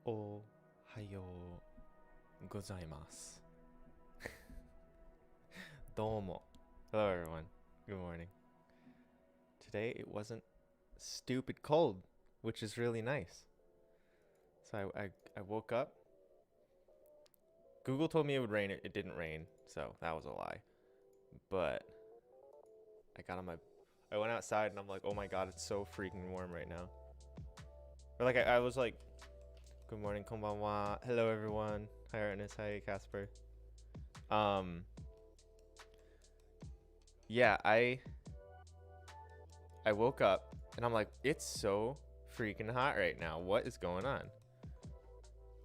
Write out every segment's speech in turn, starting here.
おはようございます。Domo. Hello, everyone. Good morning. Today it wasn't stupid cold, which is really nice. So I woke up. Google told me it would rain. It didn't rain, so that was a lie. But I got on my. I went outside and I'm like, oh my god, it's so freaking warm right now. Or like I was like, good morning, konbanwa. Hello, everyone. Hi, Ernest. Hi, Casper. Um, yeah, I woke up and I'm like, it's so freaking hot right now. What is going on?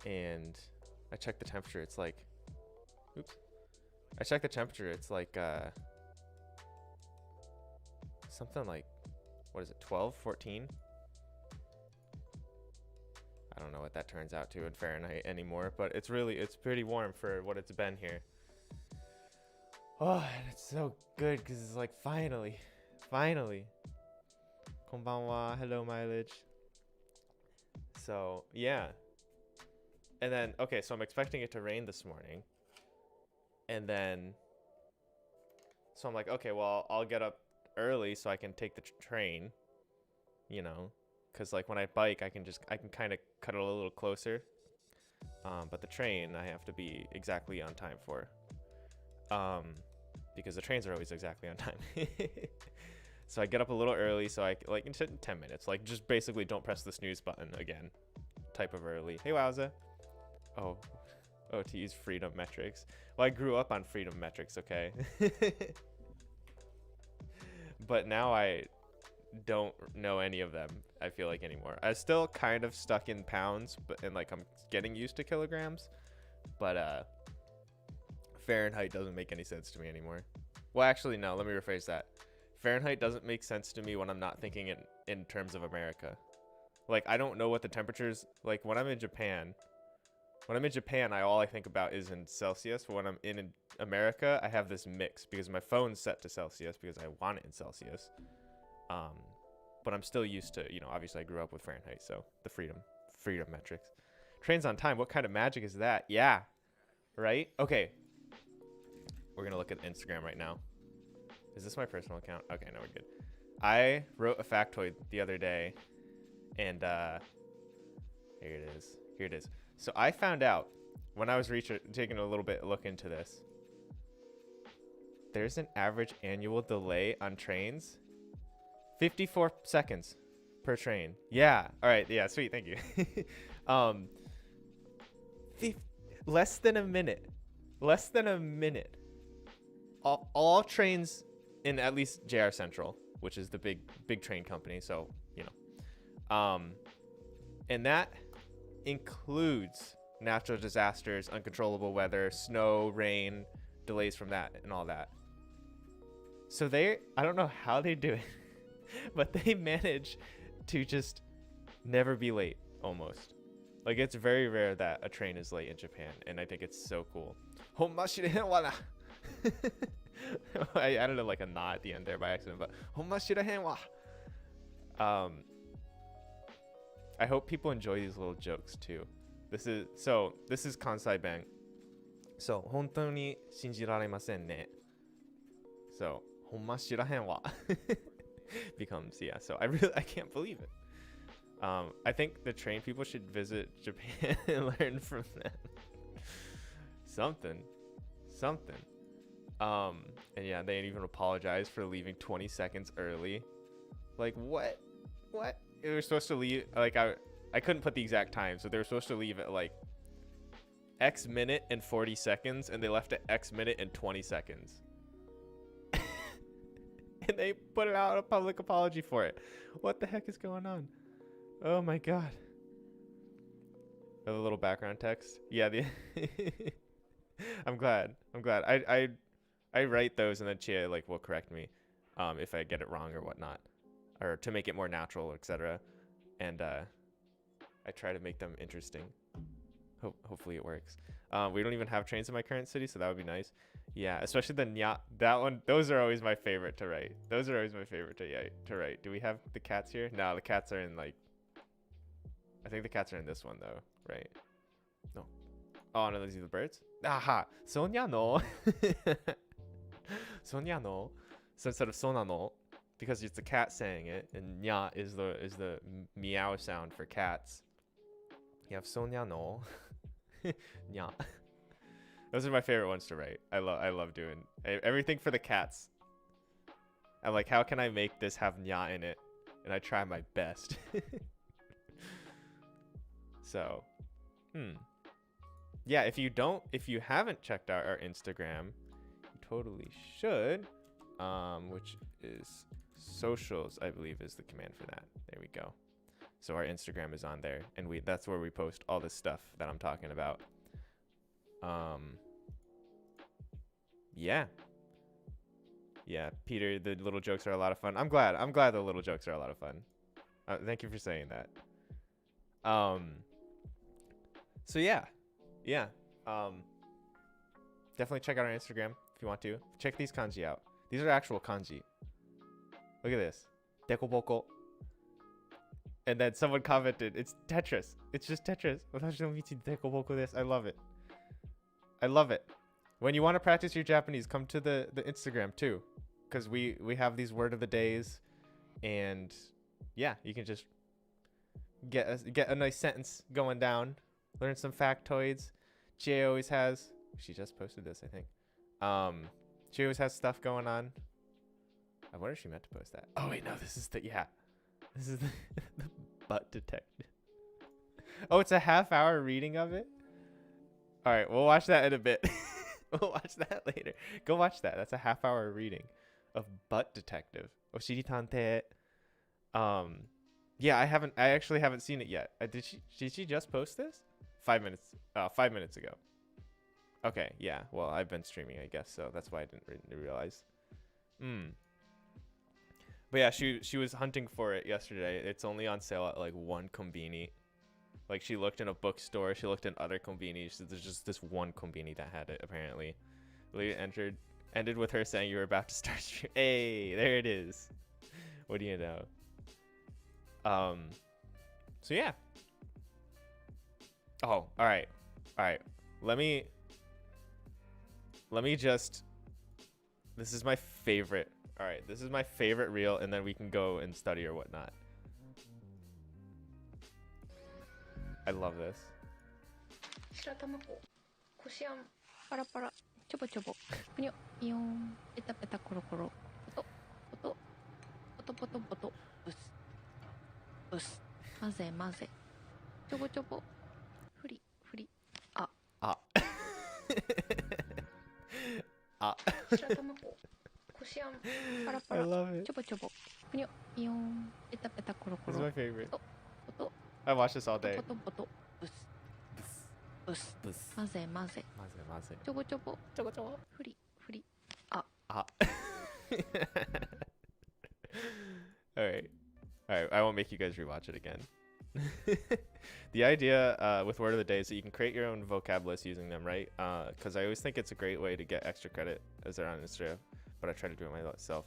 And I checked the temperature. It's like, oops. I checked the temperature. It's like something like, what is it, 12, 14? I don't know what that turns out to in Fahrenheit anymore, but it's pretty warm for what it's been here. Oh, and it's so good because it's like finally. Konbanwa, hello mileage. So yeah. And then okay, so I'm expecting it to rain this morning. And then so I'm like, okay, well, I'll get up early so I can take the train, you know, cuz like when I bike, I can kind of cut it a little closer. But the train I have to be exactly on time for. Because the trains are always exactly on time. So I get up a little early so I like in 10 minutes, like just basically don't press the snooze button again type of early. Hey wowza. Oh to use freedom metrics. Well, I grew up on freedom metrics, okay. But now I don't know any of them, I feel like, anymore. I'm still kind of stuck in pounds, and like I'm getting used to kilograms, but Fahrenheit doesn't make any sense to me anymore. Well, actually, no, let me rephrase that. Fahrenheit doesn't make sense to me when I'm not thinking in terms of America. Like, I don't know what the temperatures, like when I'm in Japan, all I think about is in Celsius. But when I'm in America, I have this mix because my phone's set to Celsius because I want it in Celsius. But I'm still used to, obviously I grew up with Fahrenheit, so the freedom metrics. Trains on time, what kind of magic is that? Yeah, right? Okay. We're going to look at Instagram right now. Is this my personal account? Okay, no, we're good. I wrote a factoid the other day, and here it is. So I found out when I was taking a little bit look into this, there's an average annual delay on trains, 54 seconds per train. Yeah. All right. Yeah. Sweet. Thank you. Less than a minute. All trains in at least JR Central, which is the big train company. So, and that includes natural disasters, uncontrollable weather, snow, rain, delays from that and all that. So I don't know how they do it, but they manage to just never be late almost. Like, it's very rare that a train is late in Japan, and I think it's so cool. I added like a na at the end there by accident, but I hope people enjoy these little jokes too. This is Kansai Ben. So, 本当に信じられませんね. So, ほんま知らへんわ becomes, yeah. So I can't believe it. I think the train people should visit Japan and learn from them. Something. And yeah, they didn't even apologize for leaving 20 seconds early. Like, what? They were supposed to leave, like, I couldn't put the exact time, so they were supposed to leave at like X minute and 40 seconds, and they left at X minute and 20 seconds. And they put out a public apology for it. What the heck is going on? Oh my god. A little background text. Yeah, I'm glad. I write those and then Chia like will correct me if I get it wrong or whatnot, or to make it more natural, etc. And I try to make them interesting. Hopefully it works. We don't even have trains in my current city, so that would be nice. Yeah, especially the nya. That one. Those are always my favorite to write. To write. Do we have the cats here? No, the cats are in like I think the cats are in this one though, right? No. Oh no, these are the birds. Aha, Sonya no. Sonya no. So instead of sonano, because it's the cat saying it, and nya is the meow sound for cats. You have Sonya no. Nya. Those are my favorite ones to write. I love doing everything for the cats. I'm like, how can I make this have nya in it? And I try my best. So, yeah, if you haven't checked out our Instagram, you totally should. Which is socials, I believe, is the command for that. There we go. So our Instagram is on there, and that's where we post all this stuff that I'm talking about. Yeah, Peter, the little jokes are a lot of fun. I'm glad the little jokes are a lot of fun. Thank you for saying that. So yeah. Definitely check out our Instagram if you want to. Check these kanji out. These are actual kanji. Look at this. Dekoboko. And then someone commented, it's Tetris. It's just Tetris. I love it. I love it. When you want to practice your Japanese, come to the Instagram too. Because we have these word of the days. And yeah, you can just get a nice sentence going down. Learn some factoids. Jay always has. She just posted this, I think. She always has stuff going on. I wonder if she meant to post that. Oh wait, no, this is the the butt detective. Oh, it's a half-hour reading of it. All right, we'll watch that in a bit. We'll watch that later. Go watch that. That's a half-hour reading of Butt Detective. Oshiri Tante. Yeah, I actually haven't seen it yet. Did she just post this? 5 minutes. 5 minutes ago. Okay, yeah. Well, I've been streaming, I guess, so that's why I didn't realize. But yeah, she was hunting for it yesterday. It's only on sale at like one konbini. Like she looked in a bookstore, she looked in other konbinis. There's just this one konbini that had it apparently. Really ended with her saying you were about to start stream. Hey, there it is. What do you know? So yeah. Oh, all right. Let me just. This is my favorite. All right, this is my favorite reel, and then we can go and study or whatnot. I love this. 白玉粉、こしあん、パラパラ、ちょぼちょぼ、ぷにょ、ピヨン、ペタペタコロコロ、ポト、ポト、ポトポトポト、ブス、ブス、混ぜ混ぜ、ちょぼちょぼ、ふりふり、あ、あ、あ、白玉粉、こしあん、パラパ I ラ、 love it. ちょぼちょぼ、ぷにょ、ピヨン、ペタペタコロコ This is ロ、 my favorite. ポト、ポト、 I watch this all day. ポトポト、ブス、ブス、混ぜ混ぜ、ちょぼちょぼ、ちょぼちょぼ、ふりふり、あ、Ah. All right. I won't make you guys rewatch it again. The idea with word of the day is that you can create your own vocab list using them, right? Because I always think it's a great way to get extra credit as they're on Instagram, but I try to do it myself.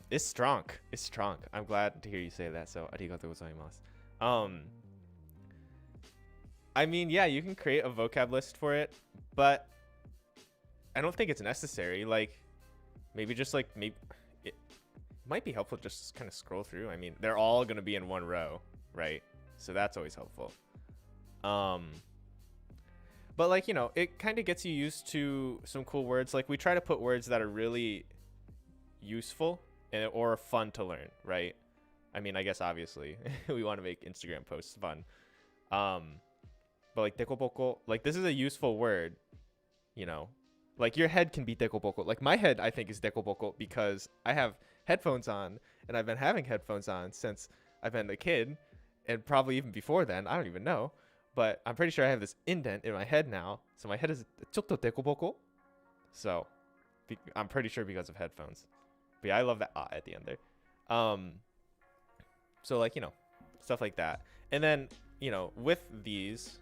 It's strong. It's strong. I'm glad to hear you say that. So, arigatou gozaimasu. I mean, yeah, you can create a vocab list for it, but I don't think it's necessary. Like, maybe it might be helpful just kind of scroll through. I mean, they're all going to be in one row, right? So that's always helpful. But like, you know, it kind of gets you used to some cool words. Like we try to put words that are really useful or fun to learn, right? I mean, I guess obviously we want to make Instagram posts fun. But like dekoboko, like this is a useful word, you know. Like your head can be dekoboko. Like my head, I think, is dekoboko because I have headphones on, and I've been having headphones on since I've been a kid, and probably even before then. I don't even know, but I'm pretty sure I have this indent in my head now, so my head is chotto dekoboko. So I'm pretty sure because of headphones. But yeah, I love that at the end there. So like, you know, stuff like that, and then you know, with these,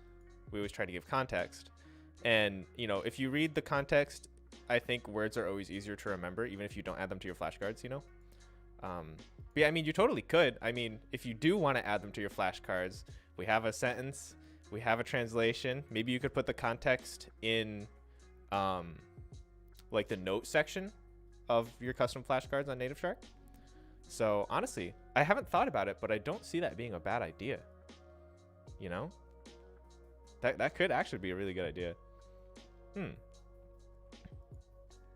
we always try to give context. And, you know, if you read the context, I think words are always easier to remember, even if you don't add them to your flashcards, you know? But yeah, I mean, you totally could. I mean, if you do want to add them to your flashcards, We have a sentence. We have a translation. Maybe you could put the context in like the note section of your custom flashcards on NativShark. So honestly, I haven't thought about it, but I don't see that being a bad idea. You know? That could actually be a really good idea.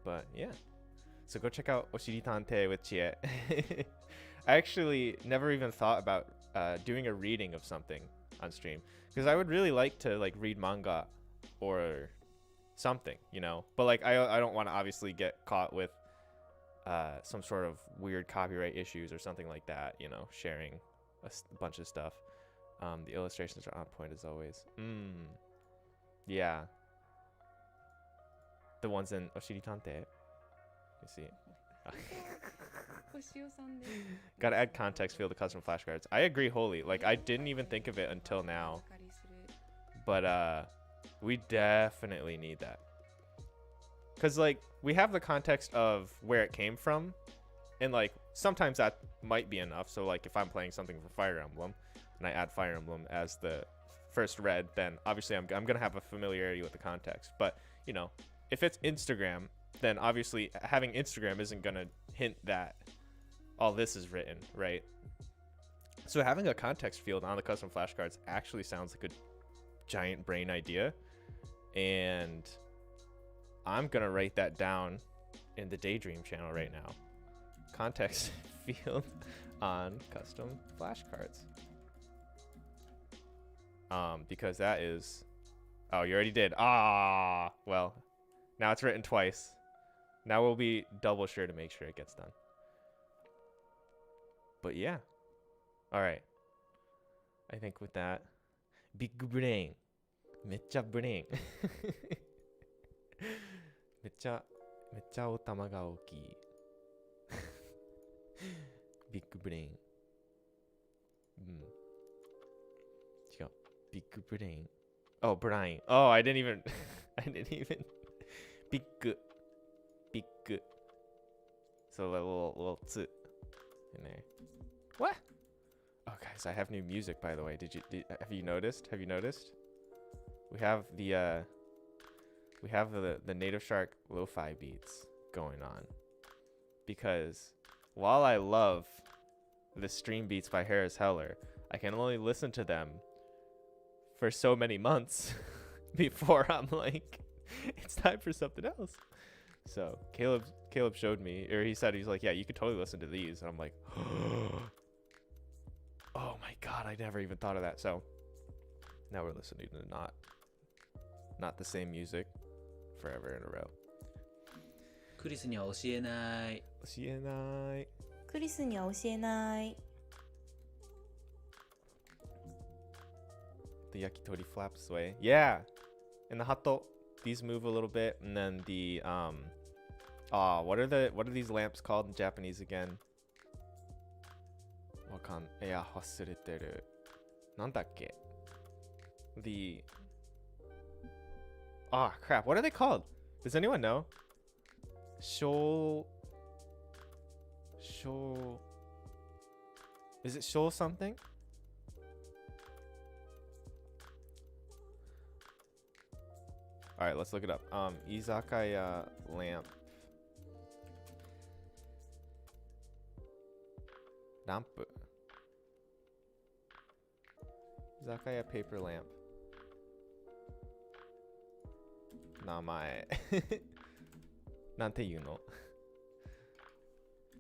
But yeah. So go check out Oshiri Tante with Chie. I actually never even thought about doing a reading of something on stream, because I would really like to like read manga or something, you know. But like I don't want to obviously get caught with some sort of weird copyright issues or something like that, you know, sharing a bunch of stuff. The illustrations are on point as always. Yeah. The ones in Oshiri Tante. You see. Gotta add context field to custom flashcards. I agree wholly. Like, I didn't even think of it until now. But we definitely need that. Because, like, we have the context of where it came from. And, like, sometimes that might be enough. So, like, if I'm playing something for Fire Emblem and I add Fire Emblem as the first red, then obviously I'm going to have a familiarity with the context. But, you know, if it's Instagram, then obviously having Instagram isn't going to hint that all this is written, right? So having a context field on the custom flashcards actually sounds like a giant brain idea. And I'm going to write that down in the Daydream channel right now. Context field on custom flashcards. Because that is... Oh, you already did. Ah, well, now it's written twice. Now we'll be double sure to make sure it gets done. But yeah. All right. I think with that, big brain. めっちゃ brain. めっちゃ頭が大きい。big brain. 違う。big brain. Oh, Brian. Oh, I didn't even big. So a little tsu in there. What? Oh, guys, I have new music, by the way. Have you noticed? We have the NativShark lo-fi beats going on, because while I love the stream beats by Harris Heller, I can only listen to them for so many months before I'm like, it's time for something else. So Caleb showed me, or he said, he's like, yeah, you could totally listen to these. And I'm like, oh my God, I never even thought of that. So now we're listening to not the same music forever in a row. クリスには教えない。教えない。クリスには教えない。The yakitori flaps sway. Yeah. And the hato, these move a little bit, and then the what are these lamps called in Japanese again? Yeah, wasureteru. Nandakke? The crap. What are they called? Does anyone know? Shou. Is it shou something? All right, let's look it up. Izakaya lamp. Lamp. Izakaya paper lamp. Namae. Nante yuno.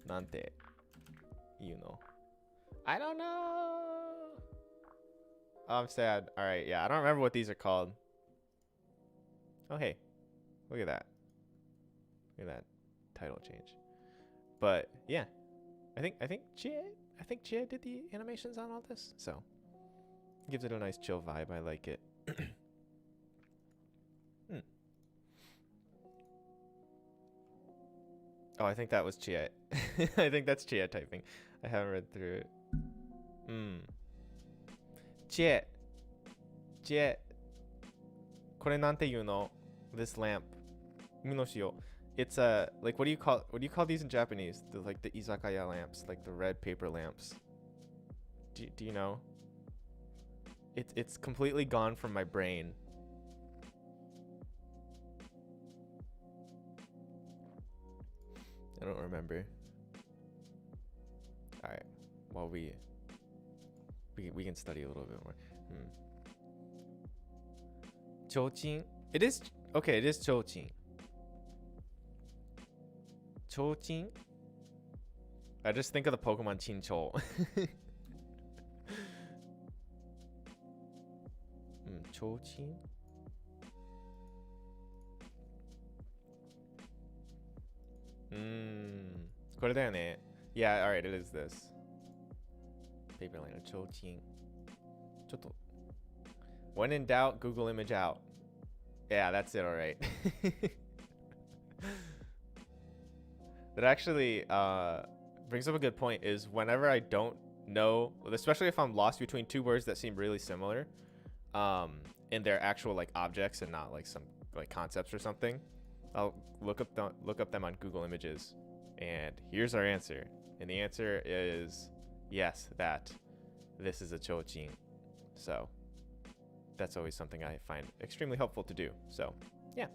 Nante yuno. I don't know. Oh, I'm sad. All right, yeah, I don't remember what these are called. Oh, hey, look at that. Look at that title change. But yeah, I think Chia did the animations on all this, so gives it a nice chill vibe. I like it. Oh, I think that was Chia. I think that's Chia typing. I haven't read through it. Chia. これなんていうの? This lamp. It's like, what do you call these in Japanese? Like the izakaya lamps, like the red paper lamps. Do you know? It's completely gone from my brain. I don't remember. All right. Well, we can study a little bit more. Chochin. It is okay. It is chochin. Chochin. I just think of the Pokemon Chinchou. Chochin. Yeah, alright, it is this. Paper liner, chochin. Chotto. When in doubt, Google image out. Yeah, that's it, alright. That actually brings up a good point, is whenever I don't know, especially if I'm lost between two words that seem really similar, in their actual like objects and not like some like concepts or something, I'll look up them on Google Images, and here's our answer. And the answer is yes, that this is a chochin. So that's always something I find extremely helpful to do. So yeah.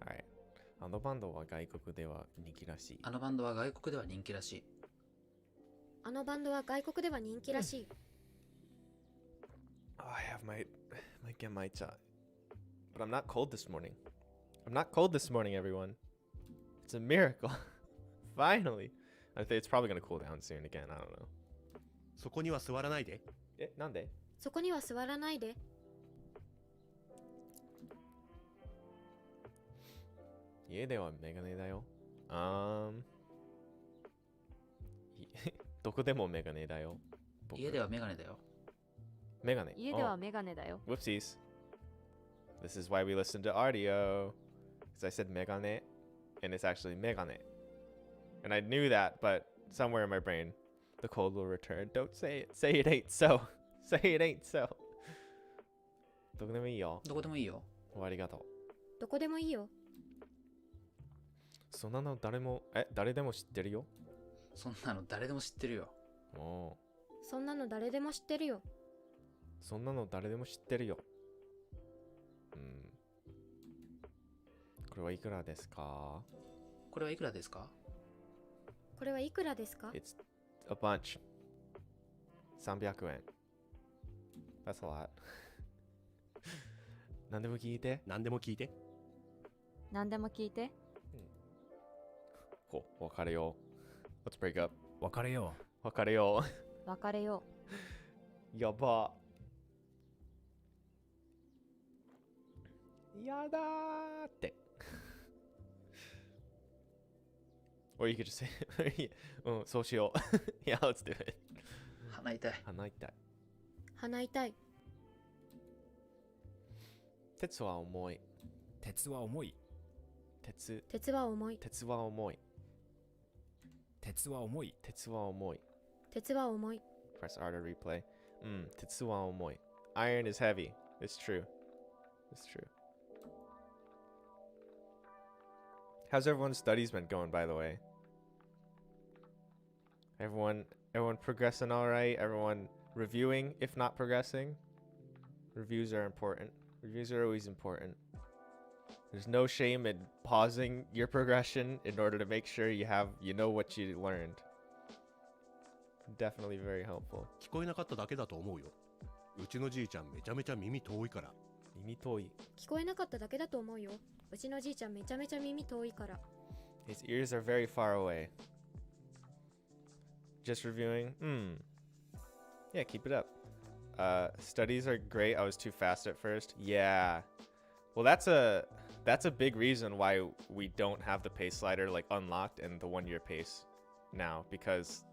Alright. あのバンドは外国では人気らしい。あのバンドは外国では人気らしい。あのバンドは外国では人気らしい。Oh, I have my genmaicha. But I'm not cold this morning. I'm not cold this morning, everyone. It's a miracle. Finally. I think it's probably going to cool down soon again. I don't know. そこには座らないで。なんで？そこには座らないで。家ではメガネだよ。どこでもメガネだよ。家ではメガネだよ。メガネ。家ではメガネだよ。Whoopsies. This is why we listen to audio. Because I said megane, and it's actually megane. And I knew that, but somewhere in my brain, the cold will return. Don't say it. Say it ain't so. Say it ain't so. どこでもいいよ。どこでもいいよ。ありがとう。どこでもいいよ。そんなの誰でも知ってるよ。そんなの誰でも知ってるよ。そんなの誰でも知ってるよ。そんなの誰でも知ってるよ。これはいくらですか？これはいくらですか？これはいくらですか？ It's a bunch. 300円。That's a lot. 何でも聞いて。何でも聞いて。何でも聞いて。別れよう。Let's break up. 別れよう。別れよう。別れよう。やば。やだーって。Or you could just say, そうしよう。Yeah, let's do it. 鼻痛い。鼻痛い。鼻痛い。鉄は重い。鉄は重い。鉄は重い。鉄は重い。鉄は重い。鉄は重い。鉄は重い。Press R to replay. 鉄は重い。Iron is heavy. It's true. It's true. How's everyone's studies been going, by the way? Everyone progressing all right? Everyone reviewing, if not progressing? Reviews are important. Reviews are always important. There's no shame in pausing your progression in order to make sure you know what you learned. Definitely very helpful. 聞こえなかっただけだと思うよ。うちのじいちゃんめちゃめちゃ耳遠いから。耳遠い。聞こえなかっただけだと思うよ。うちのじいちゃんめちゃめちゃ耳遠いから。His ears are very far away. Just reviewing? Yeah, keep it up. Studies are great. I was too fast at first. Yeah. Well, that's a big reason why we don't have the pace slider like unlocked in the 1 year pace now, because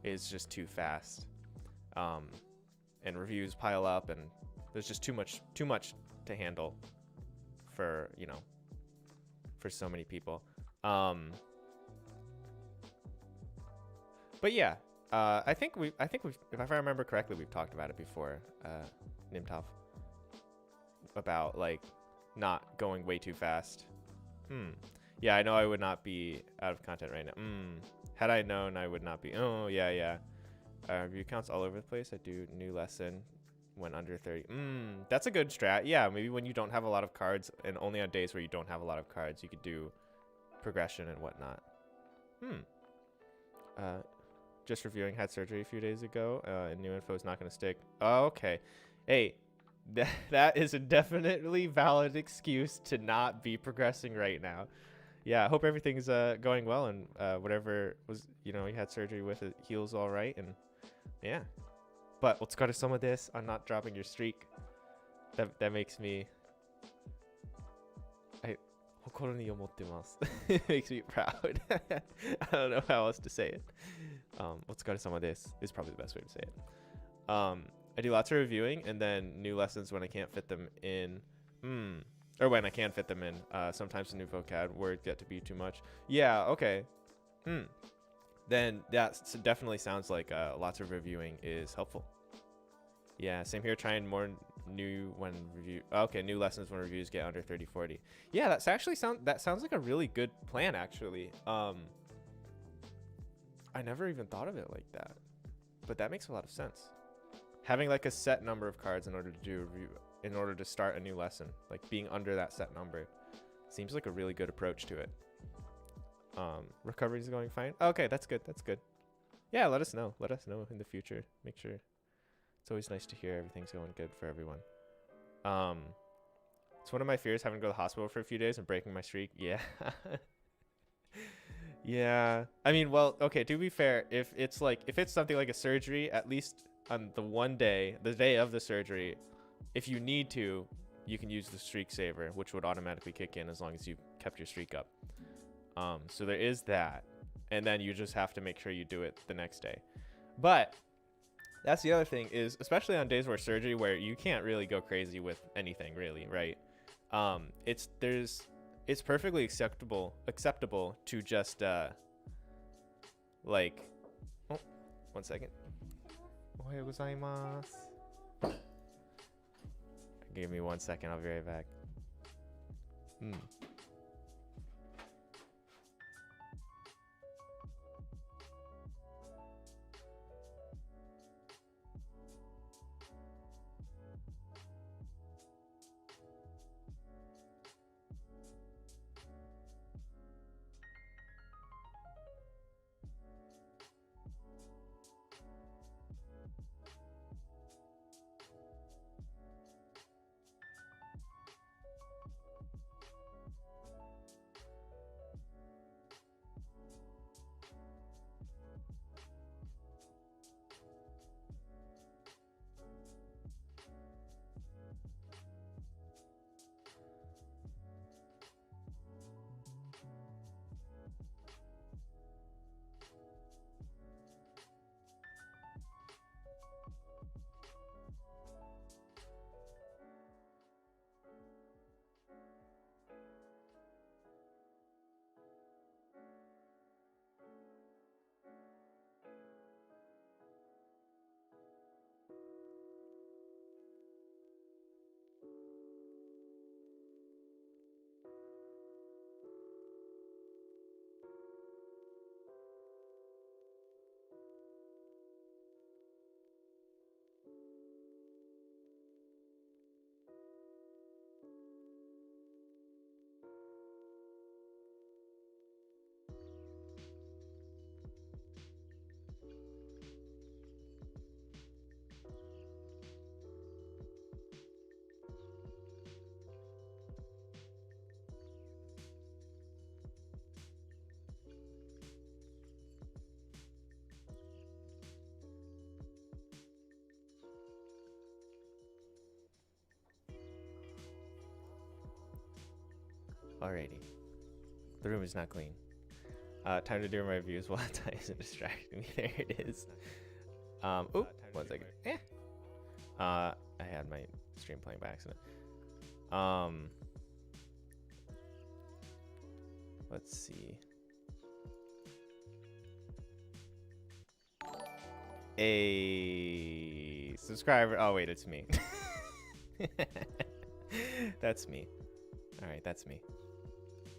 it's just too fast. And reviews pile up, and there's just too much to handle for, for so many people. But yeah, I think we've, if I remember correctly, we've talked about it before, Nimtov, about like not going way too fast. Yeah, I know I would not be out of content right now. Had I known, I would not be. Oh, yeah, yeah. Review counts all over the place. I do new lesson when under 30. That's a good strat. Yeah, maybe when you don't have a lot of cards and only on days where you don't have a lot of cards, you could do progression and whatnot. Just reviewing, had surgery a few days ago, and new info is not going to stick. Oh, okay. Hey, that is a definitely valid excuse to not be progressing right now. Yeah, I hope everything's going well, and whatever was, you had surgery with, it heals all right, and yeah. But let's go to some of this. I'm not dropping your streak. That makes me. It makes me proud. I don't know how else to say it. Let's go to some of this. Is probably the best way to say it. I do lots of reviewing and then new lessons when I can't fit them in. Or when I can fit them in. Sometimes the new vocab words get to be too much. Yeah, okay. Then that definitely sounds like lots of reviewing is helpful. Yeah, same here. Trying more new when review. Okay, new lessons when reviews get under 30-40. Yeah, that sounds like a really good plan actually. I never even thought of it like that, but that makes a lot of sense. Having like a set number of cards in order to do review, in order to start a new lesson, like being under that set number, seems like a really good approach to it. Recovery is going fine. Okay, that's good. That's good. Yeah, let us know. Let us know in the future. Make sure. It's always nice to hear everything's going good for everyone. It's one of my fears having to go to the hospital for a few days and breaking my streak. Yeah. Yeah. I mean, well, okay, to be fair, if it's something like a surgery, at least on the day of the surgery, if you need to, you can use the streak saver, which would automatically kick in as long as you kept your streak up. So there is that. And then you just have to make sure you do it the next day. But that's the other thing is, especially on days where surgery, where you can't really go crazy with anything really, right? It's perfectly acceptable to just like, oh, 1 second. Ohayou gozaimasu. Give me 1 second, I'll be right back. Alrighty. The room is not clean. Time to do my reviews while time isn't distracting me. There it is. Oop, 1 second. I had my stream playing by accident. Let's see. A subscriber. Oh wait, it's me. That's me. All right, that's me.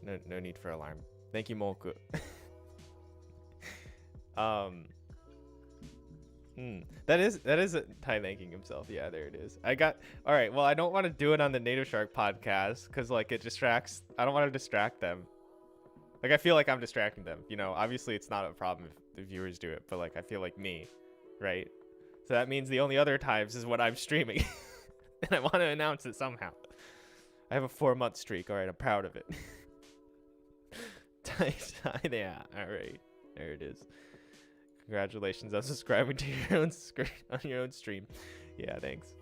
No need for alarm. Thank you, Moku. That is Tai thanking himself. Yeah, there it is. All right. Well, I don't want to do it on the NativShark podcast because like it distracts. I don't want to distract them. Like I feel like I'm distracting them. You know, obviously it's not a problem if the viewers do it, but like I feel like me, right? So that means the only other times is when I'm streaming, and I want to announce it somehow. I have a 4-month streak. All right, I'm proud of it. Yeah. All right, there it is. Congratulations on subscribing to your own on your own stream. Yeah, thanks.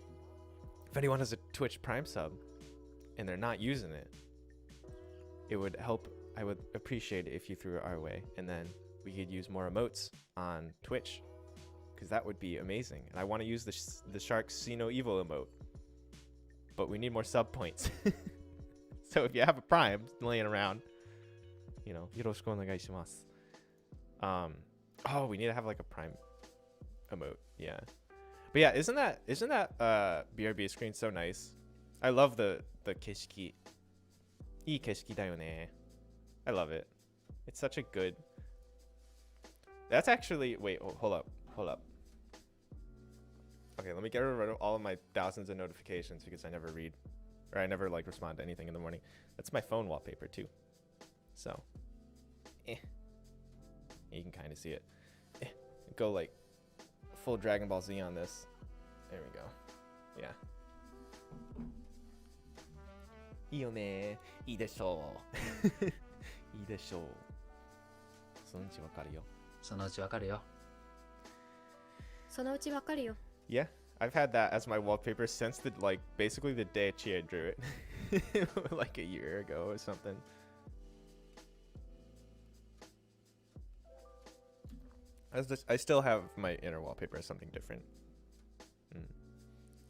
If anyone has a Twitch Prime sub and they're not using it, it would help. I would appreciate it if you threw it our way, and then we could use more emotes on Twitch, because that would be amazing. And I want to use the Shark See No Evil emote, but we need more sub points. So if you have a Prime laying around, you know, yoroshiku onegaishimasu. Oh, we need to have like a Prime emote. Yeah. But yeah, isn't that BRB screen so nice? I love the keshiki. Ii keshiki da yo ne. I love it. It's such a good. That's actually wait, hold up. Okay, let me get rid of all of my thousands of notifications because I never read or I never like respond to anything in the morning. That's my phone wallpaper too. So, you can kind of see it. Go like full Dragon Ball Z on this. There we go. Yeah. いいよね。いいでしょう。いいでしょう。そのうちわかるよ。そのうちわかるよ。そのうちわかるよ。 Yeah, I've had that as my wallpaper since basically the day Chia drew it. Like a year ago or something. I still have my inner wallpaper as something different.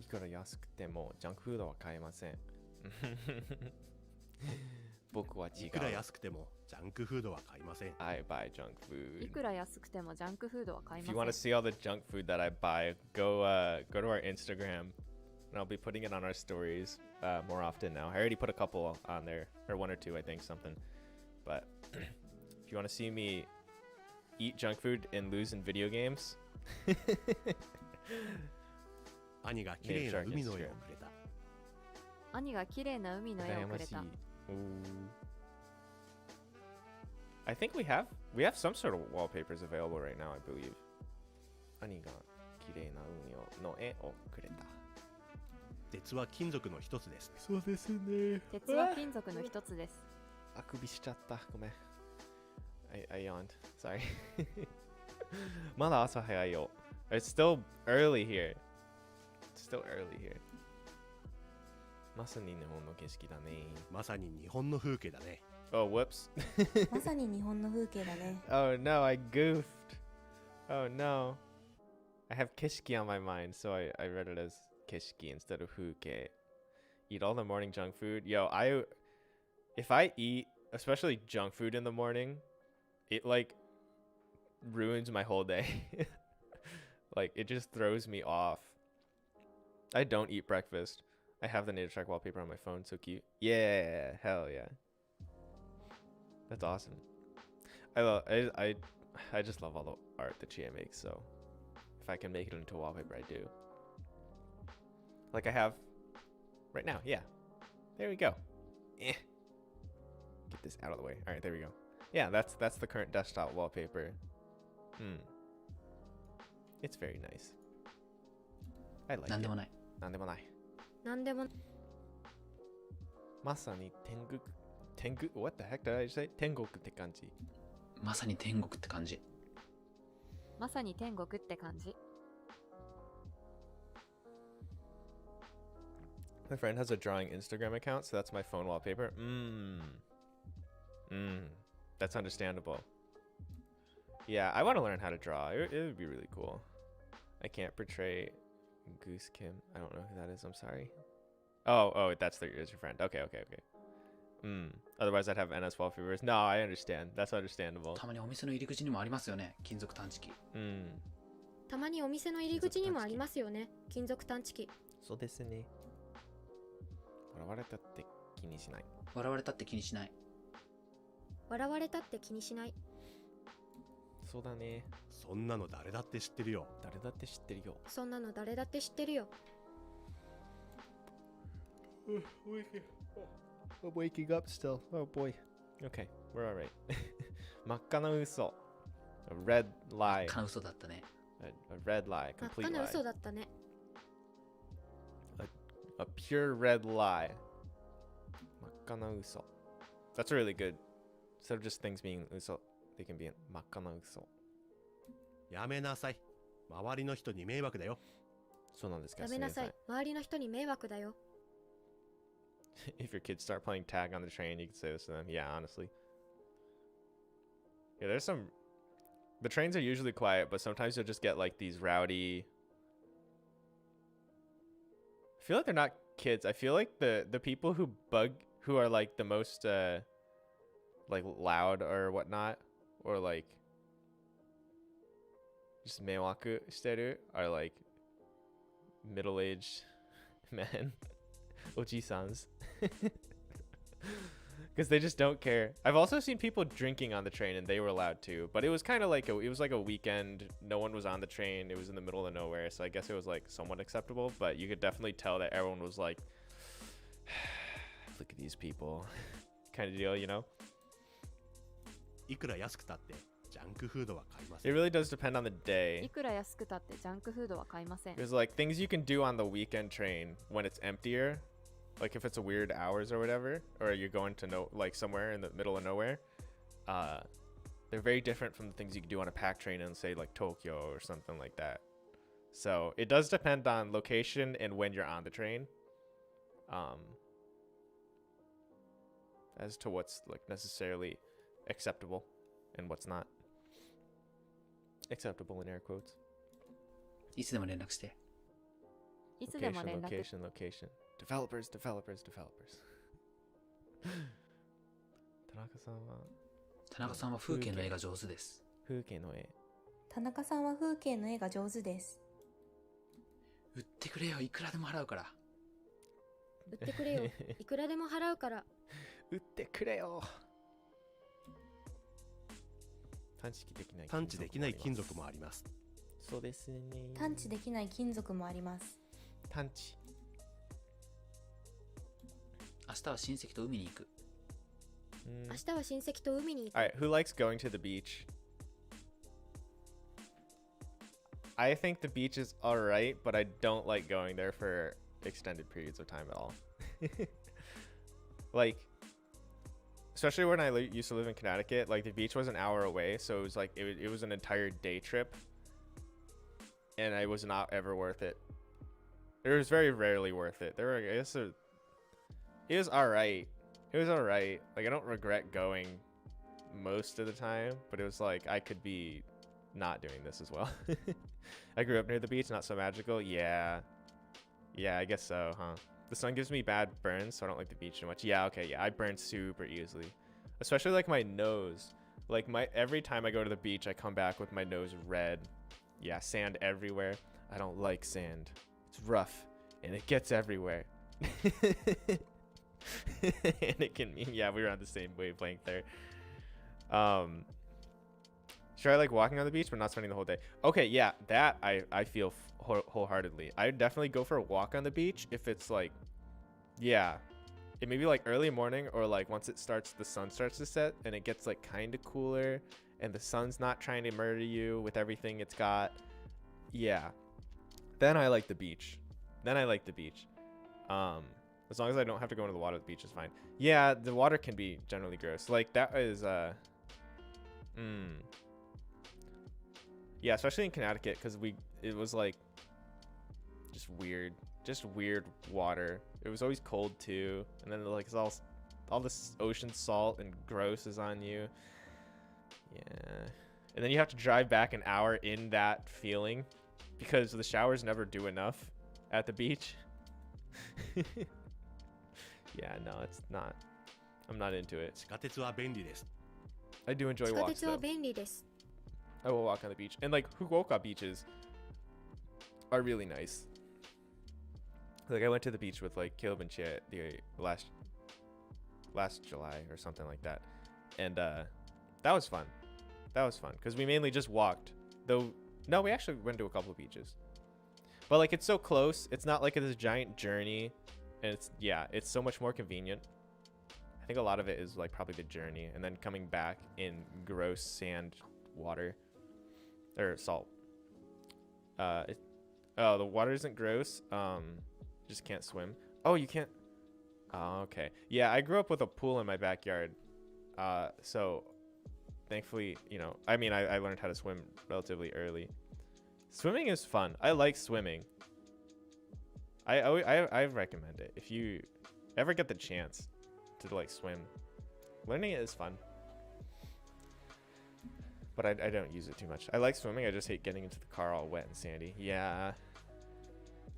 いくら安くてもジャンクフードは買えません。僕は違う。いくら安くてもジャンクフードは買いません。I buy junk food. いくら安くてもジャンクフードは買い If ま you せん。 want to see all the junk food that I buy, go to our Instagram, and I'll be putting it on our stories more often now. I already put a couple on there, or 1 or 2, I think, something. But if you want to see me eat junk food and lose in video games, 兄が綺麗な海の絵をくれた。兄が綺麗な海の絵をくれた。 I think we have some sort of wallpapers available right now, I believe. 兄が綺麗な海の絵をくれた。鉄は金属の一つです。そうですね。鉄は金属の一つです。あくびしちゃった。ごめん。I yawned. Sorry. まだ朝早いよ。It's still early here. It's still early here. まさに日本の景色だね。まさに日本の風景だね。Oh, whoops. まさに日本の風景だね。Oh no, I goofed. Oh no. I have kishiki on my mind, so I read it as kishiki instead of fuke. Eat all the morning junk food. Yo, if I eat, especially junk food in the morning, it like ruins my whole day. Like it just throws me off. I don't eat breakfast. I have the NativShark wallpaper on my phone. So cute. Yeah, hell yeah. That's awesome. I just love all the art that Chia makes. So if I can make it into a wallpaper, I do. Like I have right now. Yeah. There we go. Get this out of the way. All right, there we go. Yeah, that's the current desktop wallpaper. It's very nice. I like it. なんでもない。なんでもない。なんでもまさに天国 What the heck did I say? 天国って感じ。まさに天国って感じ。まさに天国って感じ。My friend has a drawing Instagram account, so that's my phone wallpaper. That's understandable. Yeah, I want to learn how to draw. It would be really cool. I can't portray Goose Kim. I don't know who that is. I'm sorry. Oh, that's your friend. Okay. Otherwise, I'd have NS wallpapers. No, I understand. That's understandable. たまにお店の入り口にもありますよね。金属探知機。たまにお店の入り口にもありますよね。金属探知機。そうですね。笑われたって気にしない。笑われたって気にしない。笑われたって気にしない。そうだね。そんなの誰だって知ってるよ。誰だって知ってるよ。そんなの誰だって知ってるよ。 I'm waking up still. Oh boy. Okay, we're alright. 真っ赤な嘘. A red lie. かな嘘だったね。A red lie. 真っ Complete 赤な lie. 嘘だったね。A pure red lie. 真っ赤な嘘. That's really good. Instead of just things being 嘘, they can be 真っ赤な嘘. やめなさい。周りの人に迷惑だよ。そうなんですか。やめなさい。周りの人に迷惑だよ。If your kids start playing tag on the train, you can say this to them. Yeah, honestly. Yeah, there's some. The trains are usually quiet, but sometimes you'll just get like these rowdy. I feel like they're not kids. I feel like the people who are like the most like loud or whatnot, or like just meiwaku shiteru are like middle-aged men. Oji-sans. Because they just don't care. I've also seen people drinking on the train, and they were allowed to, but it was kind of like it was like a weekend. No one was on the train. It was in the middle of nowhere, so I guess it was like somewhat acceptable, but you could definitely tell that everyone was like, look at these people kind of deal, you know? いくら安くたってジャンクフードは買いま It せん。 really does depend on the い day. くら安くたってジャンクフードは買いません。 There's like things you can do on the weekend train when it's emptier. Like if it's a weird hours or whatever, or you're going to like somewhere in the middle of nowhere, they're very different from the things you can do on a packed train in, say, like Tokyo or something like that. So it does depend on location and when you're on the train, as to what's like necessarily acceptable and what's not acceptable in air quotes. いつでも連絡して。いつでも Location, 連絡。 location, location. Developers. 田中さんは田中さんは風景の絵が上手です。風景の絵。田中さんは風景の絵が上手です。売ってくれよ、いくらでも払うから。売ってくれよ。いくらでも払うから。売ってくれよ。探知できない金属もあります。そうですね。探知できない金属もあります。探知。明日は親戚と海に行く。明日は親戚と海に行く。Alright, who likes going to the beach? I think the beach is alright, but I don't like going there for extended periods of time at all. Like, especially when I used to live in Connecticut, like the beach was an hour away, so it was like it was an entire day trip, and it was not ever worth it. It was very rarely worth it. There were, I guess, it was alright. It was alright. Like, I don't regret going most of the time, but it was like I could be not doing this as well. I grew up near the beach, not so magical. Yeah, I guess so, huh? The sun gives me bad burns, so I don't like the beach too much. Yeah, okay, yeah, I burn super easily, especially like my nose. Like every time I go to the beach, I come back with my nose red. Yeah, sand everywhere. I don't like sand. It's rough and it gets everywhere. And it can mean, yeah, we were on the same wavelength there. Sure, I like walking on the beach, but not spending the whole day. Okay, yeah, that I feel wholeheartedly. I would definitely go for a walk on the beach if it's like, yeah, it may be like early morning or like once the sun starts to set and it gets like kind of cooler and the sun's not trying to murder you with everything it's got. Yeah, then I like the beach. As long as I don't have to go into the water, the beach is fine. Yeah, the water can be generally gross. Like that is yeah, especially in Connecticut, because it was like just weird water. It was always cold too, and then like it's all this ocean salt and gross is on you. Yeah, and then you have to drive back an hour in that feeling because the showers never do enough at the beach. Yeah, no, it's not. I'm not into it. 地下鉄は便利です。 I do enjoy 地下 walks 鉄は though. 便利です。 I will walk on the beach. And like Fukuoka beaches are really nice. Like I went to the beach with like Caleb and Chet the last July or something like that. and that was fun. That was fun because we mainly just walked. Though no, we actually went to a couple of beaches. But like it's so close. It's not like this giant journey, and it's so much more convenient. I think a lot of it is like probably the journey and then coming back in gross sand water or salt. Oh, the water isn't gross. Just can't swim. Oh, you can't. Oh, okay. Yeah, I grew up with a pool in my backyard. So thankfully, you know, I mean, I learned how to swim relatively early. Swimming is fun. I like swimming. I recommend it if you ever get the chance to like swim. Learning it is fun. But I don't use it too much. I like swimming. I just hate getting into the car all wet and sandy. Yeah.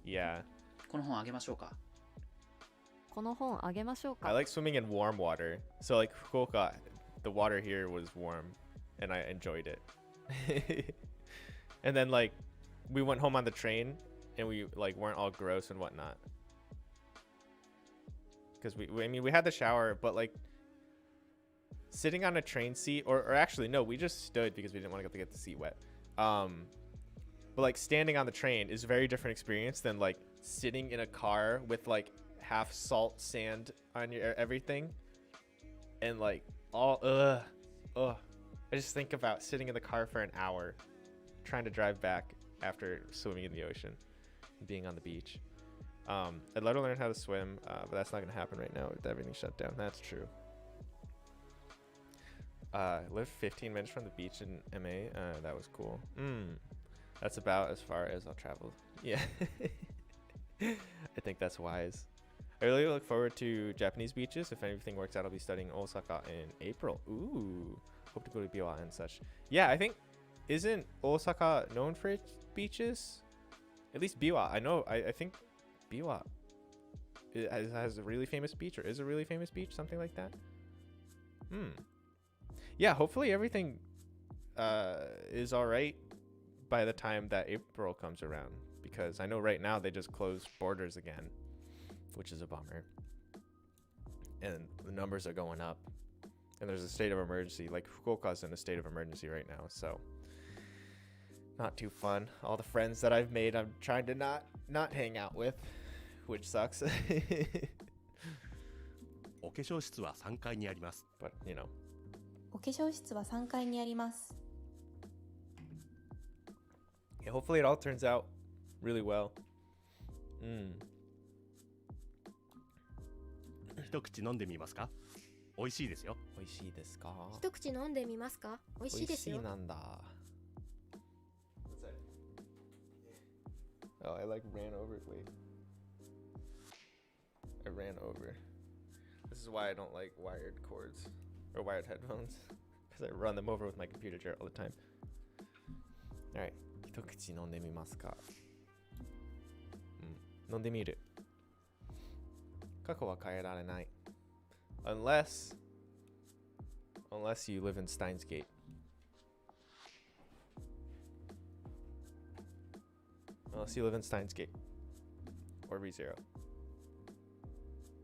Yeah. この本あげましょうか。この本あげましょう I か。 like swimming in warm water. So like Fukuoka, the water here was warm and I enjoyed it. And then like we went home on the train and we like weren't all gross and whatnot. Because I mean we had the shower, but like sitting on a train seat or actually no, we just stood because we didn't want to get the seat wet. But like standing on the train is a very different experience than like sitting in a car with like half salt sand on your everything and like all I just think about sitting in the car for an hour trying to drive back after swimming in the ocean and being on the beach. I'd love to learn how to swim, but that's not gonna happen right now with everything shut down. That's true. Live 15 minutes from the beach in MA. That was cool. That's about as far as I'll travel. Yeah. I think that's wise. I really look forward to Japanese beaches. If anything works out, I'll be studying Osaka in April. Ooh. Hope to go to Biwa and such. Yeah, I think, isn't Osaka known for its beaches? At least Biwa. I know, I think Biwa has a really famous beach or is a really famous beach, something like that. Yeah, hopefully everything is all right by the time that April comes around, because I know right now they just closed borders again, which is a bummer. And the numbers are going up. And there's a state of emergency. Like Fukuoka's in a state of emergency right now, so not too fun. All the friends that I've made, I'm trying to not hang out with, which sucks. お化粧室は3階にあります。 But you know. お化粧室は3階にあります。 Yeah, hopefully it all turns out really well. 一口飲んでみますか？美味しいですよ。美味しいですか？一口飲んでみますか？美味しいですよ。美味しいなんだ。Oh, I like ran over. Wait. I ran over. This is why I don't like wired cords or wired headphones, because I run them over with my computer chair all the time. All right. 一口飲んでみますか？飲んでみる。過去は変えられない。Unless you live in Steins Gate. Unless you live in Steins Gate. Or ReZero.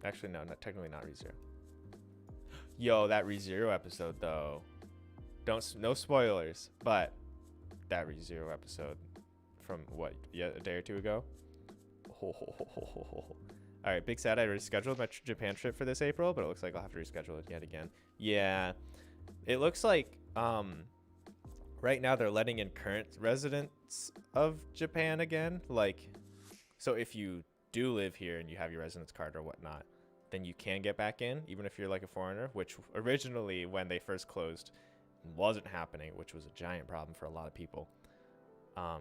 Actually, no, technically not ReZero. Yo, that ReZero episode though. No spoilers, but that ReZero episode from what, a day or two ago? All right, big sad. I rescheduled my Japan trip for this April, but it looks like I'll have to reschedule it yet again. Yeah, it looks like right now they're letting in current residents of Japan again. Like, so if you do live here and you have your residence card or whatnot, then you can get back in, even if you're like a foreigner, which originally when they first closed wasn't happening, which was a giant problem for a lot of people.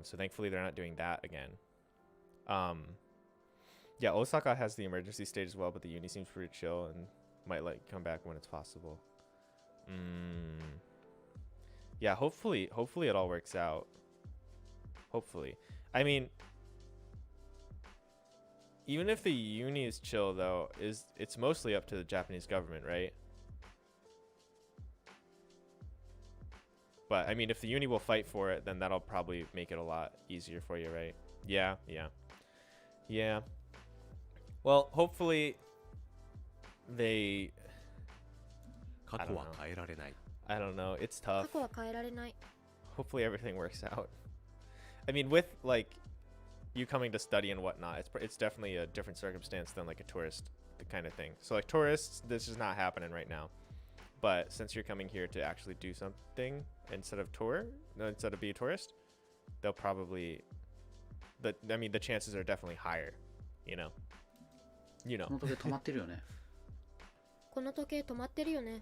So thankfully they're not doing that again. Yeah, Osaka has the emergency state as well, but the uni seems pretty chill and might like come back when it's possible. Yeah, hopefully it all works out. Hopefully. I mean, even if the uni is chill though, it's mostly up to the Japanese government, right? But I mean, if the uni will fight for it, then that'll probably make it a lot easier for you, right? Yeah. Well, hopefully they 過去は変えられない。 I don't know. It's 過 tough. 去は変えられない。 Hopefully everything works out. I mean, with like you coming to study and whatnot, it's definitely a different circumstance than like a tourist kind of thing. So like tourists, this is not happening right now. But since you're coming here to actually do something instead of be a tourist, they'll probably the chances are definitely higher, you know. この時計止まってるよね。この時計止まってるよね。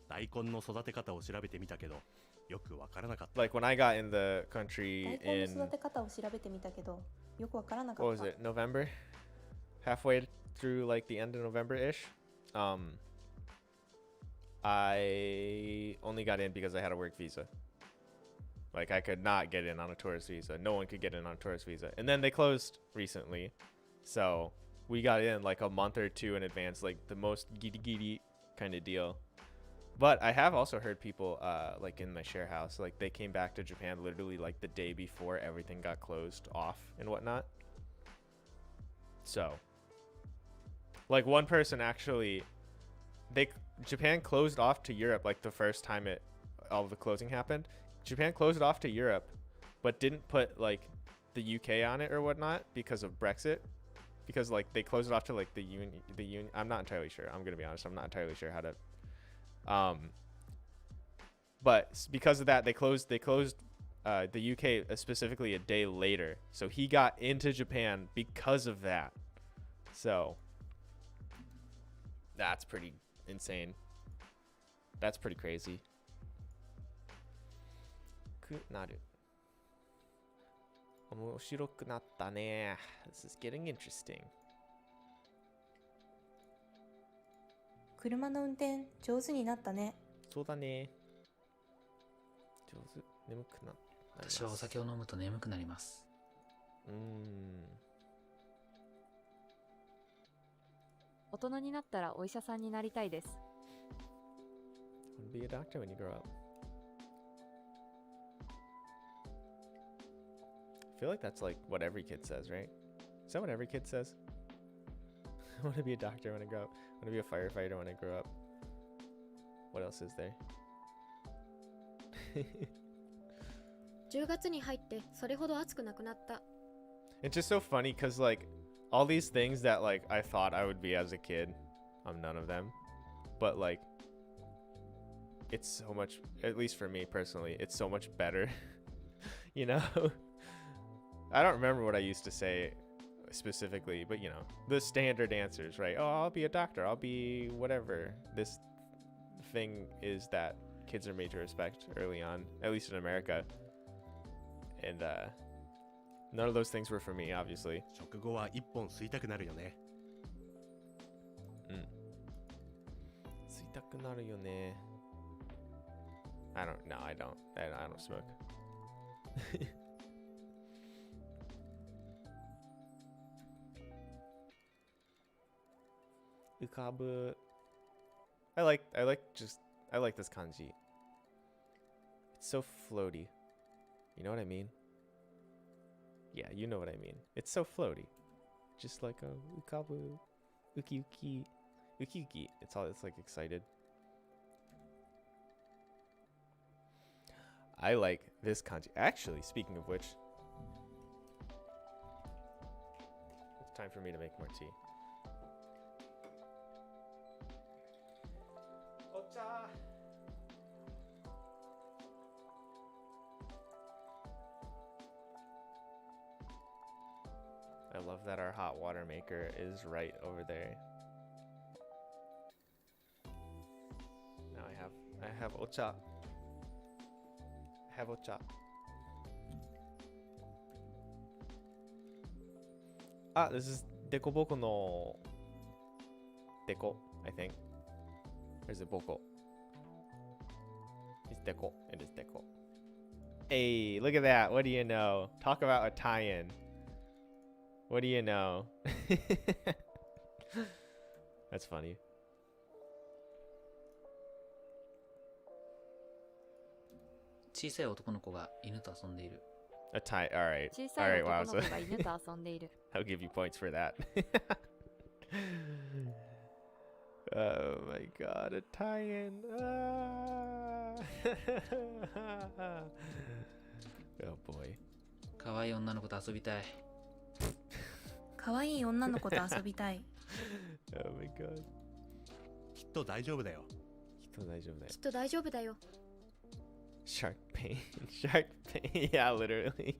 大根の育て方を調べてみたけど、よくわからなかった。 Like when I got in the country 大根 in の育て方を調べてみたけど、よくわからなか what っ was た。 it, November? Halfway through like the end of November-ish. I only got in because I had a work visa. Like I could not get in on a tourist visa. No one could get in on a tourist visa. And then they closed recently. So we got in like a month or two in advance, like the most giddy kind of deal. But I have also heard people like in my share house, like they came back to Japan literally like the day before everything got closed off and whatnot. So like one person actually, Japan closed off to Europe like the first time all of the closing happened. Japan closed it off to Europe, but didn't put like the UK on it or whatnot because of Brexit. Because like they closed it off to like the union. I'm not entirely sure. I'm gonna be honest. I'm not entirely sure how to. But because of that, they closed the UK specifically a day later. So he got into Japan because of that. So that's pretty insane. That's pretty crazy. Naru. 面白くなったね. This is getting interesting. 車の運転上手になったね。そうだね。上手。眠くなります。私はお酒を飲むと眠くなります。大人になったらお医者さんになりたいです。Want to be a doctor when you grow up. I feel like that's like what every kid says, right? Is that what every kid says? I want to be a doctor when I grow up. I want to be a firefighter when I grow up. What else is there? 10月に入ってそれほど暑くなくなった。 It's just so funny because like all these things that like I thought I would be as a kid, I'm none of them. But like it's so much, at least for me personally, it's so much better. You know? I don't remember what I used to say specifically, but you know, the standard answers, right? Oh, I'll be a doctor. I'll be whatever. This thing is that kids are made to respect early on, at least in America. And none of those things were for me, obviously. 食後は一本吸いたくなるよね。吸いたくなるよね. I don't smoke. 浮かぶ. I like this kanji. It's so floaty. You know what I mean? Yeah, you know what I mean. It's so floaty. Just like a ukabu, uki uki, uki uki. It's like excited. I like this kanji. Actually, speaking of which, it's time for me to make more tea. Ocha. I love that our hot water maker is right over there. Now I have ocha. Have ocha. Ah, this is Dekoboko no Deko, I think. Or is it Boko? It's Deko. It is Deko. Hey, look at that. What do you know? Talk about a tie-in. What do you know? That's funny. 小さい男の子が犬と遊んでいる。 A tie. All right. 小 All さい right. 男 Wow. の So 子が犬と遊んでいる。I'll give you points for that. Oh my god, a tie-in. Oh boy. 可愛い女の子と遊びたい。可愛い女の子と遊びたい。 Oh my god. きっと大丈夫だよ。きっと大丈夫だよ。きっと大丈夫だよ。 Shark pain. Shark pain. Yeah, literally.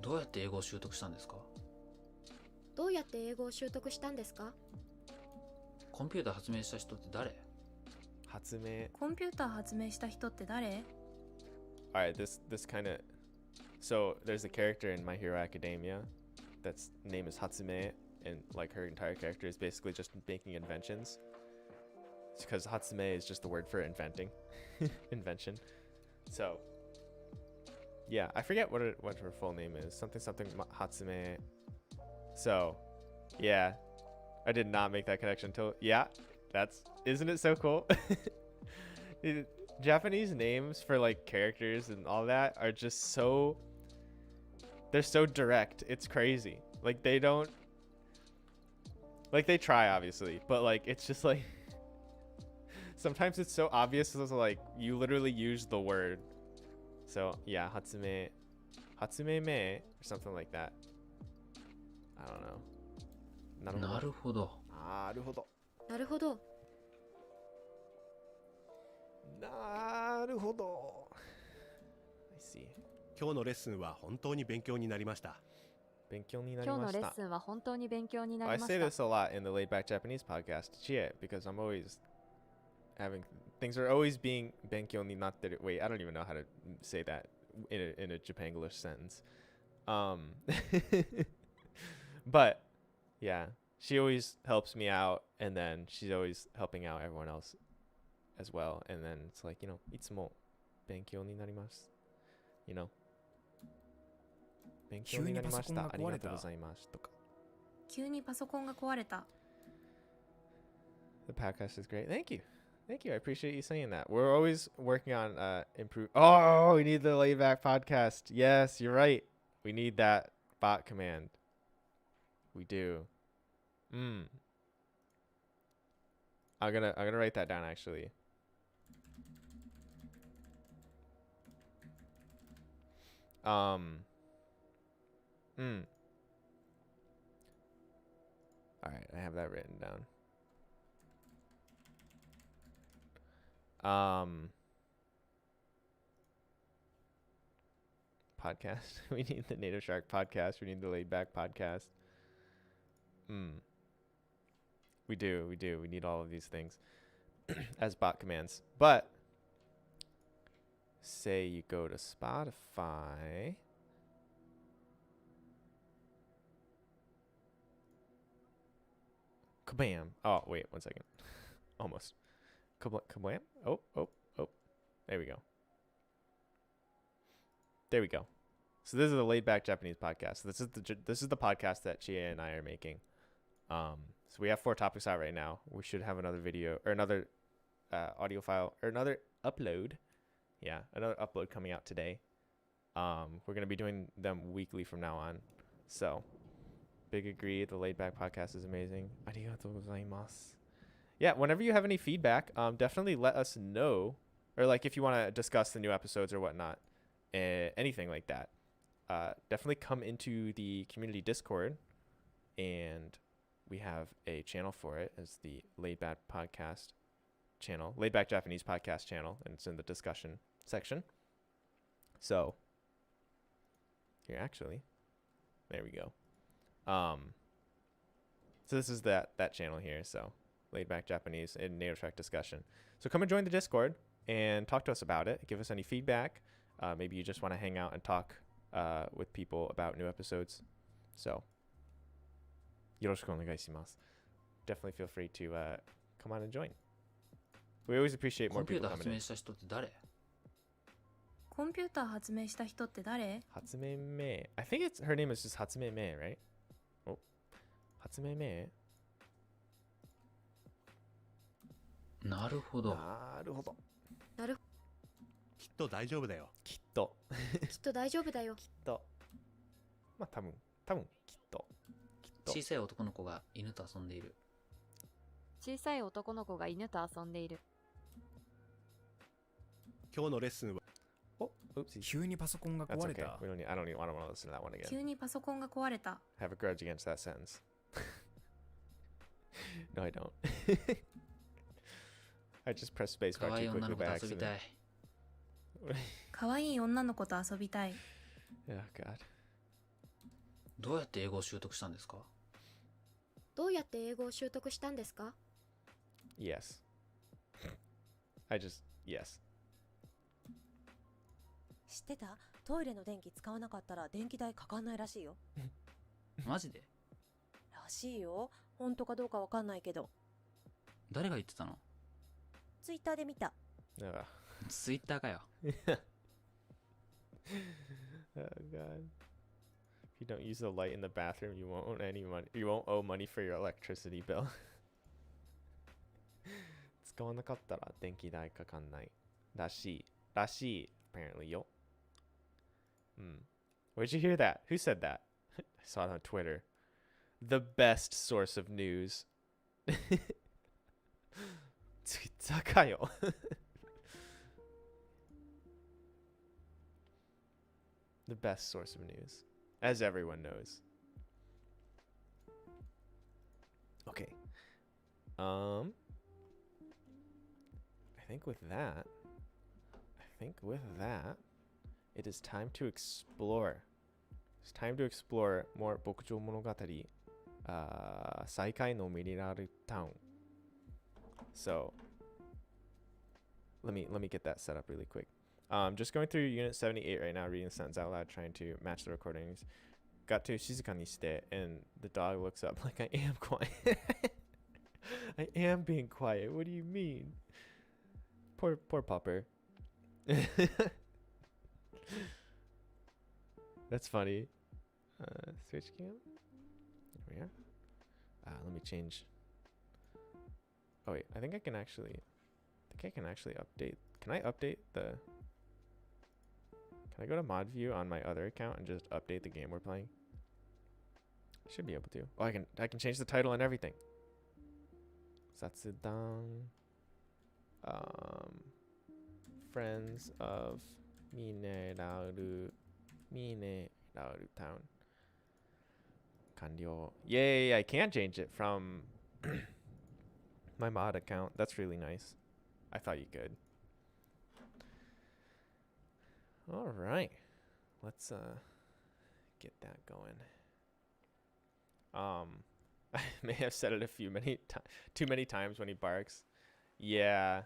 どうやって英語を習得したんですか？どうやって英語を習得したんですか？コンピューター発明した人って誰？発明。コンピューター発明した人って誰？ Alright, this kind of. So there's a character in My Hero Academia that's name is Hatsume, and like her entire character is basically just making inventions. Because Hatsume is just the word for inventing, invention. So yeah, I forget what her full name is. Something Hatsume. So yeah, I did not make that connection until isn't it so cool? Japanese names for like characters and all that are just so, they're so direct. It's crazy. Like they don't, like they try obviously, but like it's just like sometimes it's so obvious as like you literally use the word. So yeah, Hatsume me or something like that. I don't know. なるほど。なるほど。なるほど。なるほど。I see. 今日のレッスンは本当に勉強になりました。勉強になり今日ました。のレッスンは本当に勉強にな I りま say した。 this a lot in the Laid Back Japanese podcast, Chie, because I'm always having things are always being 勉強になってる. Wait, I don't even know how to say that in a Japanglish sentence. But yeah, she always helps me out, and then she's always helping out everyone else as well. And then it's like, you know, いつも勉強になります. You know, 勉強になりました。ありがとうございますとか。急にパソコンが壊れた。 The podcast is great. Thank you. Thank you. I appreciate you saying that. We're always working on improve. Oh, we need the laid back podcast. Yes, you're right. We need that bot command. We do. I'm gonna write that down actually. All right, I have that written down. Podcast. We need the NativShark podcast. We need the Laid Back podcast. We do. We need all of these things as bot commands. But say you go to Spotify. Kabam. Oh, wait, 1 second. Almost. Kabam. Oh. There we go. There we go. So this is a laid back Japanese podcast. So this is the podcast that Chia and I are making. So we have 4 topics out right now. We should have another video or another audio file or another upload. Yeah, another upload coming out today. We're gonna be doing them weekly from now on. So big agree. The laid back podcast is amazing. Arigatou gozaimasu. Yeah, whenever you have any feedback, definitely let us know, or like if you want to discuss the new episodes or whatnot, anything like that. Definitely come into the community Discord, and we have a channel for it. It's the Laid Back Podcast channel, Laid Back Japanese Podcast channel, and it's in the discussion section. So here, actually, there we go. So this is that channel here. So Laid Back Japanese and NativShark discussion. So come and join the Discord and talk to us about it. Give us any feedback. Maybe you just want to hang out and talk with people about new episodes. So, yoroshiku onegaishimasu. Definitely feel free to come on and join. We always appreciate コ more ンピュー people ター発 coming 明 in. した人って誰？コンピューター発明した人って誰？ Hatsume Me. I think her name is just Hatsume Me, right? Oh, Hatsume Me. なるほど。なるほど。きっと大丈夫だよ。きっと。きっと大丈夫だよ。きっと。まあ多分きっと。きっ小さい男の子が犬と遊んでいる。小さい男の子が犬と遊んでいる。今日のレッスンは Oh, oopsie. 急にパソコンが That's 壊れ okay. た We don't need. I don't even want to listen to that one again. 急にパソコンが壊れた。 I have a grudge against that sentence. No, I don't. I just pressed 可 spacebar 愛い too 女 quickly の子 by と遊び accident. たい。可愛い女の子と遊びたい。 Oh God. どうやって英語を習得したんですか？どうやって英語を習得したんですか？ Yes. Yes. 知ってた？トイレの電気使わなかったら電気代かかんないらしいよ。マジで？らしいよ。本当かどうかわかんないけど。誰が言ってたの？ツイッターで見た。Oh. ツイッターかよ。Oh God. If you don't use the light in the bathroom, you won't owe any money. You won't owe money for your electricity bill. 使わなかったら電気代かかんない。らしい。らしい。Apparently, yo. Where'd you hear that? Who said that? I saw it on Twitter. The best source of news. Twitter かよ。The best source of news, as everyone knows. Okay. I think with that, it is time to explore. It's time to explore more 牧場物語 再開のミネラルタウン So let me get that set up really quick. Just going through unit 78 right now, reading the sentence out loud, trying to match the recordings. Got to shizuka ni shite, and the dog looks up like I am quiet. I am being quiet. What do you mean? Poor Popper. That's funny. Switch cam. There we are. Let me change. Oh wait, I think I can actually update. Can I update the? Can I go to mod view on my other account and just update the game we're playing? I should be able to. Oh, I can change the title and everything. Satsudan. Friends of Mineraru Town. Kanryo. Yay, I can change it from my mod account. That's really nice. I thought you could. All right. Let's get that going. I may have said it too many times when he barks. Yeah.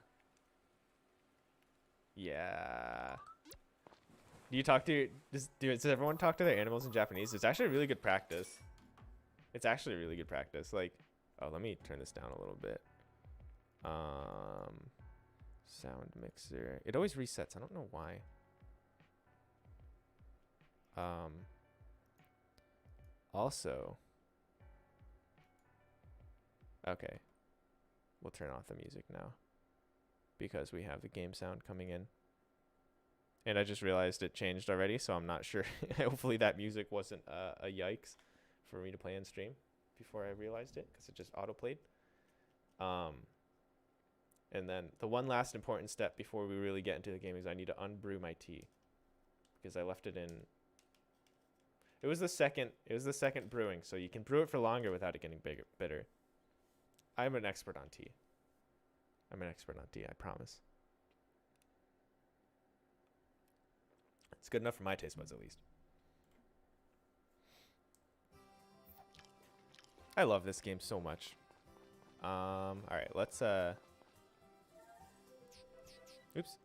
Yeah. Does everyone talk to their animals in Japanese? It's actually really good practice. It's actually really good practice. Like, oh, let me turn this down a little bit. Sound mixer. It always resets. I don't know why. Also, okay, we'll turn off the music now because we have the game sound coming in. And I just realized it changed already, so I'm not sure. Hopefully that music wasn't a yikes for me to play on stream before I realized it, because it just auto-played. And then the one last important step before we really get into the game is I need to unbrew my tea, because I left it in. It was the second brewing, so you can brew it for longer without it getting bitter. I'm an expert on tea. I promise. It's good enough for my taste buds, at least. I love this game so much. All right, let's oops.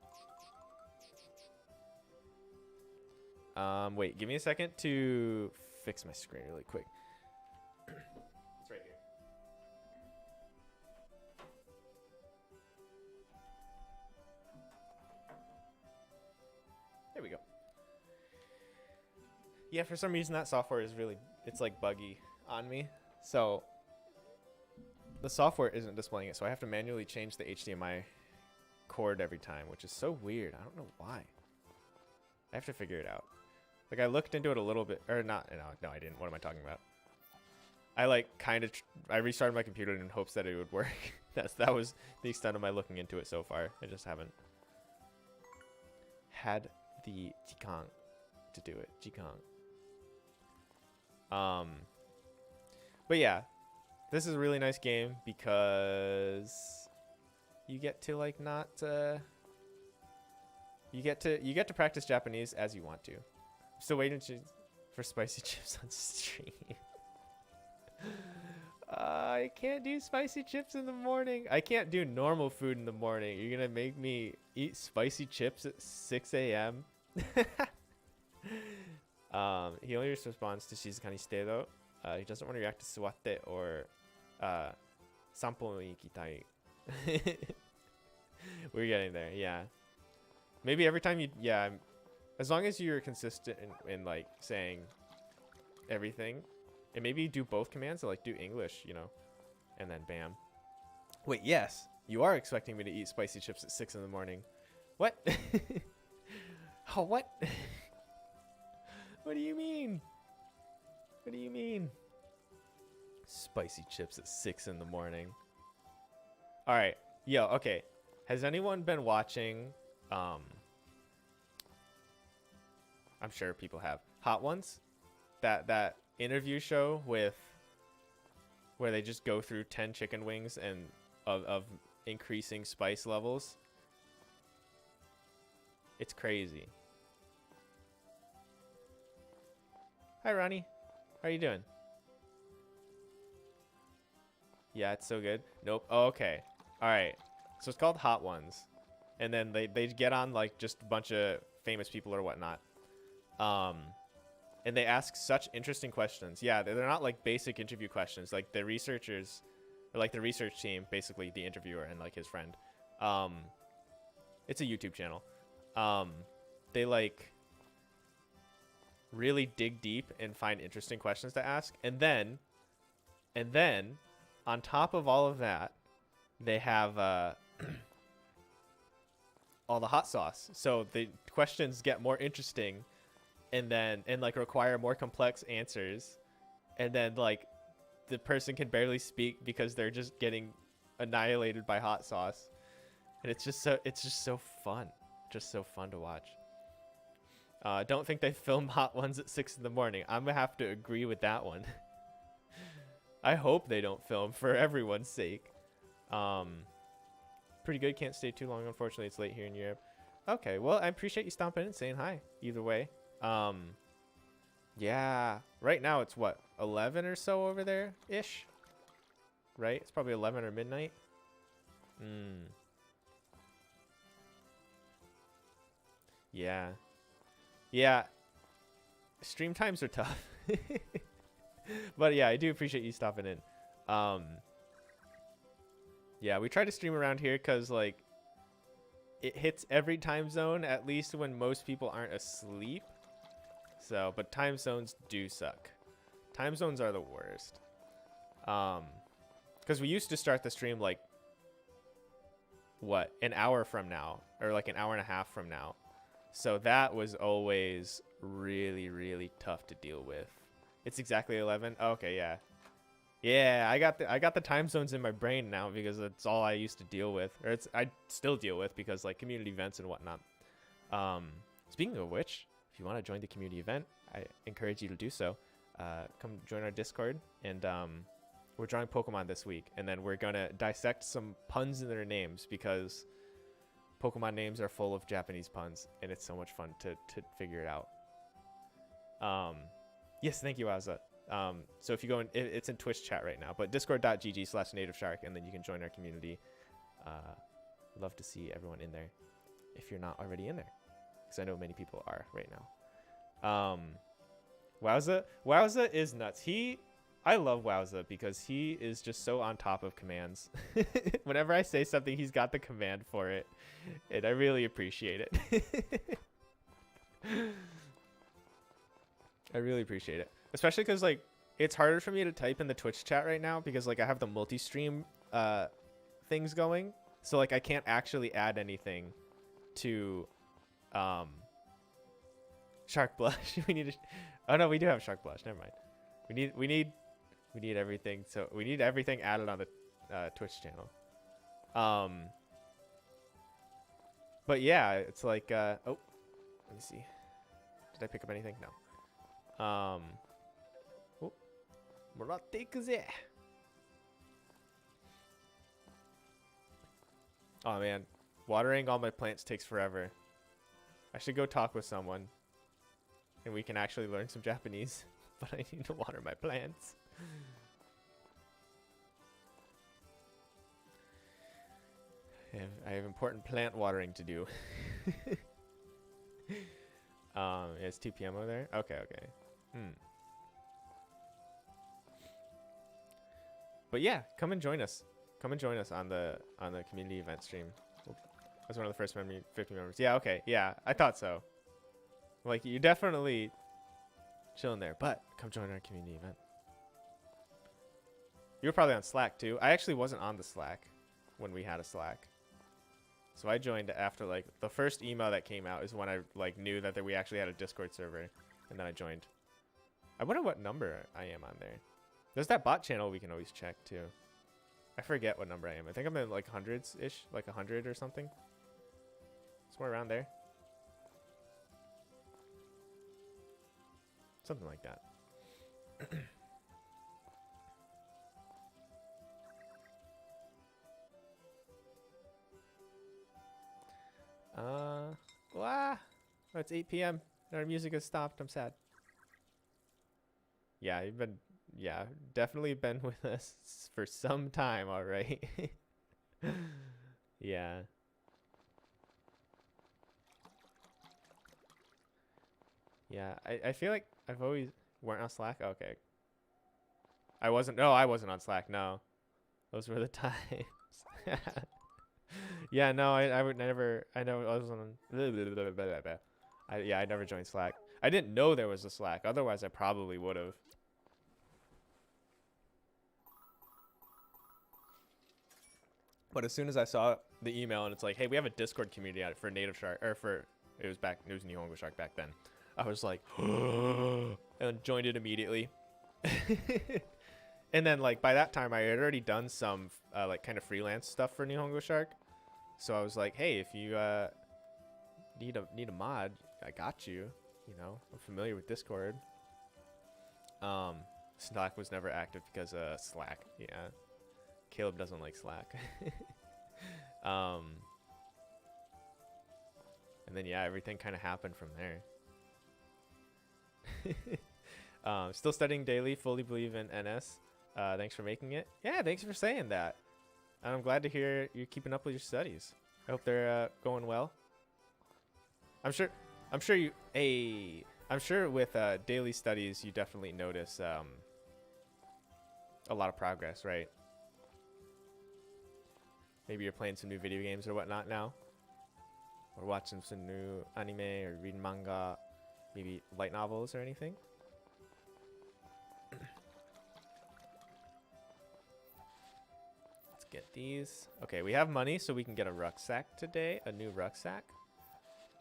Wait, give me a second to fix my screen really quick. It's right here. There we go. Yeah, for some reason that software is it's like buggy on me. So the software isn't displaying it, so I have to manually change the HDMI cord every time, which is so weird. I don't know why. I have to figure it out. Like, I looked into it a little bit, or not, no, I didn't. What am I talking about? I like kind of I restarted my computer in hopes that it would work. That was the extent of my looking into it so far. I just haven't had the jikan to do it. Jikan. But yeah, this is a really nice game because you get to like not you get to practice Japanese as you want to. I'm still waiting for spicy chips on stream. I can't do spicy chips in the morning. I can't do normal food in the morning. You're gonna make me eat spicy chips at 6 a.m. He only responds to Shizukani Shite. He doesn't want to react to Suwatte or Sampo ni ikitai. We're getting there, yeah. Maybe every time you, yeah, as long as you're consistent in like saying everything, and maybe you do both commands, so like do English, you know, and then bam. Wait, yes, you are expecting me to eat spicy chips at 6 in the morning. What? Oh, what? What do you mean? What do you mean? Spicy chips at 6 in the morning. All right, yo, okay. Has anyone been watching? I'm sure people have. Hot Ones, that interview show with where they just go through 10 chicken wings and of increasing spice levels. It's crazy. Hi, Ronnie. How are you doing? Yeah, it's so good. Nope. Oh, okay. All right. So it's called Hot Ones. And then they get on like just a bunch of famous people or whatnot. And they ask such interesting questions. Yeah, they're not like basic interview questions. Like the researchers, or like the research team, basically the interviewer and like his friend. It's a YouTube channel. They like really dig deep and find interesting questions to ask. And then on top of all of that, they have all the hot sauce. So the questions get more interesting and like require more complex answers. And then like the person can barely speak because they're just getting annihilated by hot sauce. And it's just so fun. Just so fun to watch. Don't think they film Hot Ones at 6 in the morning. I'm gonna have to agree with that one. I hope they don't film for everyone's sake. Pretty good. Can't stay too long. Unfortunately, it's late here in Europe. Okay, well, I appreciate you stopping in and saying hi. Either way. Yeah. Right now, it's what, 11 or so over there ish. Right? It's probably 11 or midnight. Yeah. Yeah. Stream times are tough. But yeah, I do appreciate you stopping in. Yeah, we try to stream around here because like it hits every time zone, at least when most people aren't asleep. So, but time zones do suck. Time zones are the worst. Because we used to start the stream like what, an hour from now, or like an hour and a half from now. So that was always really, really tough to deal with. It's exactly 11. Oh, okay, yeah. Yeah, I got the time zones in my brain now because it's all I used to deal with, or I still deal with because like community events and whatnot. Speaking of which, if you want to join the community event, I encourage you to do so. Come join our Discord, and we're drawing Pokemon this week, and then we're gonna dissect some puns in their names because Pokemon names are full of Japanese puns, and it's so much fun to figure it out. Yes, thank you, Azza. So if you go in, it's in Twitch chat right now, but discord.gg/NativShark, and then you can join our community. Love to see everyone in there if you're not already in there, because I know many people are right now. Wowza is nuts. I love Wowza because he is just so on top of commands. Whenever I say something, he's got the command for it, and I really appreciate it. I really appreciate it, especially because like it's harder for me to type in the Twitch chat right now because like I have the multi-stream things going, so like I can't actually add anything to Shark Blush. We need to, oh no, we do have Shark Blush, never mind. We need We need everything. So we need everything added on the Twitch channel. But yeah, it's like oh, let me see. Did I pick up anything? No. Oh, もらっていくぜ. Oh man, watering all my plants takes forever. I should go talk with someone and we can actually learn some Japanese, but I need to water my plants. I have important plant watering to do. It's 2 p.m. over there? Okay, okay. But yeah, come and join us. Come and join us on the community event stream. That's one of the first 50 members. Yeah, okay. Yeah, I thought so. Like, you're definitely chilling there, but come join our community event. You were probably on Slack too. I actually wasn't on the Slack when we had a Slack. So I joined after like the first email that came out is when I like knew that we actually had a Discord server, and then I joined. I wonder what number I am on there. There's that bot channel we can always check too. I forget what number I am. I think I'm in like hundreds-ish, like 100 or something. Somewhere around there. Something like that. Oh, it's 8 p.m. Our music has stopped. I'm sad. Yeah, you've been, yeah, definitely been with us for some time, all right. Yeah. Yeah, I feel like I've always weren't on Slack. Okay. I wasn't on Slack. No, those were the times. Yeah, no, I would never. I know I was on. I never joined Slack. I didn't know there was a Slack. Otherwise, I probably would have. But as soon as I saw the email and it's like, hey, we have a Discord community for NativShark, or for it was Nihongo Shark back then. I was like, and joined it immediately. And then like by that time I had already done some like kind of freelance stuff for Nihongo Shark. So I was like, hey, if you need a mod, I got you. You know, I'm familiar with Discord. Slack was never active because Slack. Yeah, Caleb doesn't like Slack. And then yeah, everything kind of happened from there. Still studying daily, fully believe in NS. Thanks for making it. Yeah, thanks for saying that. And I'm glad to hear you're keeping up with your studies. I hope they're going well. I'm sure with daily studies you definitely notice a lot of progress, right? Maybe you're playing some new video games or whatnot now, or watching some new anime or reading manga, maybe light novels or anything. Let's get these. Okay, we have money, so we can get a rucksack today, a new rucksack.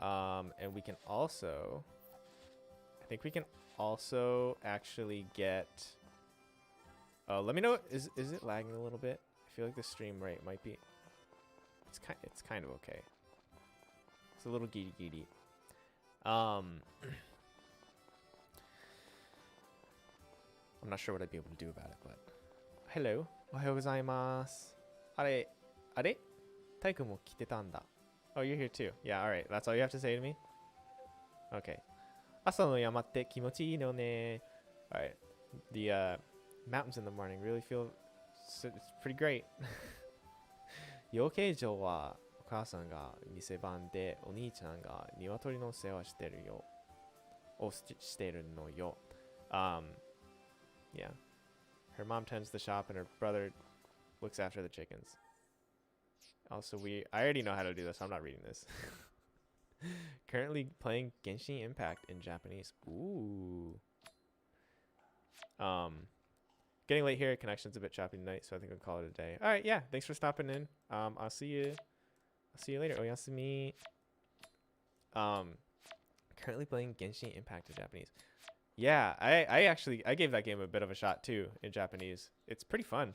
And we can also, I think we can also actually get, let me know, is it lagging a little bit? I feel like the stream rate might be, it's kind of okay. It's a little giddy. I'm not sure what I'd be able to do about it, but hello. おはようございます。あれタイ君も来てたんだ。Oh, you're here too. Yeah, alright. That's all you have to say to me? Okay. 朝の山って気持ちいいのね. Alright. The mountains in the morning really feel it's pretty great. 養鶏場はお母さんが店番でお兄ちゃんが鶏の世話してるよ。してるのよ。Yeah. Her mom tends the shop and her brother looks after the chickens. Also, I already know how to do this. So I'm not reading this. Currently playing Genshin Impact in Japanese. Ooh. Getting late here. Connection's a bit choppy tonight, so I think I'll call it a day. All right, yeah. Thanks for stopping in. I'll see you later. Oyasumi. Currently playing Genshin Impact in Japanese. Yeah, I gave that game a bit of a shot too in Japanese. It's pretty fun.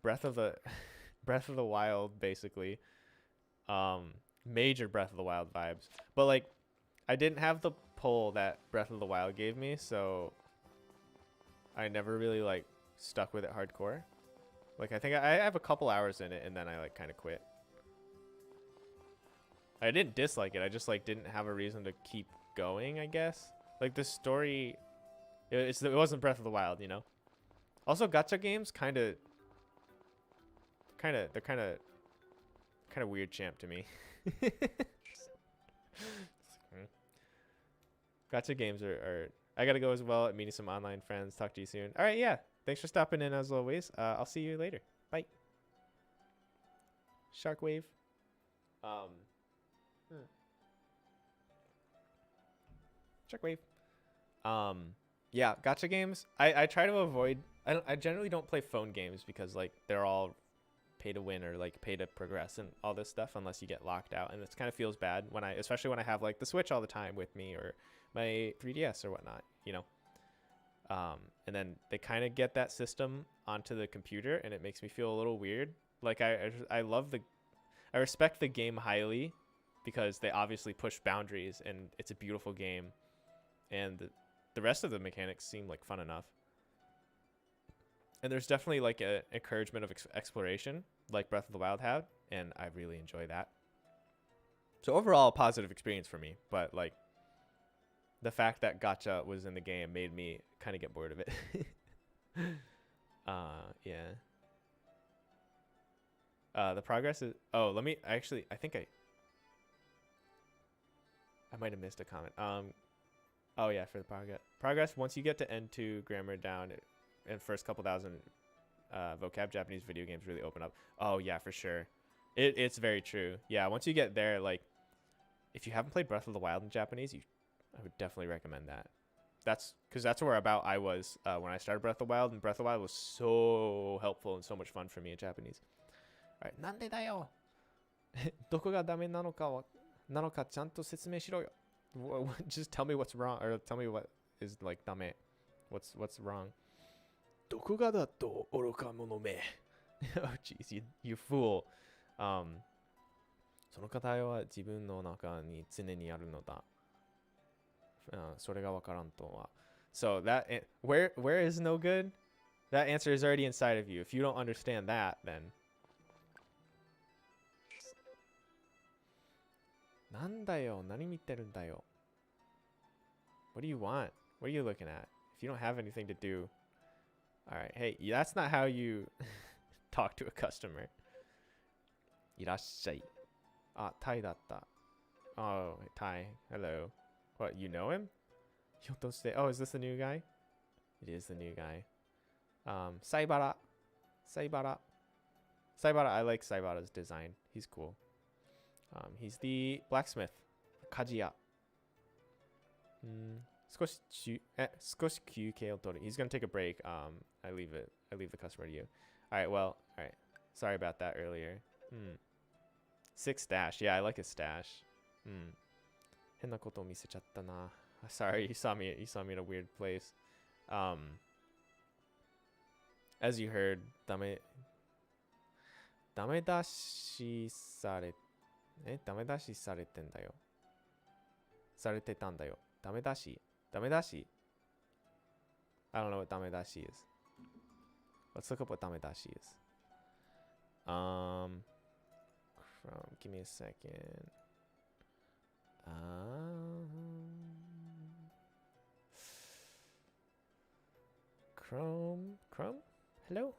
Breath of the Breath of the Wild, basically. Major Breath of the Wild vibes. But like, I didn't have the pull that Breath of the Wild gave me, so I never really like stuck with it hardcore. Like, I think I have a couple hours in it, and then I like kind of quit. I didn't dislike it. I just like didn't have a reason to keep going, I guess. Like the story, it wasn't Breath of the Wild, you know. Also, gacha games they're kind of weird, champ, to me. Gacha games are. I gotta go as well. Meeting some online friends. Talk to you soon. All right, yeah. Thanks for stopping in as always. I'll see you later. Bye. Shark wave. Shark wave. Yeah, gacha games. I try to avoid. I generally don't play phone games because like they're all pay to win or like pay to progress and all this stuff unless you get locked out, and it kind of feels bad when especially when I have like the Switch all the time with me or my 3DS or whatnot, you know. And then they kind of get that system onto the computer, and it makes me feel a little weird. Like I respect the game highly because they obviously push boundaries, and it's a beautiful game, and the rest of the mechanics seem like fun enough. And there's definitely like an encouragement of exploration, like Breath of the Wild had, and I really enjoy that. So overall, a positive experience for me. But like, the fact that gacha was in the game made me kind of get bored of it. Yeah. The progress is. Oh, let me actually. I think I might have missed a comment. Oh yeah, for the progress. Once you get to N2 grammar down, and first couple thousand vocab, Japanese video games really open up. Oh yeah, for sure. It's very true. Yeah, once you get there, like, if you haven't played Breath of the Wild in Japanese, I would definitely recommend that. That's because that's where about I was when I started Breath of the Wild, and Breath of the Wild was so helpful and so much fun for me in Japanese. All right, なんでだよ。どこがダメなのかちゃんと説明しろよ。Just tell me what's wrong, or tell me what is like ダメ. What's wrong? どこがだと愚か者め。Oh jeez, you fool. その課題は自分の中に常にあるのだ。それがわからんとは。So that where is no good? That answer is already inside of you. If you don't understand that, then なんだよ、何見てるんだよ。What do you want? What are you looking at? If you don't have anything to do. All right, hey, that's not how you talk to a customer. いらっしゃい。あ、タイだった。Oh, Thai. Hello. What, you know him? ひょっとして、oh, is this the new guy? It is the new guy. Saibara. Saibara. Saibara, I like Saibara's design. He's cool. He's the blacksmith. Kajiya. 少し休憩を取る. He's gonna take a break. I leave the customer to you. Alright, well, alright. Sorry about that earlier. 6 stash. Yeah, I like his stash. 変なことを見せちゃったな. Sorry, you saw me in a weird place. As you heard, ダメ出しされてんだよ。されてたんだよ。ダメ出し I don't know what ダメ出し is. Let's look up what ダメ出し is. Give me a second. Chrome? Hello?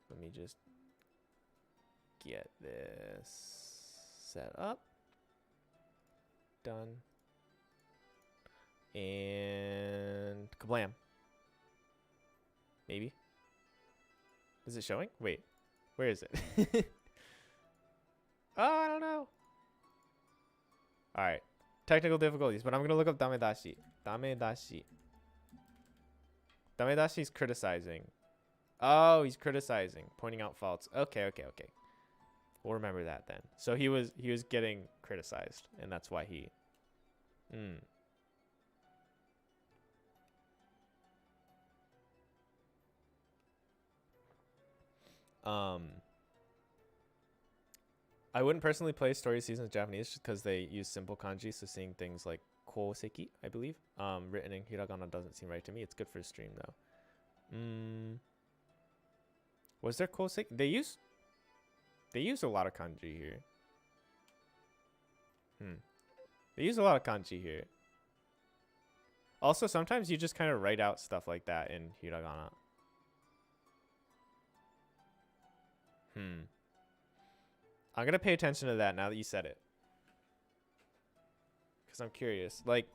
Let me just get this set up. Done. And kablam. Maybe. Is it showing? Wait. Where is it? Oh, I don't know. Alright. Technical difficulties, but I'm going to look up damedashi. Damedashi. Damedashi is criticizing. Oh, he's criticizing. Pointing out faults. Okay. We'll remember that then. So he was getting criticized, and that's why he. I wouldn't personally play Story Seasons Japanese just because they use simple kanji, so seeing things like koseki, I believe, written in hiragana doesn't seem right to me. It's good for a stream though. Was there koseki? They use a lot of kanji here. They use a lot of kanji here. Also, sometimes you just kind of write out stuff like that in hiragana. I'm gonna pay attention to that now that you said it, because I'm curious. Like,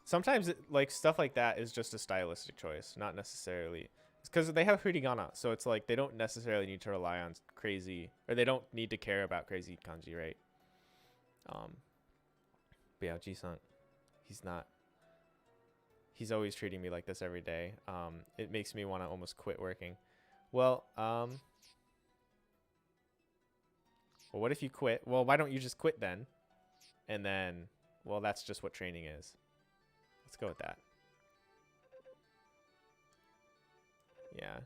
sometimes like stuff like that is just a stylistic choice, not necessarily. It's because they have hiragana, so it's like they don't necessarily need to rely on crazy, or they don't need to care about crazy kanji, right? But yeah, Ji-san, he's always treating me like this every day. It makes me want to almost quit working. Well, what if you quit? Well, why don't you just quit then? And then, well, that's just what training is. Let's go with that. Yeah.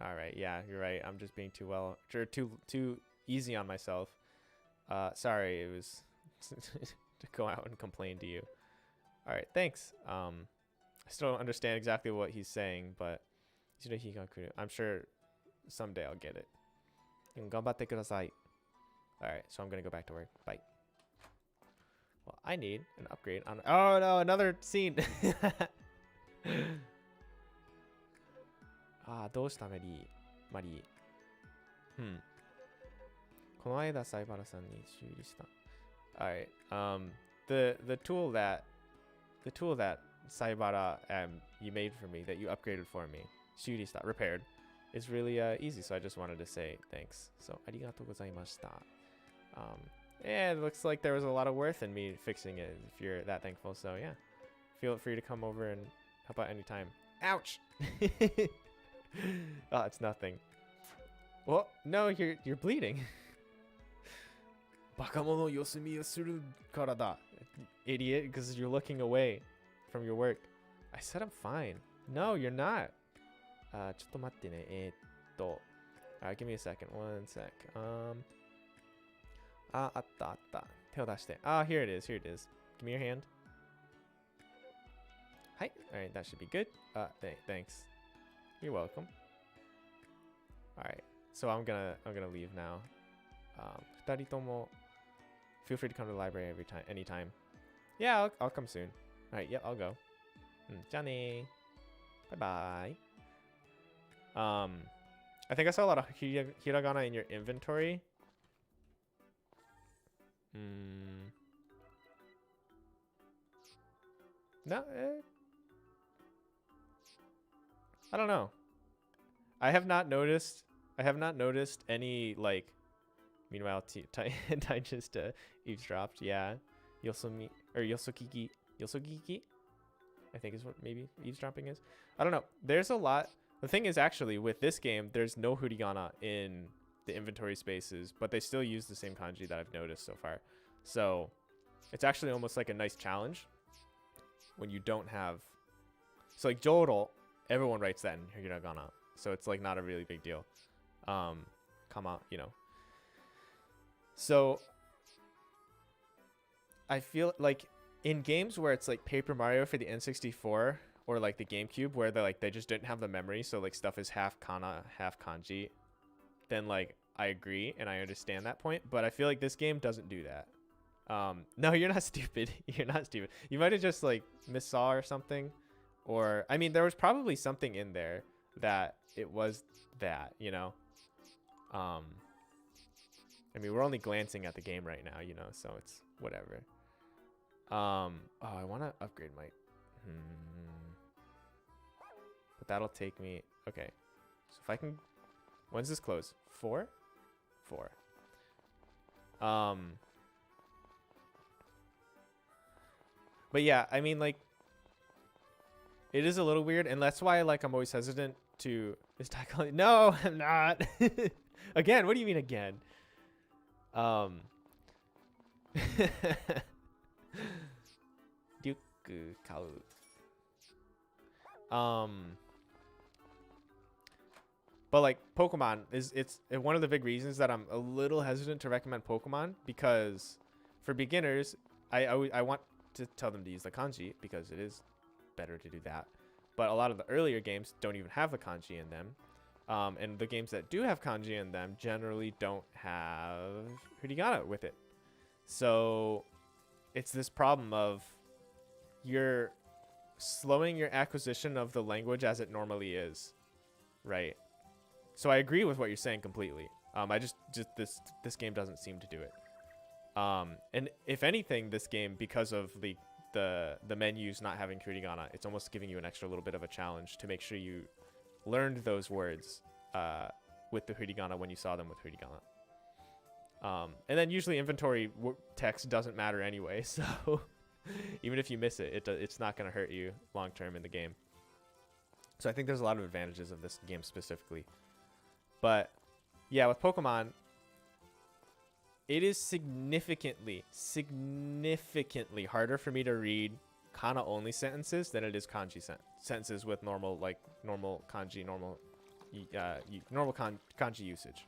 All right. Yeah, you're right. I'm just being too easy on myself. Sorry, it was to go out and complain to you. All right. Thanks. I still don't understand exactly what he's saying, but I'm sure someday I'll get it. Ganbatte kudasai. All right, so I'm gonna go back to work. Bye. Well, I need an upgrade on. Oh no, another scene. どうしたマリー。マリー。この間サイバラさんに修理した。All right. The tool that Saibara you made for me, that you upgraded for me, 修理した repaired, is really easy. So I just wanted to say thanks. So ありがとうございました。Yeah, it looks like there was a lot of worth in me fixing it, if you're that thankful. So yeah, feel free to come over and help out anytime. Ouch. Oh, it's nothing. Well, no, you're bleeding. Bakamono yosumi o suru kara da. Idiot, because you're looking away from your work. I said I'm fine. No, you're not. ちょっと待ってね。Alright, give me a second. One sec. あった。手を出して。Here it is. Here it is. Give me your hand. Hi. Alright, that should be good. Thanks. You're welcome. Alright. So I'm gonna leave now. 二人とも feel free to come to the library anytime. Yeah, I'll come soon. Alright, yeah, I'll go. じゃあね。Bye bye. I think I saw a lot of hiragana in your inventory. No, I don't know. I have not noticed any, like, meanwhile, I just eavesdropped. Yeah, Yosomi or Yosokiki, I think is what maybe eavesdropping is. I don't know. There's a lot. The thing is, actually, with this game, there's no hiragana in the inventory spaces, but they still use the same kanji that I've noticed so far. So it's actually almost like a nice challenge when you don't have. So like Joro, everyone writes that in hiragana, so it's like not a really big deal. Kama, you know. So I feel like in games where it's like Paper Mario for the N64 or like the GameCube, where they just didn't have the memory, so like stuff is half kana, half kanji, then like I agree and I understand that point. But I feel like this game doesn't do that. No, you're not stupid. You're not stupid. You might have just like missaw or something, or I mean, there was probably something in there that it was that, you know. I mean, we're only glancing at the game right now, you know, so it's whatever. Oh, I want to upgrade my. But that'll take me. Okay, so if I can. When's this close? 4. But yeah, I mean, like, it is a little weird, and that's why, like, I'm always hesitant to. No, I'm not. Again, what do you mean again? Um, Ryuku kau. But like Pokemon it's one of the big reasons that I'm a little hesitant to recommend Pokemon, because for beginners, I want to tell them to use the kanji because it is better to do that. But a lot of the earlier games don't even have the kanji in them. And the games that do have kanji in them generally don't have hiragana with it. So it's this problem of you're slowing your acquisition of the language as it normally is, right? So I agree with what you're saying completely. I just this game doesn't seem to do it. And if anything, this game, because of the menus not having hiragana, it's almost giving you an extra little bit of a challenge to make sure you learned those words with the hiragana when you saw them with hiragana. And then usually inventory text doesn't matter anyway, so even if you miss it, it's not going to hurt you long term in the game. So I think there's a lot of advantages of this game specifically. But yeah, with Pokemon, it is significantly harder for me to read kana only sentences than it is kanji sentences with normal kanji, normal kanji usage.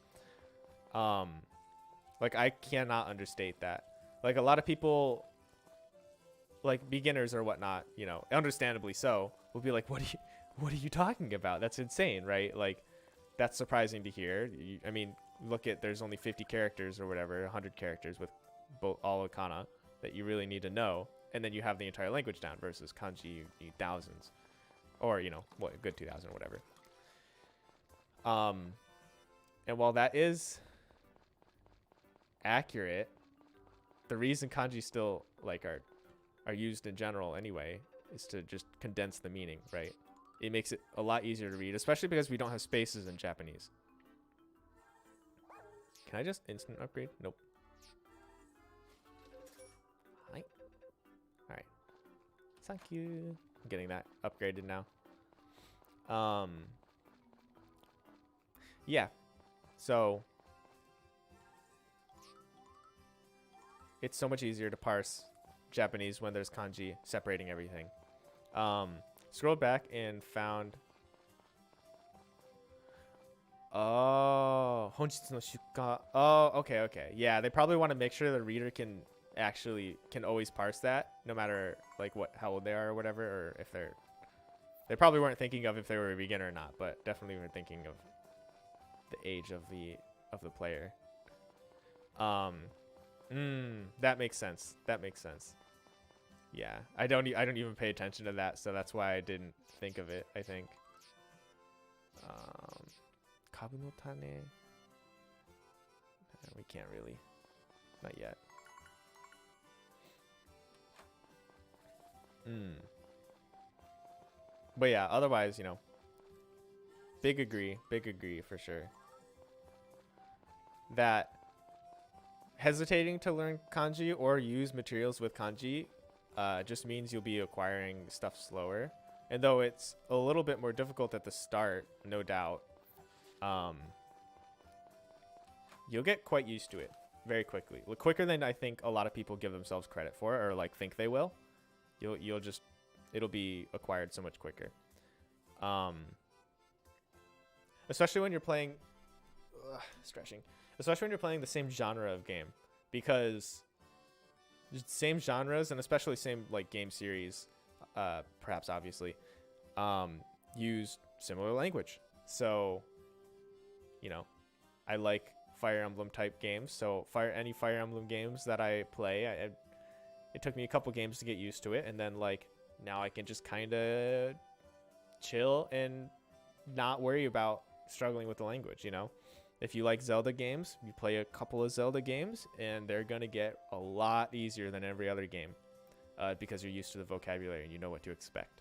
Like I cannot understate that. Like a lot of people, like beginners or whatnot, you know, understandably so, will be like, what are you talking about? That's insane, right? Like that's surprising to hear. I mean, look at, there's only 50 characters or whatever, 100 characters with all of kana that you really need to know, and then you have the entire language down, versus kanji you need thousands, or you know, what, a good 2,000 or whatever. And while that is accurate, the reason kanji still like are used in general anyway is to just condense the meaning, right? It makes it a lot easier to read, especially because we don't have spaces in Japanese. Can I just instant upgrade? Nope. Hi. All right. Thank you. I'm getting that upgraded now. Yeah. So it's so much easier to parse Japanese when there's kanji separating everything. Scrolled back and found. Oh, honjitsu no shuka. Oh, okay. Yeah, they probably want to make sure the reader can always parse that, no matter like how old they are or whatever, or if they probably weren't thinking of if they were a beginner or not, but definitely were thinking of the age of the player. That makes sense. Yeah, I don't even pay attention to that, so that's why I didn't think of it, I think. Kabu no tane. We can't really. Not yet. But yeah, otherwise, you know, big agree for sure. That hesitating to learn kanji or use materials with kanji just means you'll be acquiring stuff slower. And though it's a little bit more difficult at the start, no doubt, you'll get quite used to it very quickly. Quicker than I think a lot of people give themselves credit for, or like think they will. It'll be acquired so much quicker. Especially when you're playing, stretching. Especially when you're playing the same genre of game, because same genres and especially same like game series, perhaps obviously, use similar language. So, you know, I like Fire Emblem type games. So any Fire Emblem games that I play, it took me a couple games to get used to it, and then like now I can just kind of chill and not worry about struggling with the language, you know. If you like Zelda games, you play a couple of Zelda games, and they're going to get a lot easier than every other game because you're used to the vocabulary and you know what to expect.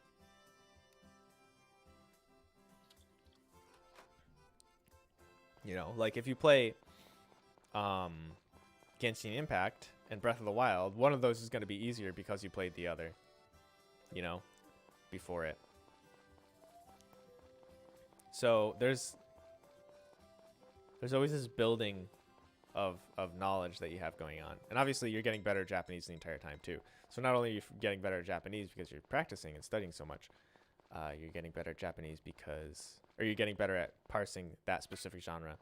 You know, like if you play Genshin Impact and Breath of the Wild, one of those is going to be easier because you played the other, you know, before it. So there's always this building of knowledge that you have going on. And obviously you're getting better at Japanese the entire time too. So not only are you getting better at Japanese because you're practicing and studying so much, you're getting better at Japanese because, or you're getting better at parsing that specific genre.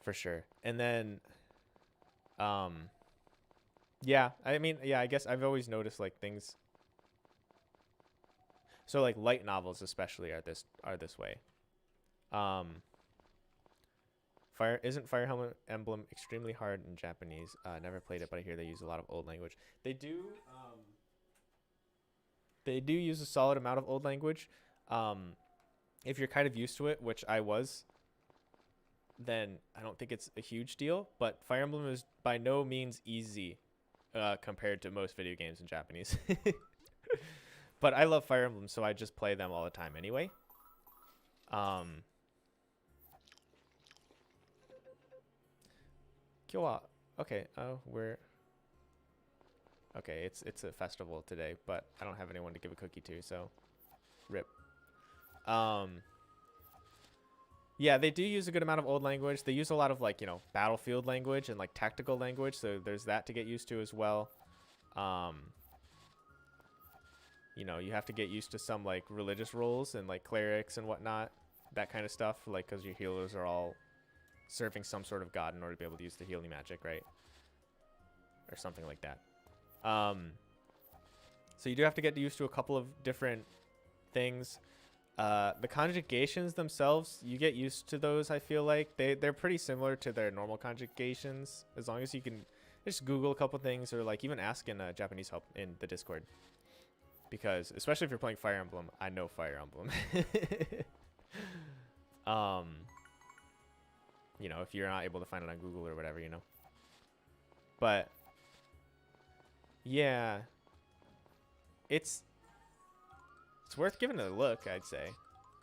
For sure. And then, yeah, I mean, yeah, I guess I've always noticed like things. So like light novels especially are this way. Fire Emblem extremely hard in Japanese? Never played it, but I hear they use a lot of old language. They do. They do use a solid amount of old language. If you're kind of used to it, which I was, then I don't think it's a huge deal. But Fire Emblem is by no means easy compared to most video games in Japanese. But I love Fire Emblem, so I just play them all the time anyway. Okay, we're okay. It's a festival today, but I don't have anyone to give a cookie to, so rip. Yeah, they do use a good amount of old language. They use a lot of like, you know, battlefield language and like tactical language, so there's that to get used to as well. You know, you have to get used to some like religious roles and like clerics and whatnot, that kind of stuff, like because your healers are all serving some sort of god in order to be able to use the healing magic, right? Or something like that. So you do have to get used to a couple of different things. The conjugations themselves, you get used to those. I feel like they're pretty similar to their normal conjugations, as long as you can just Google a couple things or like even ask in Japanese help in the Discord. Because especially if you're playing Fire Emblem, I know Fire Emblem. You know, if you're not able to find it on Google or whatever, you know. But yeah, it's worth giving it a look, I'd say.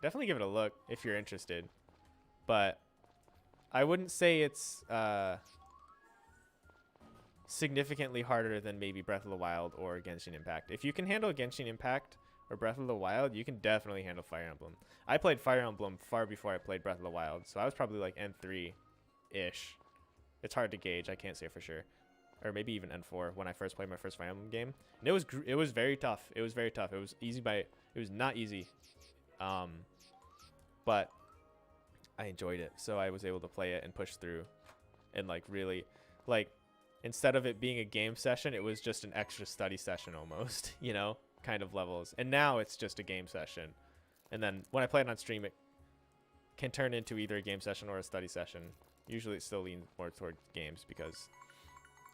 Definitely give it a look if you're interested. But I wouldn't say it's significantly harder than maybe Breath of the Wild or Genshin Impact. If you can handle Genshin Impact or Breath of the Wild, you can definitely handle Fire Emblem. I played Fire Emblem far before I played Breath of the Wild, so I was probably like N3-ish. It's hard to gauge. I can't say for sure. Or maybe even N4 when I first played my first Fire Emblem game. And it was very tough. It was very tough. It was easy it was not easy. But I enjoyed it, so I was able to play it and push through and like really like instead of it being a game session, it was just an extra study session almost, you know, kind of levels. And now it's just a game session. And then when I play it on stream, it can turn into either a game session or a study session. Usually it still leans more toward games because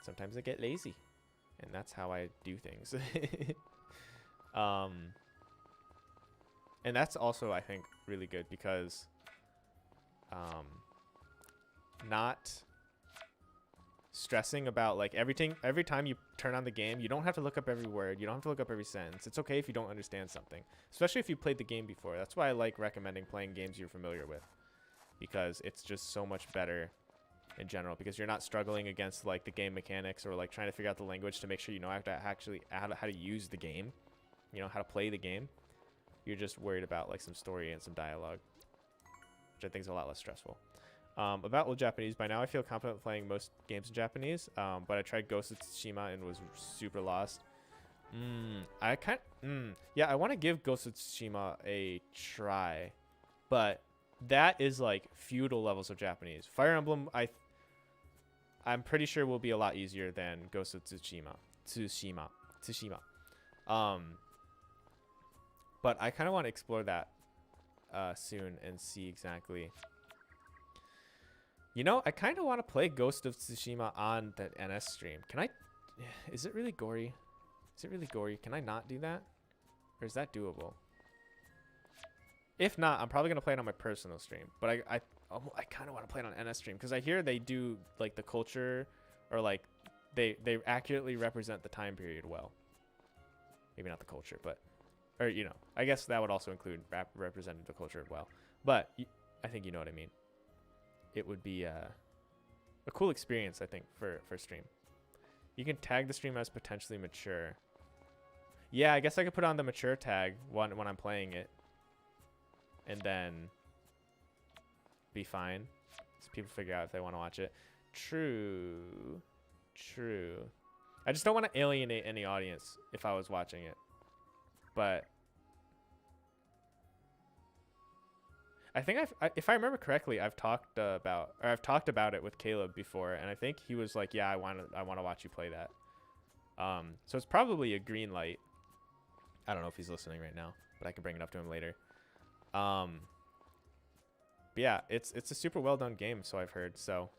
sometimes I get lazy. And that's how I do things. And that's also, I think, really good because not stressing about like every time you turn on the game, you don't have to look up every word, you don't have to look up every sentence. It's okay if you don't understand something, especially if you played the game before. That's why I like recommending playing games you're familiar with, because it's just so much better in general, because you're not struggling against like the game mechanics or like trying to figure out the language to make sure you know how to use the game, you know, how to play the game. You're just worried about like some story and some dialogue, which I think is a lot less stressful. About old Japanese, by now I feel confident playing most games in Japanese, but I tried Ghost of Tsushima and was super lost. Yeah, I want to give Ghost of Tsushima a try, but that is like feudal levels of Japanese. Fire Emblem, I'm pretty sure will be a lot easier than Ghost of Tsushima. But I kind of want to explore that soon and see exactly. You know, I kind of want to play Ghost of Tsushima on the NS stream. Can I? Is it really gory? Is it really gory? Can I not do that? Or is that doable? If not, I'm probably going to play it on my personal stream. But I kind of want to play it on NS stream because I hear they do like the culture, or like they accurately represent the time period well. Maybe not the culture, but, or you know, I guess that would also include representing the culture well. But I think you know what I mean. It would be a cool experience, I think, for stream. You can tag the stream as potentially mature. Yeah, I guess I could put on the mature tag when I'm playing it, and then be fine. It's people figure out if they want to watch it. True. True. I just don't want to alienate any audience if I was watching it. But I think if I remember correctly, I've talked about it with Caleb before, and I think he was like, "Yeah, I want to watch you play that." So it's probably a green light. I don't know if he's listening right now, but I can bring it up to him later. But yeah, it's a super well done game, so I've heard. So,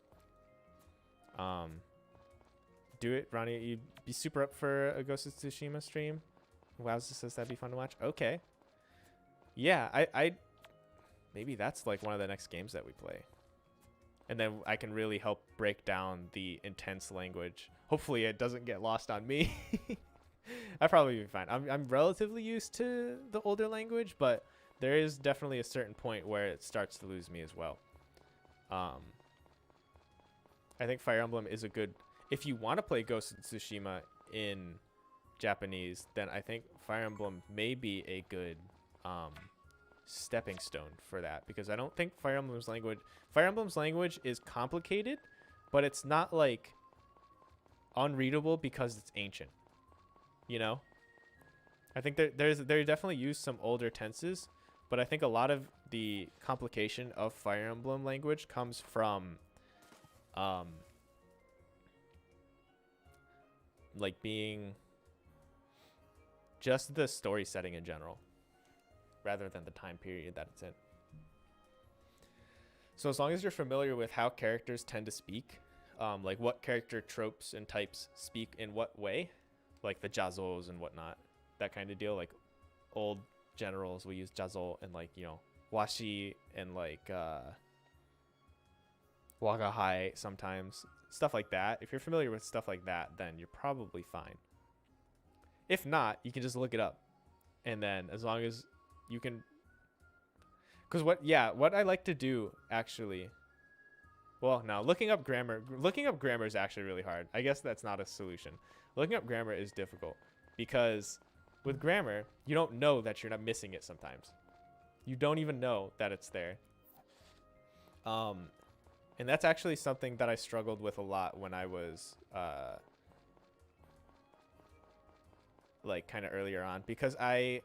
do it, Ronnie. You'd be super up for a Ghost of Tsushima stream. Wowza says that'd be fun to watch. Okay. Yeah, I maybe that's like one of the next games that we play. And then I can really help break down the intense language. Hopefully it doesn't get lost on me. I'd probably be fine. I'm relatively used to the older language, but there is definitely a certain point where it starts to lose me as well. I think Fire Emblem is a good... If you want to play Ghost of Tsushima in Japanese, then I think Fire Emblem may be a good stepping stone for that, because I don't think Fire Emblem's language is complicated, but it's not like unreadable because it's ancient, you know. I think they definitely use some older tenses, but I think a lot of the complication of Fire Emblem language comes from like being just the story setting in general, rather than the time period that it's in. So as long as you're familiar with how characters tend to speak, like what character tropes and types speak in what way, like the jazos and whatnot, that kind of deal, like old generals will use jazo, and like, you know, washi and like wagahai sometimes, stuff like that. If you're familiar with stuff like that, then you're probably fine. If not, you can just look it up, and then as long as you can, because what I like to do actually, well, no, looking up grammar is actually really hard. I guess that's not a solution. Looking up grammar is difficult because with grammar, you don't know that you're not missing it sometimes. You don't even know that it's there. And that's actually something that I struggled with a lot when I was like kind of earlier on, because I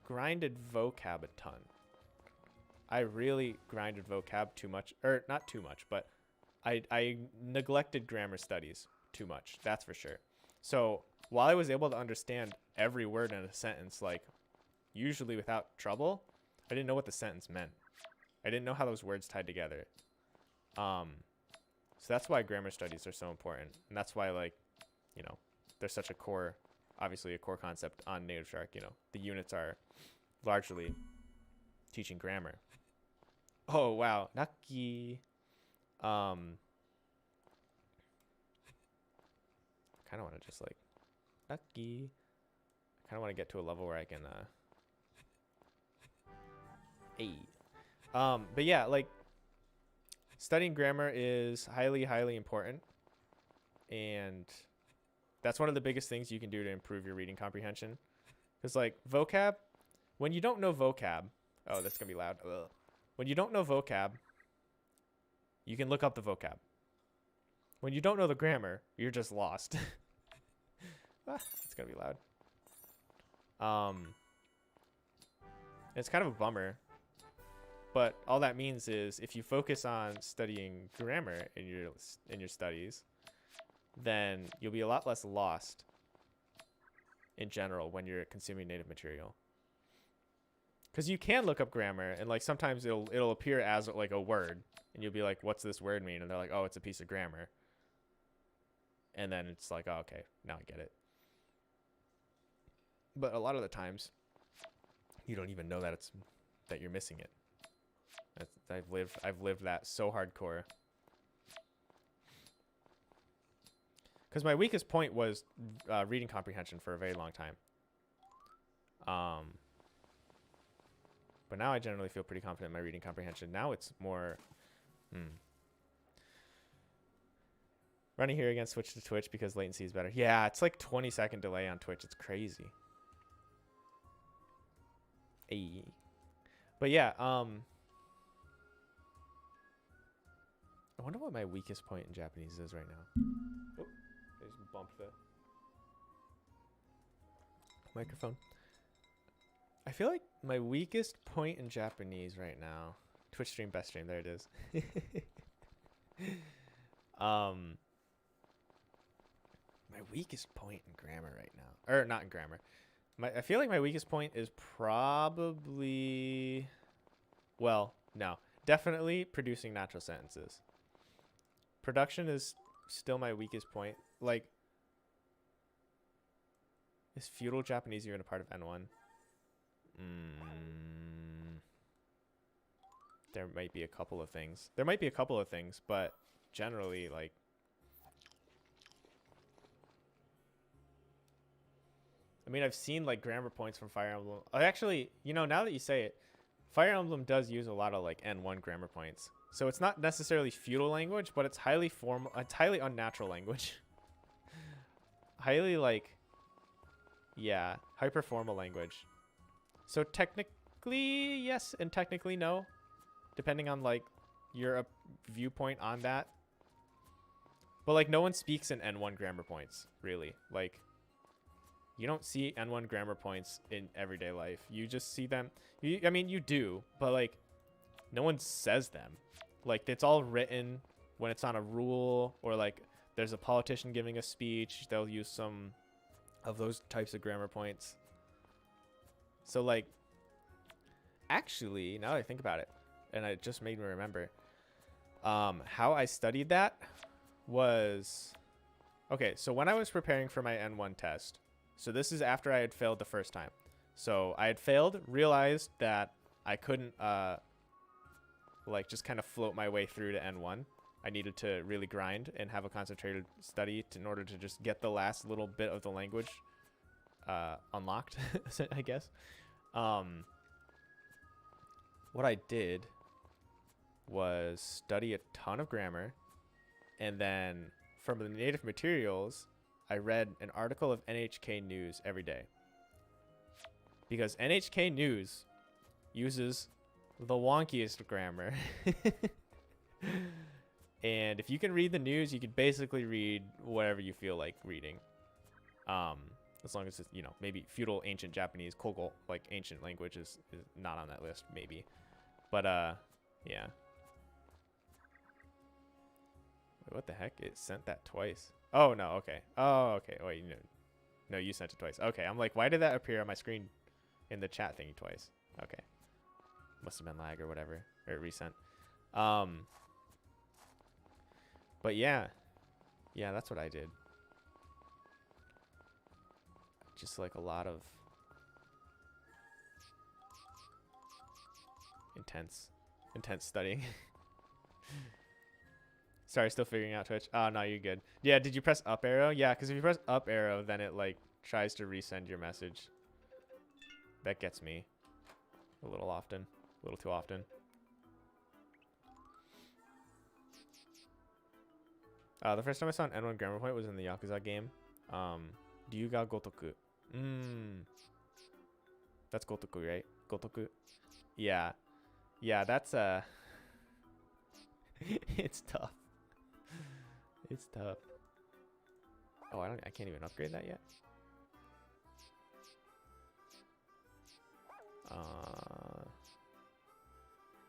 grinded vocab a ton. I really grinded vocab too much, or not too much, but I neglected grammar studies too much. That's for sure. So while I was able to understand every word in a sentence, like usually without trouble, I didn't know what the sentence meant. I didn't know how those words tied together. So that's why grammar studies are so important, and that's why, like, you know, there's such a core, obviously a core concept on NativShark. You know, the units are largely teaching grammar. Oh wow, Naki. I kind of want to just like Naki. I kind of want to get to a level where I can but yeah, like studying grammar is highly, highly important, and that's one of the biggest things you can do to improve your reading comprehension. Because like vocab, when you don't know vocab, oh, that's gonna be loud. Ugh. When you don't know vocab, you can look up the vocab. When you don't know the grammar, you're just lost. It's gonna be loud. It's kind of a bummer, but all that means is if you focus on studying grammar in your studies, then you'll be a lot less lost in general when you're consuming native material. Because you can look up grammar, and like sometimes it'll appear as like a word, and you'll be like, "What's this word mean?" And they're like, "Oh, it's a piece of grammar." And then it's like, "Oh, okay, now I get it." But a lot of the times, you don't even know that you're missing it. I've lived that so hardcore. Because my weakest point was reading comprehension for a very long time. But now I generally feel pretty confident in my reading comprehension. Now it's more... Running here again, switch to Twitch because latency is better. Yeah, it's like 20-second delay on Twitch. It's crazy. But yeah, I wonder what my weakest point in Japanese is right now. Oh, I just bumped the microphone. I feel like my weakest point in Japanese right now. Twitch stream, best stream. There it is. My weakest point in grammar right now, or not in grammar. I feel like my weakest point is probably, well, no, definitely producing natural sentences. Production is still my weakest point. Like, is feudal Japanese even a part of N1? There might be a couple of things. But generally, like, I mean, I've seen like grammar points from Fire Emblem. Actually, you know, now that you say it, Fire Emblem does use a lot of like N1 grammar points. So it's not necessarily feudal language, but it's highly formal. It's highly unnatural language. Highly like, yeah, hyper formal language. So technically yes, and technically no, depending on like your viewpoint on that. But like, no one speaks in N1 grammar points, really. Like, you don't see N1 grammar points in everyday life. You just see them. I mean, you do, but like, no one says them. Like, it's all written when it's on a rule, or like there's a politician giving a speech. They'll use some of those types of grammar points. So like, actually, now that I think about it, and it just made me remember, how I studied that was, okay, so when I was preparing for my N1 test, so this is after I had failed the first time. So I had failed, realized that I couldn't like just kind of float my way through to N1. I needed to really grind and have a concentrated study in order to just get the last little bit of the language unlocked, I guess. What I did was study a ton of grammar, and then from the native materials, I read an article of NHK News every day. Because NHK News uses the wonkiest grammar. And if you can read the news, you can basically read whatever you feel like reading. As long as it's, you know, maybe feudal ancient Japanese, Kogo, like ancient language is not on that list, maybe. But, yeah. Wait, what the heck? It sent that twice. Oh, no, okay. Oh, okay. Wait, no, you sent it twice. Okay, I'm like, why did that appear on my screen in the chat thingy twice? Okay. Must have been lag or whatever, or resent. But yeah. Yeah, that's what I did. Just like a lot of intense studying. Sorry, still figuring out Twitch. Oh, no, you're good. Yeah, did you press up arrow? Yeah, because if you press up arrow, then it like tries to resend your message. That gets me a little too often. The first time I saw an N1 grammar point was in the Yakuza game. Ryuga Gotoku. That's Gotoku, right? Gotoku. Yeah. Yeah, that's it's tough. It's tough. Oh, I can't even upgrade that yet.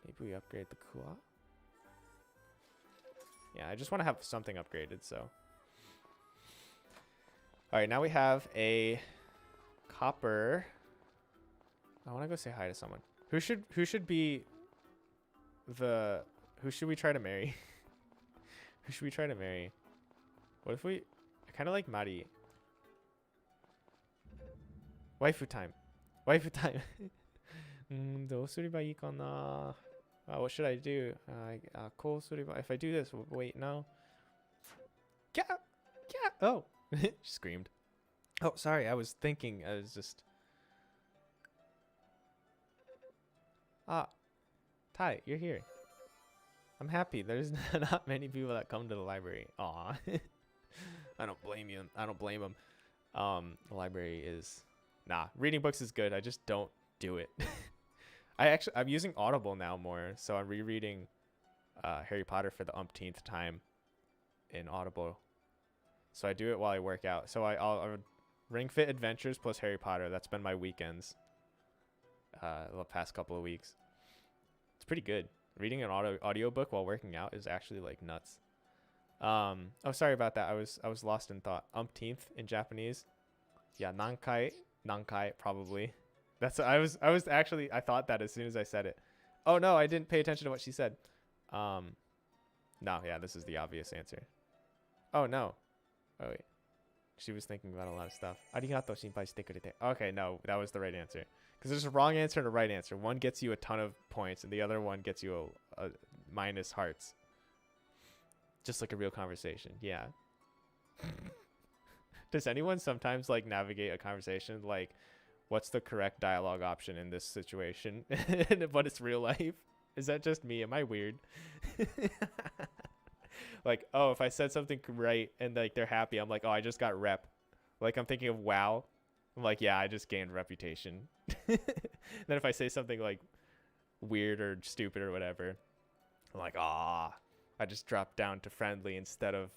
Maybe we upgrade the Kua. Yeah, I just want to have something upgraded, so. All right, now we have a copper. I want to go say hi to someone. Who should be the, who should we try to marry? Who should we try to marry? What if I kind of like Mari. Waifu time. Waifu time. どうすればいいかな? What should I do? こうすれば, if I do this, wait, no. Cat! Oh! She screamed. Oh, sorry, I was thinking, I was just... Ty, you're here. I'm happy. There's not many people that come to the library. Aw. I don't blame you. I don't blame them. The library is... Nah, reading books is good. I just don't do it. I'm using Audible now more, so I'm rereading Harry Potter for the umpteenth time in Audible. So I do it while I work out. So I'll Ring Fit Adventures plus Harry Potter. That's been my weekends the past couple of weeks. It's pretty good. Reading an audiobook while working out is actually like nuts. Oh, sorry about that. I was lost in thought. Umpteenth in Japanese. Yeah, nankai probably. I thought that as soon as I said it. Oh no, I didn't pay attention to what she said. No, yeah, this is the obvious answer. Oh no. Oh wait. She was thinking about a lot of stuff. Arigato shinpai shite kurete. Okay, no, that was the right answer. Because there's a wrong answer and a right answer. One gets you a ton of points, and the other one gets you a minus hearts. Just like a real conversation. Yeah. Does anyone sometimes like navigate a conversation like, what's the correct dialogue option in this situation? But it's real life. Is that just me? Am I weird? Like, oh, if I said something right and like they're happy, I'm like, oh, I just got rep. Like I'm thinking of WoW. I'm like, yeah, I just gained reputation. Then if I say something like weird or stupid or whatever, I'm like, ah, I just dropped down to friendly instead of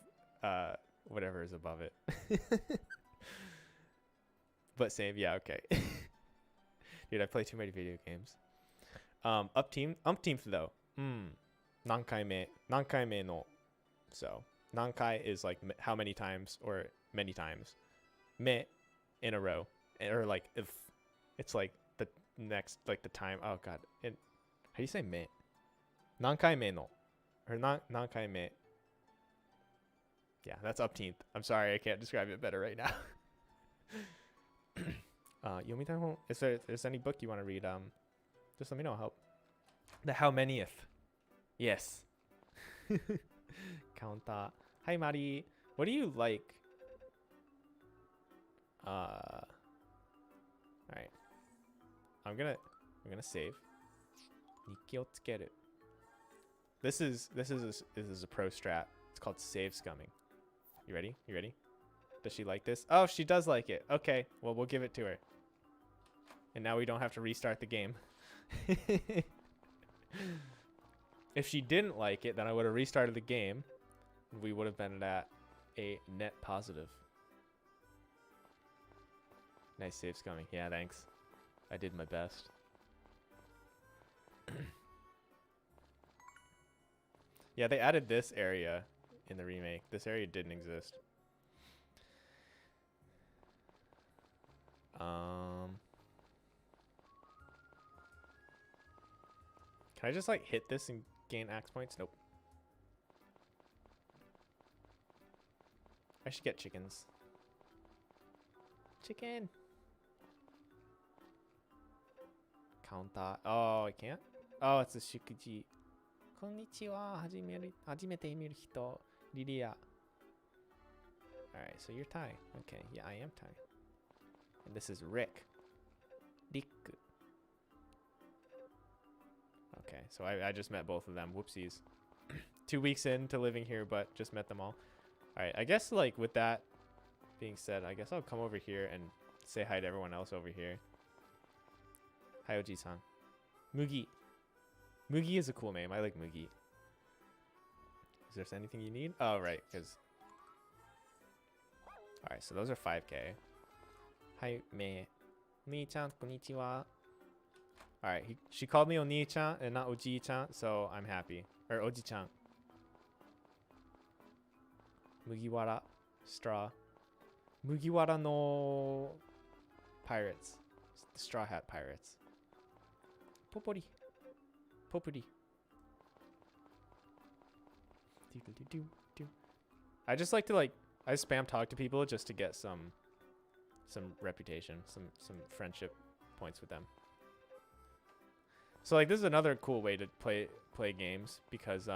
whatever is above it. But same, yeah, okay. Dude, I play too many video games. Umpteenth though. Nankai me no. So nankai is like how many times or many times. Me in a row, or like if it's like the next, like the time. Oh god, how do you say me? Nankai me no, or nankai me. Yeah, that's umpteenth. I'm sorry, I can't describe it better right now. Yomitai hon. If there's any book you want to read, just let me know. I'll help. The How Manyth. Yes. Counter. Hi Mari. What do you like? Alright. I'm gonna save. Nikki o tsukeru. This is a pro strat. It's called save scumming. You ready? You ready? Does she like this? Oh, she does like it. Okay. Well, we'll give it to her. And now we don't have to restart the game. If she didn't like it, then I would have restarted the game. We would have been at a net positive. Nice save scumming. Yeah, thanks. I did my best. Yeah, they added this area in the remake. This area didn't exist. Can I just like hit this and gain axe points? Nope. I should get chickens. Chicken. Counter. Oh, I can't? Oh, it's a shukuji. Konnichiwa. Hajimete miru hito. Lilia. Alright, so you're Thai. Okay, yeah, I am Thai. And this is Rick. Rick. Okay, so I just met both of them. Whoopsies. 2 weeks into living here, but just met them all. Alright, I guess like with that being said, I guess I'll come over here and say hi to everyone else over here. Hi, Oji-san. Mugi. Mugi is a cool name. I like Mugi. Is there anything you need? Oh, right, because... Alright, so those are 5k. Hi, me. Nii-chan, konnichiwa. Alright, she called me Oni-chan and not Oji-chan, so I'm happy. Or Oji-chan. Mugiwara. Straw. Mugiwara no... Pirates. The Straw Hat Pirates. Popori. Popuri. I just like to like... I spam talk to people just to get some reputation, some friendship points with them. So like this is another cool way to play games because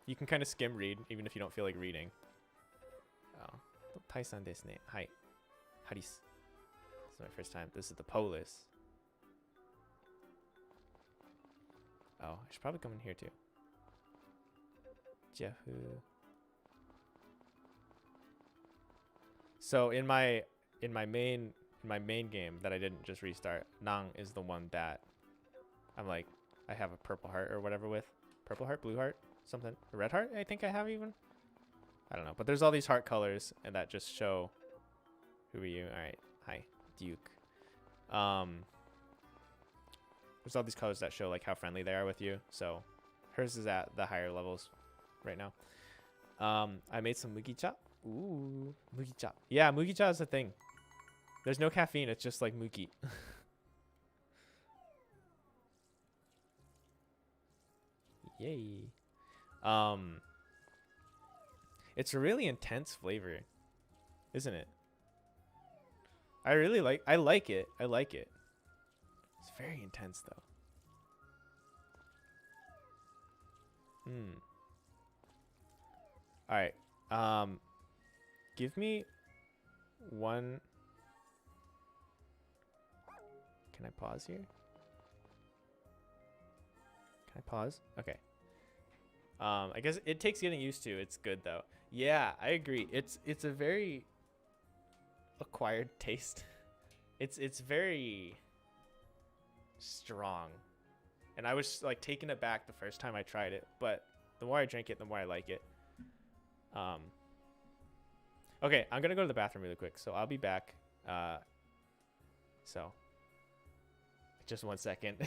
you can kind of skim read even if you don't feel like reading. Oh, Tai-san desu ne. Hi. Haris. This is my first time. This is the Polis. Oh, I should probably come in here too. Jehu. So in my main game that I didn't just restart, Nang is the one that I'm like I have a purple heart or whatever with. Purple heart, blue heart, something. A red heart, I think I have even. I don't know. But there's all these heart colors, and that just show... Who are you? All right. Hi, Duke. There's all these colors that show like how friendly they are with you. So hers is at the higher levels right now. I made some mugicha. Ooh, mugicha. Yeah, mugicha is a thing. There's no caffeine. It's just like mugi. Yay. It's a really intense flavor, isn't it? I like it. I like it. It's very intense though. All right. Give me one. Can I pause here? Can I pause? Okay. I guess it takes getting used to. It's good though. Yeah, I agree. It's a very acquired taste. It's very strong. And I was like taken aback the first time I tried it, but the more I drink it, the more I like it. Okay, I'm gonna go to the bathroom really quick, so I'll be back. So just 1 second.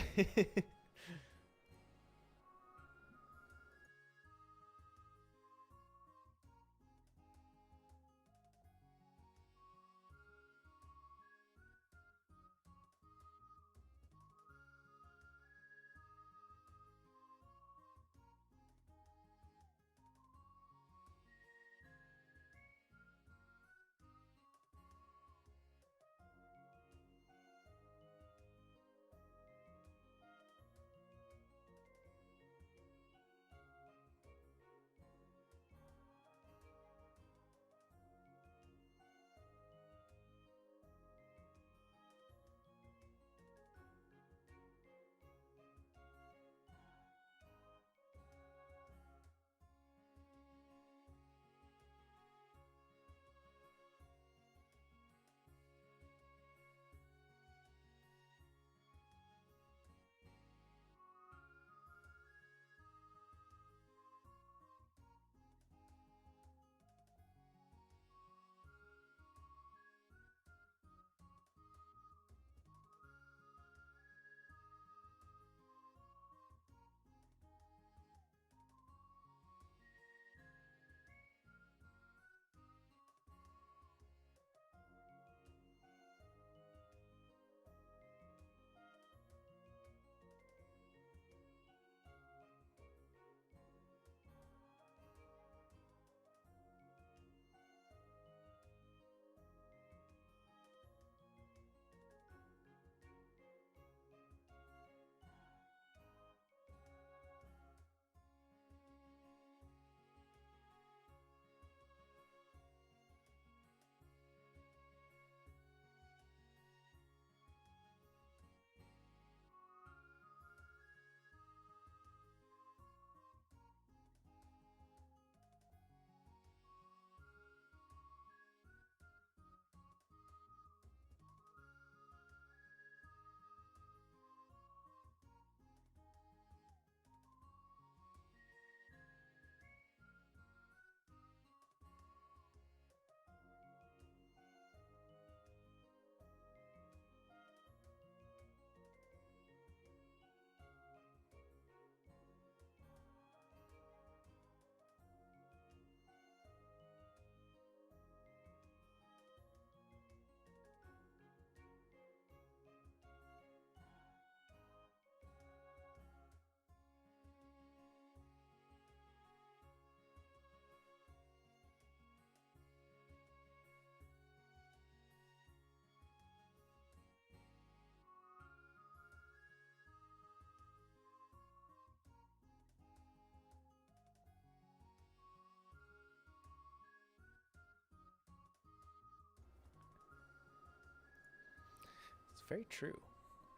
It's very true.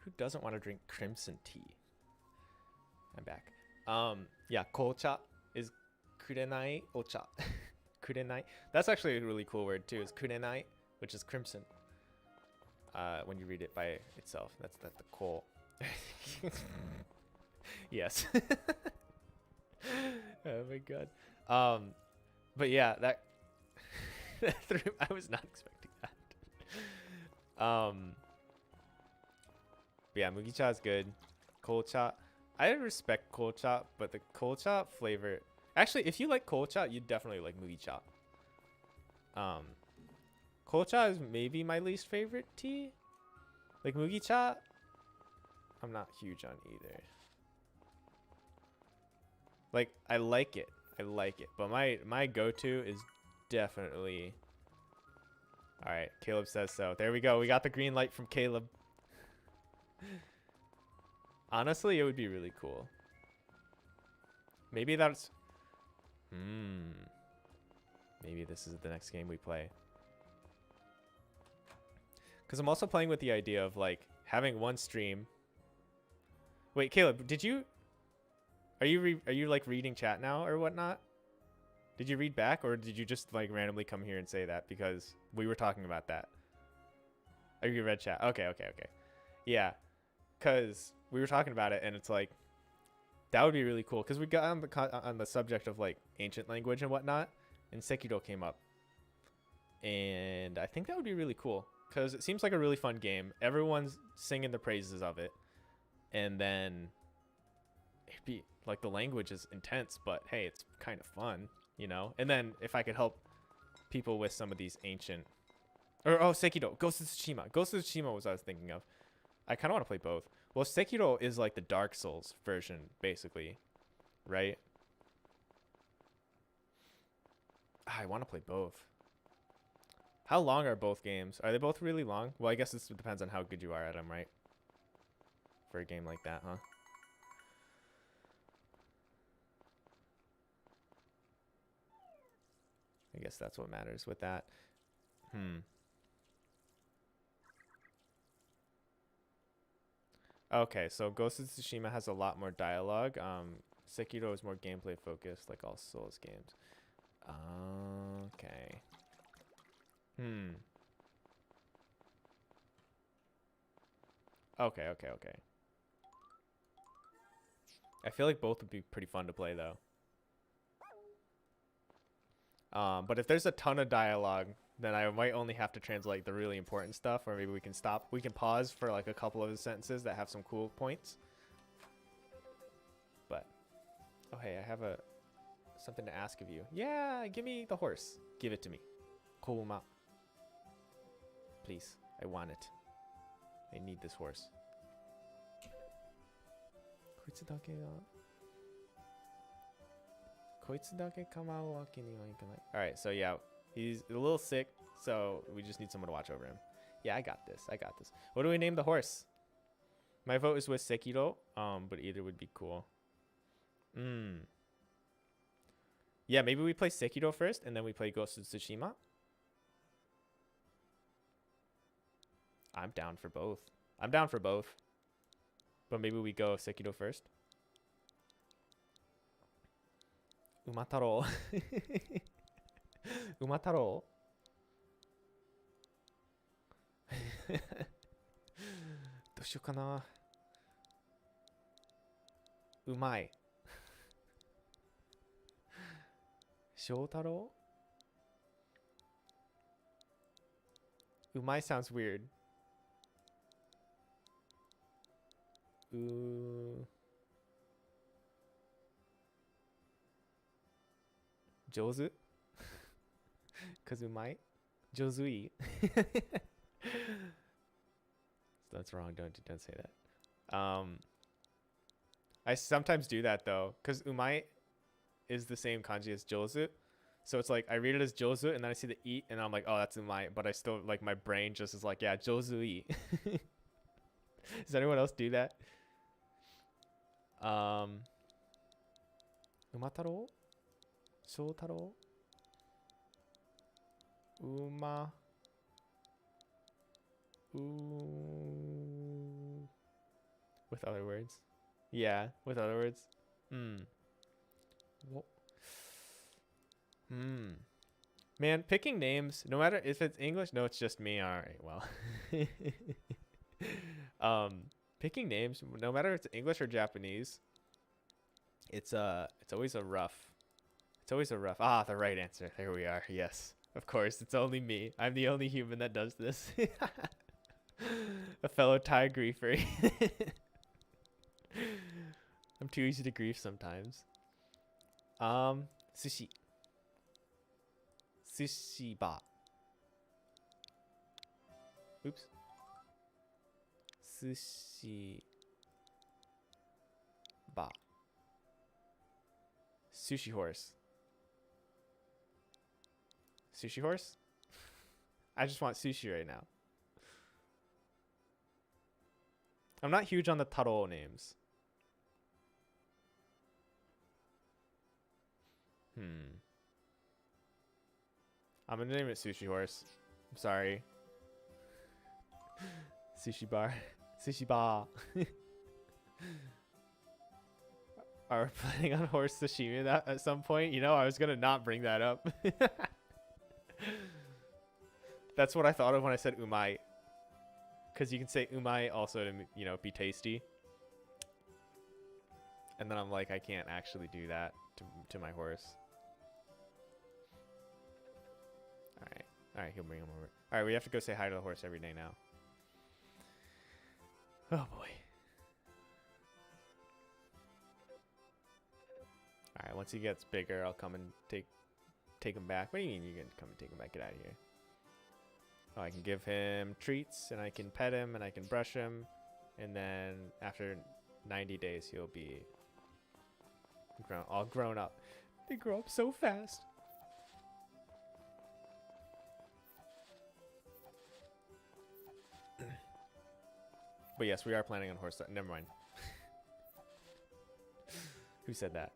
Who doesn't want to drink crimson tea? I'm back. Yeah, kocha is kurenai ocha. Kurenai. That's actually a really cool word too. Is kurenai, which is crimson. When you read it by itself, that's the coal. Yes. Oh my god. But yeah, that I was not expecting that. But yeah, Mugicha is good. Cold cha. I respect cold cha, but the cold cha flavor. Actually, if you like cold cha, you definitely like Mugicha. Cold cha is maybe my least favorite tea. Like Mugicha, I'm not huge on either. Like I like it, but my go-to is definitely. All right, Caleb says so. There we go. We got the green light from Caleb. Honestly, it would be really cool. Maybe that's. Maybe this is the next game we play. Because I'm also playing with the idea of like having one stream. Wait, Caleb, did you? Are you like reading chat now or whatnot? Did you read back or did you just like randomly come here and say that because we were talking about that? Oh, you read chat. Okay. Yeah, because we were talking about it and it's like that would be really cool because we got on the subject of like ancient language and whatnot, and Sekiro came up, and I think that would be really cool because it seems like a really fun game. Everyone's singing the praises of it, and then it'd be like the language is intense, but hey, it's kind of fun, you know. And then if I could help people with some of these ancient, or Sekiro, Ghost of Tsushima. Ghost of Tsushima was what I was thinking of. I kind of want to play both. Well, Sekiro is like the Dark Souls version, basically, right? I want to play both. How long are both games? Are they both really long? Well, I guess this depends on how good you are at them, right? For a game like that, huh? I guess that's what matters with that. Okay, so Ghost of Tsushima has a lot more dialogue. Sekiro is more gameplay focused, like all Souls games. Okay. Okay. I feel like both would be pretty fun to play though. But if there's a ton of dialogue, then I might only have to translate the really important stuff, or maybe we can stop. We can pause for like a couple of the sentences that have some cool points. But, oh hey, I have something to ask of you. Yeah, give me the horse. Give it to me. Kouma. Please, I want it. I need this horse. Alright, so yeah, he's a little sick, so we just need someone to watch over him. Yeah, I got this. What do we name the horse? My vote is with Sekiro, but either would be cool. Yeah, maybe we play Sekiro first, and then we play Ghost of Tsushima. I'm down for both. But maybe we go Sekiro first. Umataro. Umataro. どうしようかな。うまい。翔太郎? Umai sounds weird. Jozu? Cause umai? Jozui. That's wrong. Don't say that. I sometimes do that though, cause umai is the same kanji as jozu. So it's like I read it as jozu and then I see the e and I'm like, oh, that's umai, but I still like my brain just is like, yeah, jozui. Does anyone else do that? Umataro? Shotaro? Uma. Ooh. With other words. Yeah, with other words. Man, picking names, no matter if it's English, no, it's just me. All right, well. Picking names, no matter if it's English or Japanese, It's always a rough. It's always a rough. Ah, the right answer. There we are. Yes. Of course, it's only me. I'm the only human that does this. A fellow Thai griefer. I'm too easy to grief sometimes. Sushi. Sushi ba. Oops. Sushi ba. Sushi horse. Sushi horse? I just want sushi right now. I'm not huge on the Taro names. I'm gonna name it Sushi Horse. I'm sorry. Sushi bar. Sushi bar. Are we planning on horse sashimi that at some point? You know, I was gonna not bring that up. That's what I thought of when I said umai. Because you can say umai also to, you know, be tasty. And then I'm like, I can't actually do that to my horse. Alright. Alright, he'll bring him over. Alright, we have to go say hi to the horse every day now. Oh boy. Alright, once he gets bigger, I'll come and take him back. What do you mean you can come and take him back? Get out of here. Oh, I can give him treats, and I can pet him, and I can brush him. And then after 90 days, he'll be all grown up. They grow up so fast. But yes, we are planning on horse. Never mind. Who said that?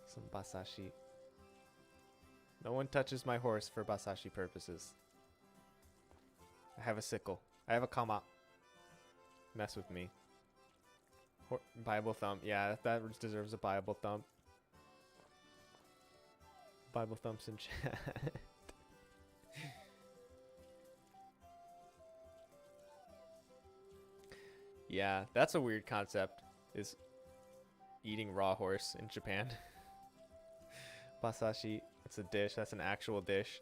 Some basashi. No one touches my horse for basashi purposes. I have a sickle. I have a kama. Mess with me. Bible thump. Yeah, that deserves a Bible thump. Bible thumps in chat. Yeah, that's a weird concept. Is eating raw horse in Japan. Basashi. It's a dish. That's an actual dish.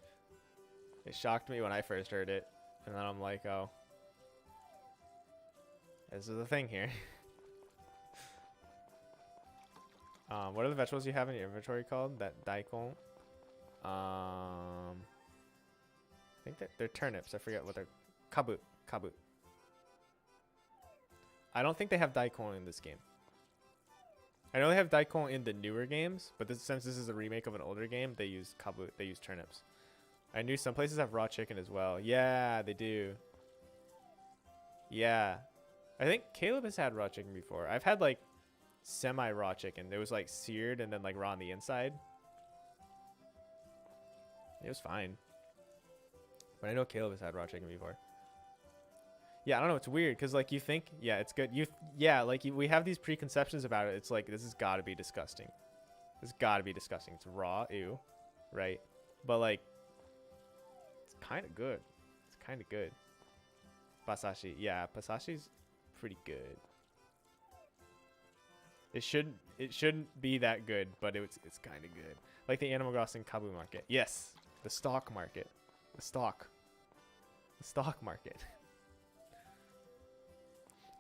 It shocked me when I first heard it. And then I'm like, oh. This is the thing here. What are the vegetables you have in your inventory called? That daikon? I think they're turnips. I forget what they're... Kabu. Kabu. I don't think they have daikon in this game. I know they have daikon in the newer games, but since this is a remake of an older game, they use kabu. They use turnips. I knew some places have raw chicken as well. Yeah, they do. Yeah. I think Caleb has had raw chicken before. I've had like semi-raw chicken. It was like seared and then like raw on the inside. It was fine. But I know Caleb has had raw chicken before. Yeah, I don't know. It's weird because like you think, yeah, it's good. We have these preconceptions about it. It's like this has got to be disgusting. This has got to be disgusting. It's raw, ew, right? But like, it's kind of good. It's kind of good. Basashi, yeah, basashi's pretty good. It shouldn't be that good, but it's kind of good. Like the Animal Crossing Kabu market. Yes, the stock market. The stock market.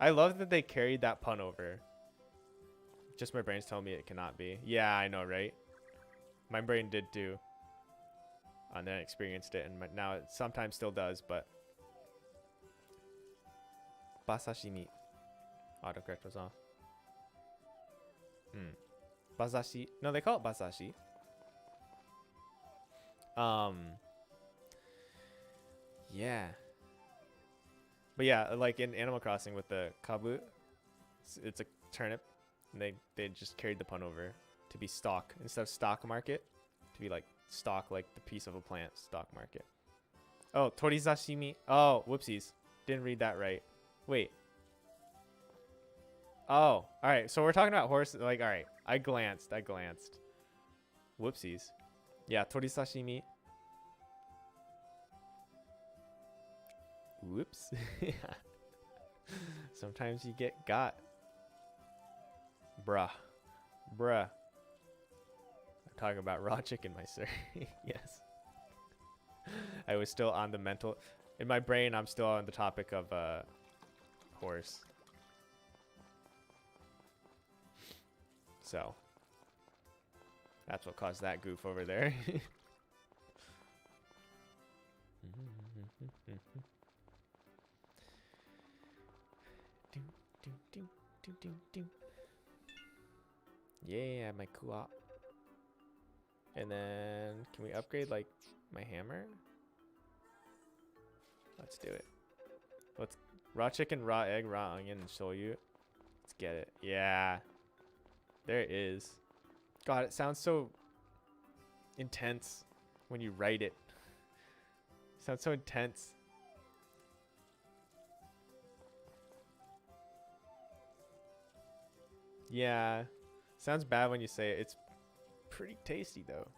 I love that they carried that pun over. Just my brain's telling me it cannot be. Yeah, I know, right? My brain did too. And then I experienced it, and now it sometimes still does, but... Basashi autocorrect was off. Basashi. No, they call it basashi. Yeah. But yeah, like in Animal Crossing with the kabu, it's a turnip, and they just carried the pun over to be stock instead of stock market, to be like stock, like the piece of a plant, stock market. Oh, torizashimi. Oh, whoopsies, didn't read that right. Wait. Oh, all right. So we're talking about horse. Like, all right. I glanced. Whoopsies. Yeah, torizashimi. Whoops. Sometimes you get got. Bruh. I'm talking about raw chicken, my sir. Yes. I was still on the mental... In my brain, I'm still on the topic of horse. So. That's what caused that goof over there. Yeah, my co-op. And then, can we upgrade, like, my hammer? Let's do it. Let's raw chicken, raw egg, raw onion, and shoyu. Let's get it. Yeah. There it is. God, it sounds so intense when you write it. It sounds so intense. Yeah. Sounds bad when you say it. It's pretty tasty though.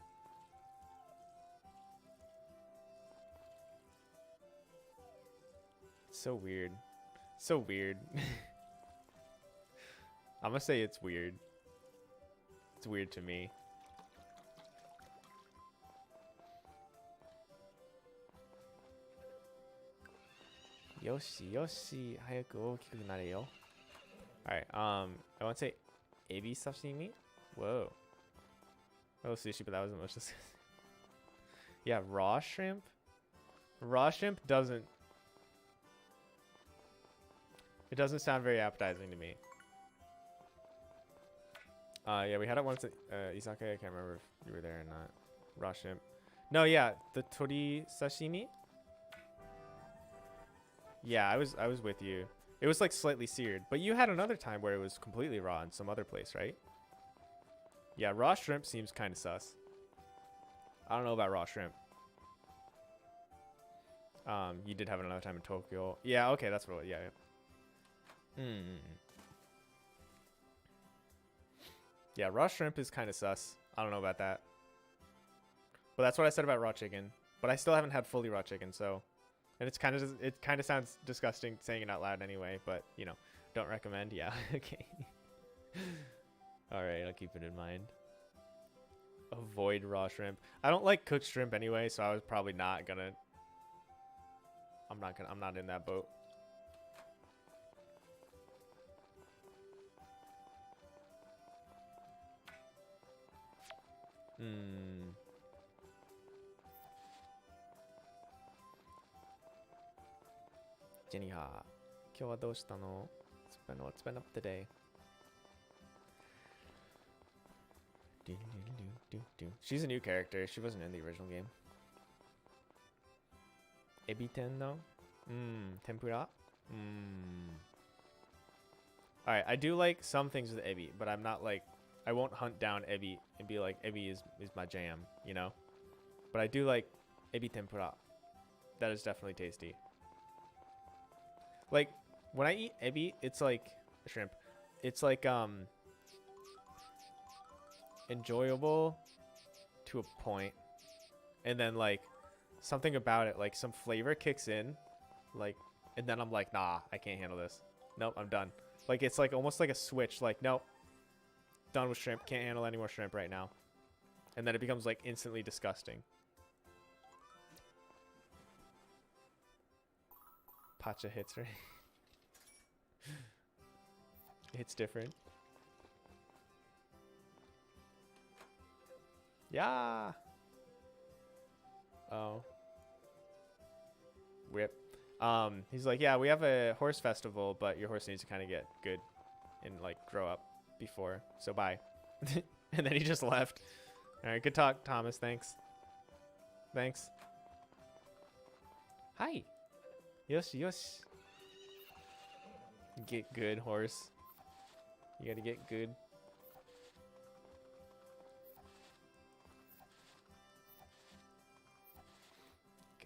It's so weird. So weird. I'm gonna say it's weird. It's weird to me. Yoshi, Yoshi, 早く大きくなれよ. Alright, I want to say ebi sashimi? Whoa. Oh, sushi, but that wasn't much. Yeah, raw shrimp? Raw shrimp doesn't... It doesn't sound very appetizing to me. Yeah, we had it once at Izakaya. I can't remember if you were there or not. Raw shrimp. No, yeah, the tori sashimi? Yeah, I was with you. It was like slightly seared, but you had another time where it was completely raw in some other place, right? Yeah, raw shrimp seems kind of sus. I don't know about raw shrimp. You did have it another time in Tokyo. Yeah, okay, that's what. Yeah. Yeah, raw shrimp is kind of sus. I don't know about that. But that's what I said about raw chicken. But I still haven't had fully raw chicken, so. And it kind of sounds disgusting saying it out loud anyway, but you know, don't recommend. Yeah, okay. All right, I'll keep it in mind. Avoid raw shrimp. I don't like cooked shrimp anyway, so I was probably not gonna. I'm not in that boat. Jenny ha. 今日はどうしたの? What's been up today? She's a new character. She wasn't in the original game. Ebiten though? Tempura? Alright, I do like some things with ebi, but I'm not like... I won't hunt down ebi and be like, ebi is my jam, you know? But I do like ebi tempura. That is definitely tasty. Like, when I eat ebi, it's like... shrimp. It's like, enjoyable to a point. And then, like, something about it, like, some flavor kicks in. Like, and then I'm like, nah, I can't handle this. Nope, I'm done. Like, it's like almost like a switch. Like, nope. Done with shrimp. Can't handle any more shrimp right now. And then it becomes, like, instantly disgusting. Pacha hits, right? It's different. Yeah. Oh. Rip. He's like, yeah, we have a horse festival, but your horse needs to kind of get good and like grow up before. So bye. And then he just left. All right, good talk, Thomas. Thanks. Thanks. Hi. Yoshi, yoshi. Get good, horse. You gotta get good.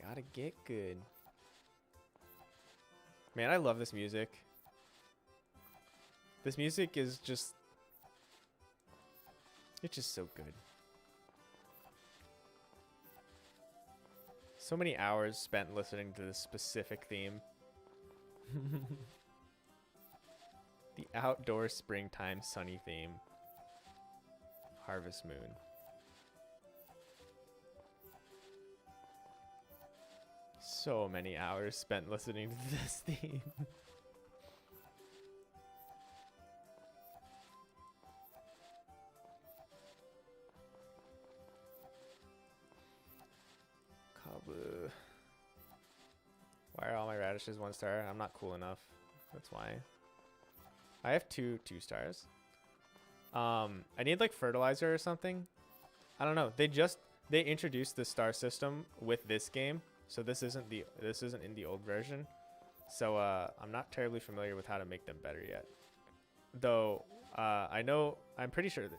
Gotta get good. Man, I love this music. This music is just... It's just so good. So many hours spent listening to this specific theme. The outdoor springtime sunny theme. Harvest Moon. So many hours spent listening to this theme. Kabu. Why are all my radishes 1 star? I'm not cool enough. That's why. I have 2 stars. I need like fertilizer or something. I don't know. They introduced the star system with this game, so this isn't in the old version. So I'm not terribly familiar with how to make them better yet. Though I'm pretty sure that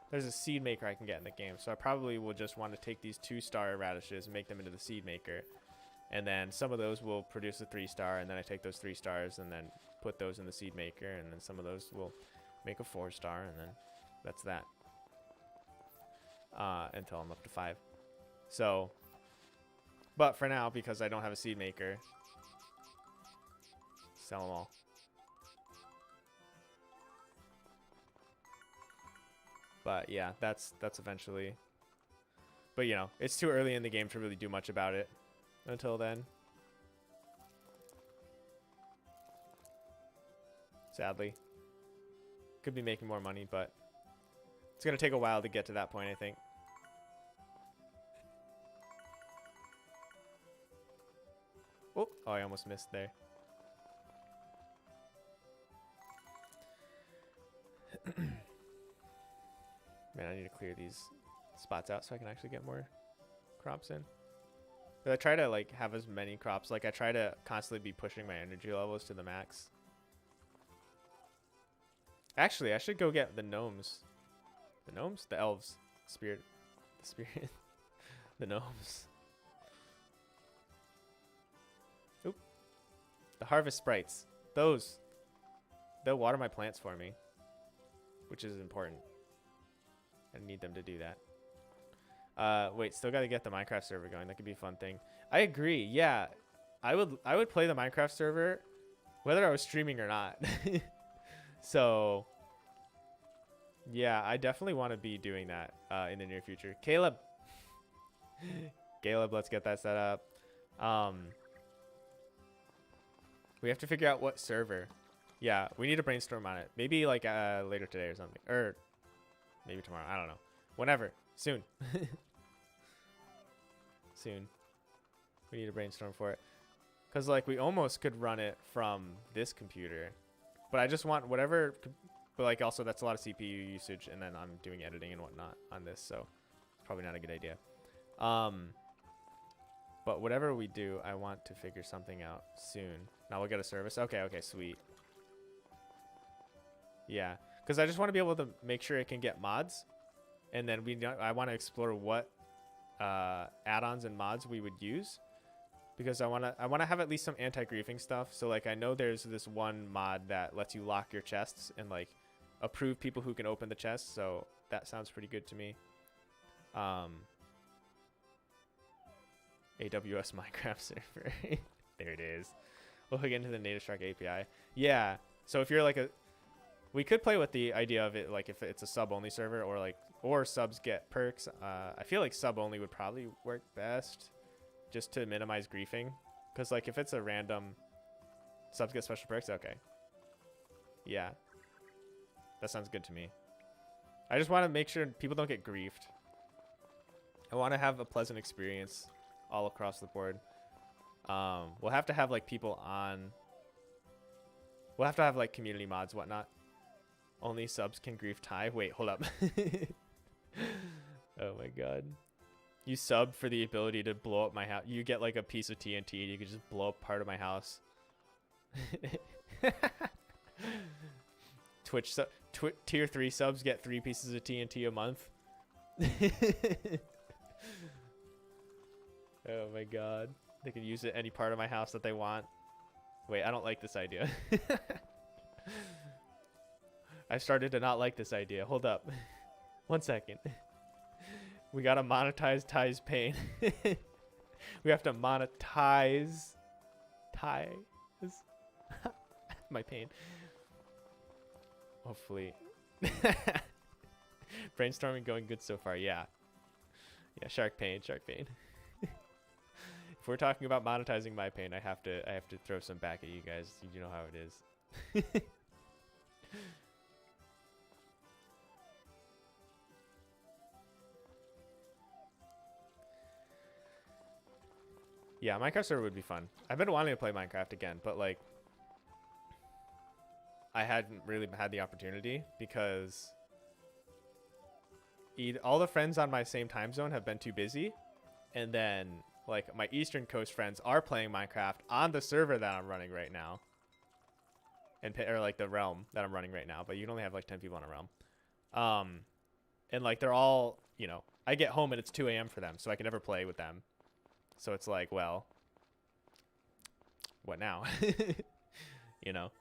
there's a seed maker I can get in the game. So I probably will just want to take these 2-star radishes and make them into the seed maker. And then some of those will produce a 3-star, and then I take those 3 stars and then put those in the seed maker, and then some of those will make a 4-star, and then that's that. Until I'm up to 5. So, but for now, because I don't have a seed maker, sell them all. But yeah, that's eventually. But you know, it's too early in the game to really do much about it until then. Sadly. Could be making more money, but it's going to take a while to get to that point, I think. Oh, I almost missed there. Man, I need to clear these spots out so I can actually get more crops in. But I try to like have as many crops. Like I try to constantly be pushing my energy levels to the max. Actually, I should go get the gnomes. The gnomes? The elves. Spirit. The spirit. The gnomes. Oop. The harvest sprites. Those. They'll water my plants for me. Which is important. I need them to do that. Wait, still gotta get the Minecraft server going. That could be a fun thing. I agree. Yeah. I would play the Minecraft server whether I was streaming or not. So, yeah, I definitely want to be doing that in the near future. Caleb, let's get that set up. We have to figure out what server. Yeah, we need to brainstorm on it. Maybe like later today or something, or maybe tomorrow. I don't know. Whenever, soon. Soon. We need to brainstorm for it, cause like we almost could run it from this computer. But I just want whatever, but like also that's a lot of CPU usage, and then I'm doing editing and whatnot on this, so it's probably not a good idea. But whatever we do, I want to figure something out soon. Now we'll get a service. Okay, sweet. Yeah, because I just want to be able to make sure it can get mods, and then I want to explore what add-ons and mods we would use. Because I wanna have at least some anti-griefing stuff. So like I know there's this one mod that lets you lock your chests and like approve people who can open the chests. So that sounds pretty good to me. AWS Minecraft server. There it is. We'll hook into the NativShark API. Yeah. So if you're like we could play with the idea of it like if it's a sub-only server or subs get perks. I feel like sub-only would probably work best. Just to minimize griefing, because like if it's a random subs get special perks, okay, yeah, that sounds good to me. I just want to make sure people don't get griefed. I want to have a pleasant experience all across the board. We'll have to have like people on. We'll have to have like community mods, whatnot. Only subs can grief tie. Wait, hold up. Oh my god. You sub for the ability to blow up my house. You get like a piece of TNT. You can just blow up part of my house. Tier 3 subs get 3 pieces of TNT a month. Oh my god. They can use it any part of my house that they want. Wait, I don't like this idea. I started to not like this idea. Hold up. 1 second. We gotta monetize Ty's pain. We have to monetize my pain. Hopefully. Brainstorming going good so far. Yeah. Yeah, shark pain, shark pain. If we're talking about monetizing my pain, I have to throw some back at you guys. You know how it is. Yeah, Minecraft server would be fun. I've been wanting to play Minecraft again, but like I hadn't really had the opportunity because all the friends on my same time zone have been too busy, and then like my Eastern Coast friends are playing Minecraft on the server that I'm running right now, or like the realm that I'm running right now. But you can only have like 10 people on a realm, and like they're all, you know, I get home and it's 2 a.m. for them, so I can never play with them. So it's like, well, what now? You know,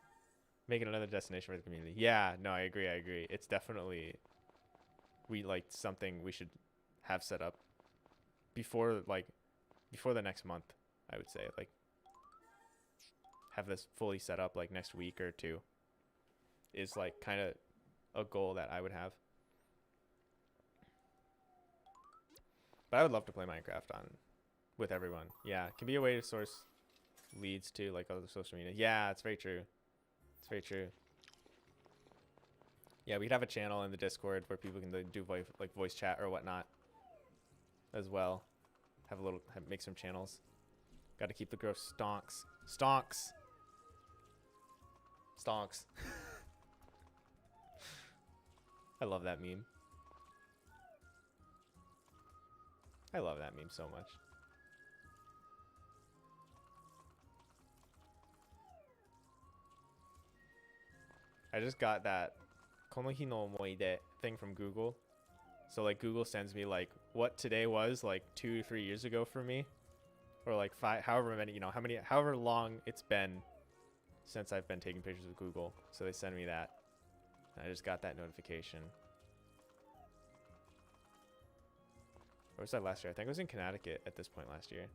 make it another destination for the community. Yeah, no, I agree. It's definitely something we should have set up before the next month. I would say like have this fully set up like next week or two is like kind of a goal that I would have. But I would love to play Minecraft with everyone. Yeah, it can be a way to source leads to like other social media. Yeah, it's very true. It's very true. Yeah, we could have a channel in the Discord where people can do voice chat or whatnot as well. Make some channels. Got to keep the growth stonks. Stonks. Stonks. I love that meme. I love that meme so much. I just got that konohi no omoide thing from Google. So like Google sends me like what today was like 2 to 3 years ago for me, or like however many, you know, however long it's been since I've been taking pictures with Google. So they send me that. And I just got that notification. Where was I last year? I think I was in Connecticut at this point last year.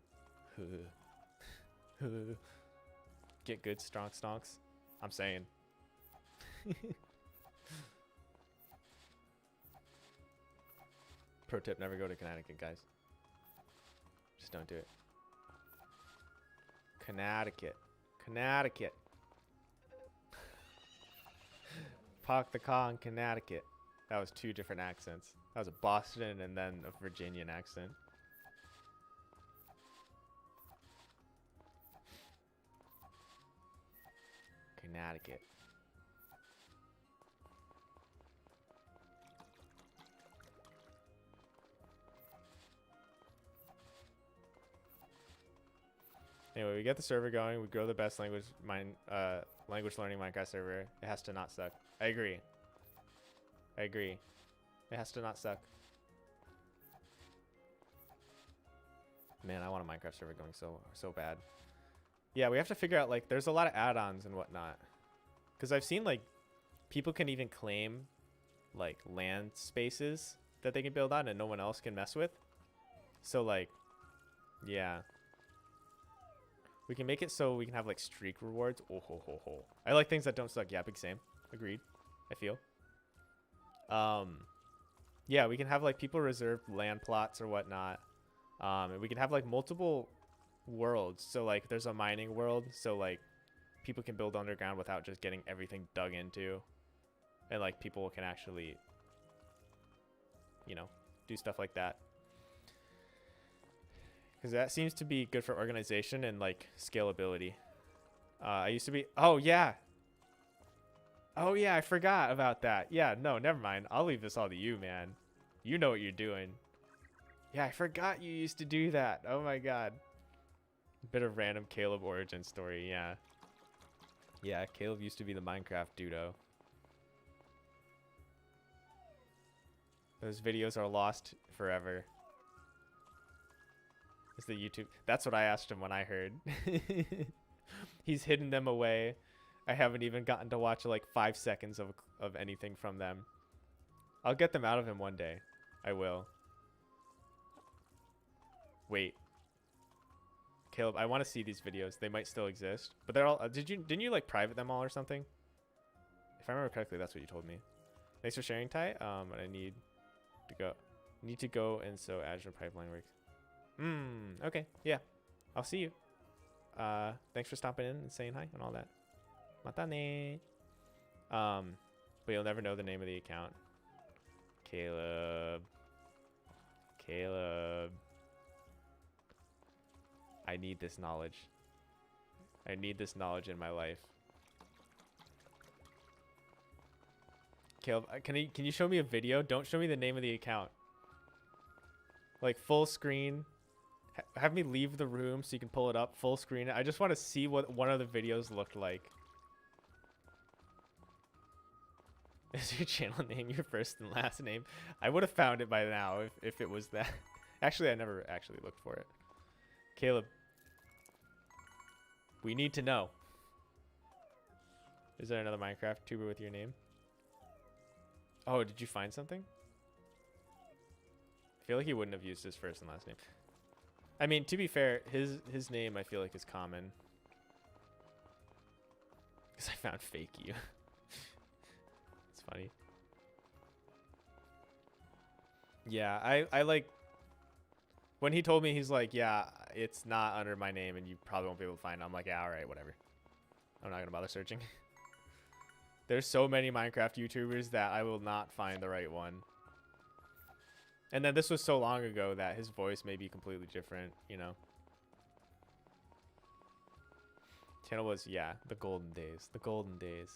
Get good, stonks. I'm saying. Pro tip, never go to Connecticut, guys. Just don't do it. Connecticut. Park the car in Connecticut. That was 2 different accents. That was a Boston and then a Virginian accent. Connecticut. Anyway, we get the server going. We grow the best language learning Minecraft server. It has to not suck. I agree. It has to not suck. Man, I want a Minecraft server going so bad. Yeah, we have to figure out like there's a lot of add-ons and whatnot. Because I've seen like people can even claim like land spaces that they can build on and no one else can mess with. So like, yeah. We can make it so we can have like streak rewards. Oh ho ho ho. I like things that don't suck. Yeah, big same. Agreed. I feel. Yeah, we can have like people reserve land plots or whatnot. And we can have like multiple worlds. So like there's a mining world, so like people can build underground without just getting everything dug into. And like people can actually, you know, do stuff like that. Because that seems to be good for organization and like scalability. I used to be, oh yeah, I forgot about that. Yeah, no, never mind. I'll leave this all to you, man. You know what you're doing. Yeah, I forgot you used to do that. Oh my god. Bit of random Caleb origin story. Yeah. Yeah, Caleb used to be the Minecraft dudo. Those videos are lost forever. It's the YouTube. That's what I asked him when I heard. He's hidden them away. I haven't even gotten to watch like 5 seconds of anything from them. I'll get them out of him one day. I will. Wait. Caleb, I want to see these videos. They might still exist, but they're all. Didn't you like private them all or something? If I remember correctly, that's what you told me. Thanks for sharing, Ty. But I need to go and so Azure pipeline works. Okay. Yeah. I'll see you. Thanks for stopping in and saying hi and all that. Matane. But you'll never know the name of the account. Caleb. I need this knowledge. I need this knowledge in my life. Caleb, can you show me a video? Don't show me the name of the account. Like full screen. Have me leave the room so you can pull it up. Full screen. I just want to see what one of the videos looked like. Is your channel name your first and last name? I would have found it by now if it was that. Actually, I never actually looked for it. Caleb. We need to know. Is there another Minecraft tuber with your name? Oh, did you find something? I feel like he wouldn't have used his first and last name. I mean, to be fair, his name I feel like is common. Because I found fake you. It's funny. Yeah, I like... When he told me, he's like, yeah, it's not under my name and you probably won't be able to find it. I'm like, yeah, alright, whatever. I'm not going to bother searching. There's so many Minecraft YouTubers that I will not find the right one. And then this was so long ago that his voice may be completely different, you know. Channel was, yeah, the golden days. The golden days.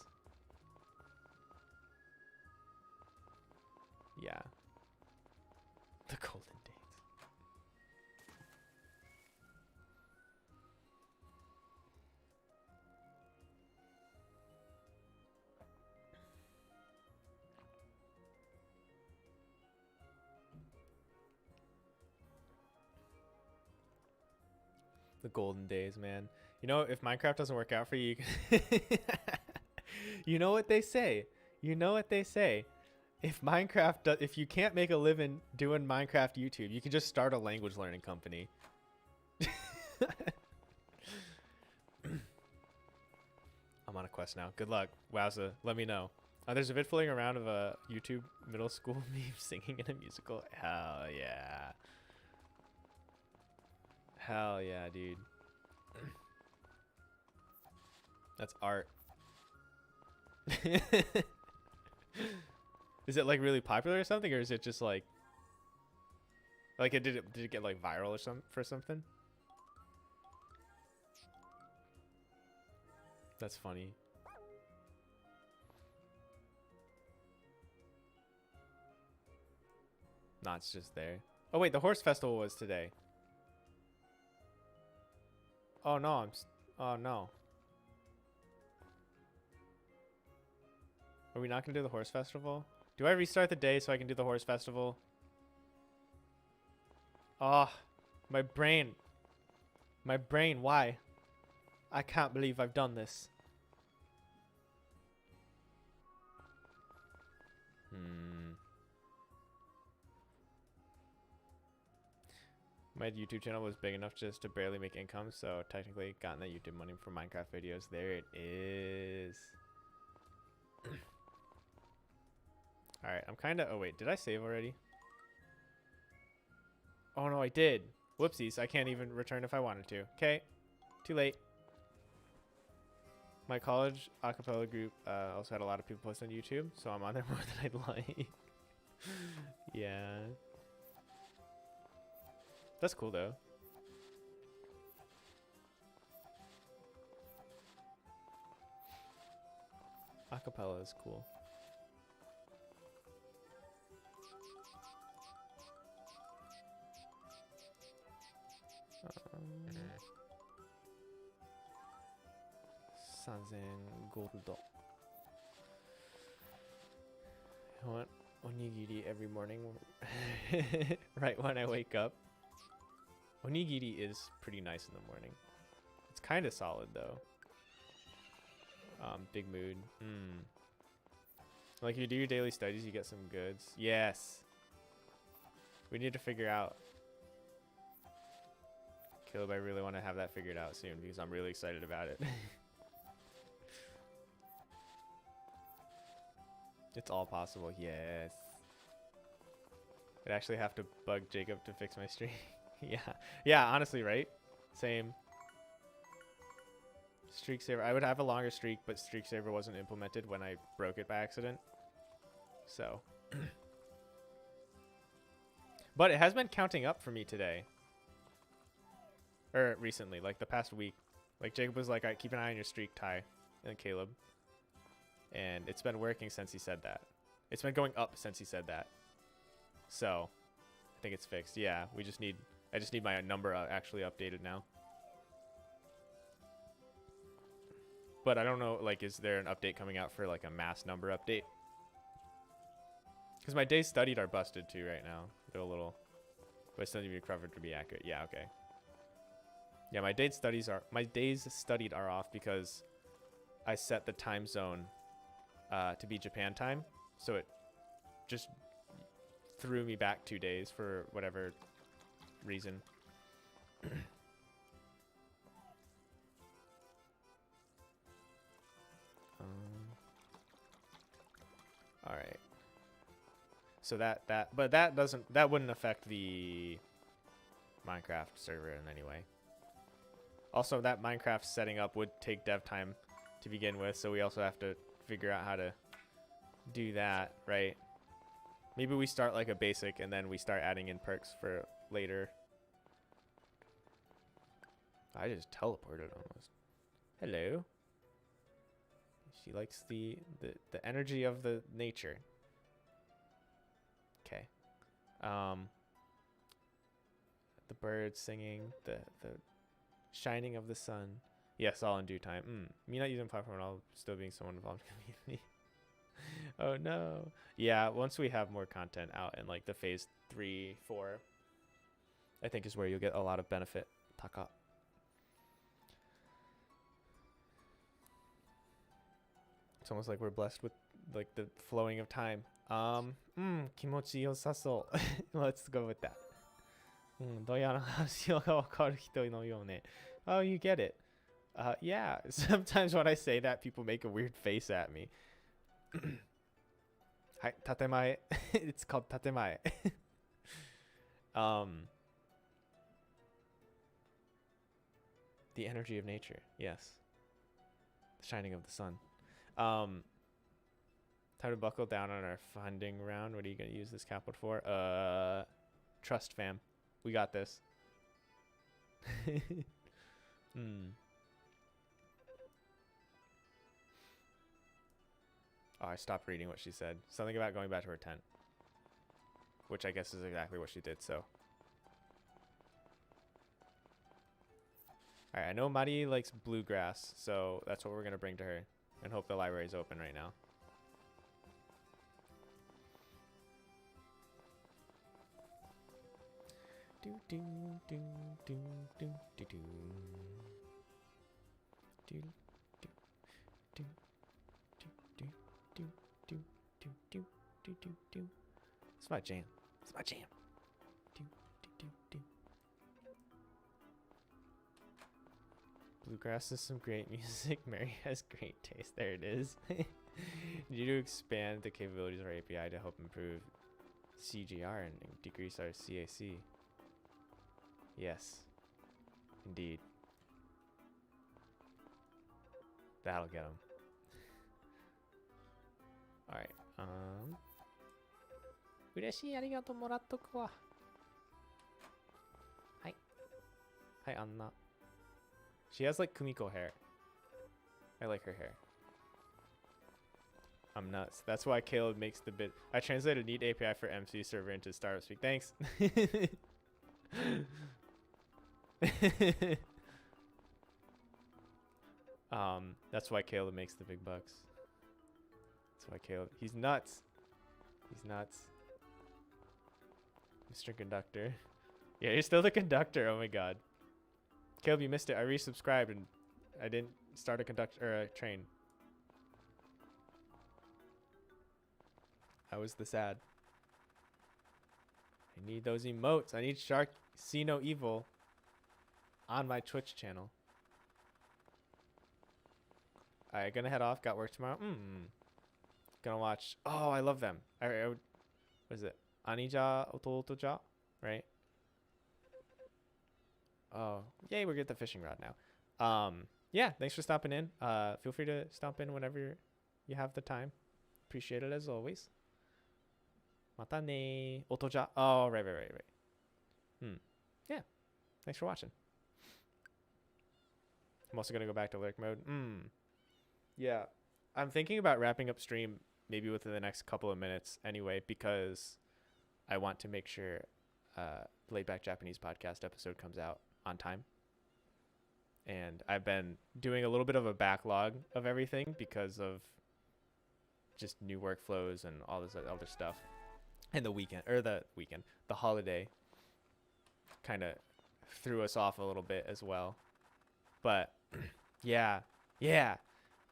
Yeah. The golden days. The golden days, man. You know, if Minecraft doesn't work out for you, you know what they say. You know what they say. If if you can't make a living doing Minecraft YouTube, you can just start a language learning company. I'm on a quest now. Good luck. Wowza. Let me know. There's a vid floating around of a YouTube middle school meme singing in a musical. Hell yeah. Hell yeah, dude. That's art. Is it like really popular or something, or is it just like did it get like viral or for something? That's funny. Nah, it's just there. Oh wait, the horse festival was today. Oh no, oh no. Are we not gonna do the horse festival? Do I restart the day so I can do the horse festival? Oh, my brain. My brain, why? I can't believe I've done this. My YouTube channel was big enough just to barely make income, so technically gotten that YouTube money from Minecraft videos. There it is. Alright, I'm kind of... Oh, wait. Did I save already? Oh, no, I did. Whoopsies. I can't even return if I wanted to. Okay. Too late. My college acapella group also had a lot of people post on YouTube, so I'm on there more than I'd like. Yeah. That's cool, though. Acapella is cool. Sanzen Goldo. I want onigiri every morning right when I wake up. Onigiri is pretty nice in the morning. It's kind of solid though. Big mood. Like you do your daily studies, you get some goods. Yes. We need to figure out. Caleb, I really want to have that figured out soon because I'm really excited about it. It's all possible. Yes. I'd actually have to bug Jacob to fix my streak. Yeah. Yeah, honestly, right? Same. Streak saver. I would have a longer streak, but streak saver wasn't implemented when I broke it by accident. So. But it has been counting up for me today. Or recently, like the past week. Like Jacob was like, keep an eye on your streak, Ty, and Caleb. And it's been working since he said that. It's been going up since he said that. So, I think it's fixed. Yeah, I just need my number actually updated now. But I don't know, like, is there an update coming out for like a mass number update? Because my days studied are busted too right now. They're a little, but still need to be recovered to be accurate. Yeah, okay. Yeah, my days studied are off because I set the time zone to be Japan time, so it just threw me back 2 days for whatever reason. All right. So that wouldn't affect the Minecraft server in any way. Also, that Minecraft setting up would take dev time to begin with, so we also have to figure out how to do that, right? Maybe we start like a basic and then we start adding in perks for later. I just teleported almost. Hello. She likes the energy of the nature. Okay. The birds singing, the shining of the sun. Yes, all in due time. Me not using platform at all, still being someone involved in the community. Oh no. Yeah, once we have more content out in like the phase 3, 4, I think is where you'll get a lot of benefit. Taka. It's almost like we're blessed with like the flowing of time. Kimochi yosaso. Let's go with that. Oh, you get it. Yeah, sometimes when I say that, people make a weird face at me. Hi, tatemae. It's called tatemae. The energy of nature. Yes. The shining of the sun. Time to buckle down on our funding round. What are you going to use this capital for? Trust, fam. We got this. Oh, I stopped reading what she said. Something about going back to her tent. Which I guess is exactly what she did, so. Alright, I know Mari likes bluegrass, so that's what we're going to bring to her. And hope the library's open right now. Do do do do do do do. Do do do do do do do do do do do do. It's my jam. It's my jam. Do do do do. Bluegrass is some great music. Mary has great taste. There it is. Need to expand the capabilities of our API to help improve CGR and decrease our CAC. Yes, indeed. That'll get him. All right. 嬉しい、ありがとう、もらっとくわ。はい。はい、アンナ。She has like Kumiko hair. I like her hair. I'm nuts. That's why Caleb makes the bit. I translated Neat API for MC server into Startup Speak. Thanks. That's why Caleb makes the big bucks. That's why Caleb. He's nuts. He's nuts. Mr. Conductor. Yeah, you're still the conductor. Oh my god. Caleb, you missed it. I resubscribed and I didn't start a train. I was the sad. I need those emotes. I need Shark See No Evil on my Twitch channel. Alright, gonna head off. Got work tomorrow. Gonna watch. Oh, I love them. I would, what is it? Anija Ototoja, right? Oh, yay, we're good at the fishing rod now. Yeah, thanks for stopping in. Feel free to stop in whenever you have the time. Appreciate it as always. Mata ne. Otoja. Oh, right. Yeah, thanks for watching. I'm also gonna go back to lurk mode. Yeah, I'm thinking about wrapping up stream maybe within the next couple of minutes anyway, because I want to make sure Laid Back Japanese podcast episode comes out on time. And I've been doing a little bit of a backlog of everything because of just new workflows and all this other stuff. And the holiday kind of threw us off a little bit as well. But yeah,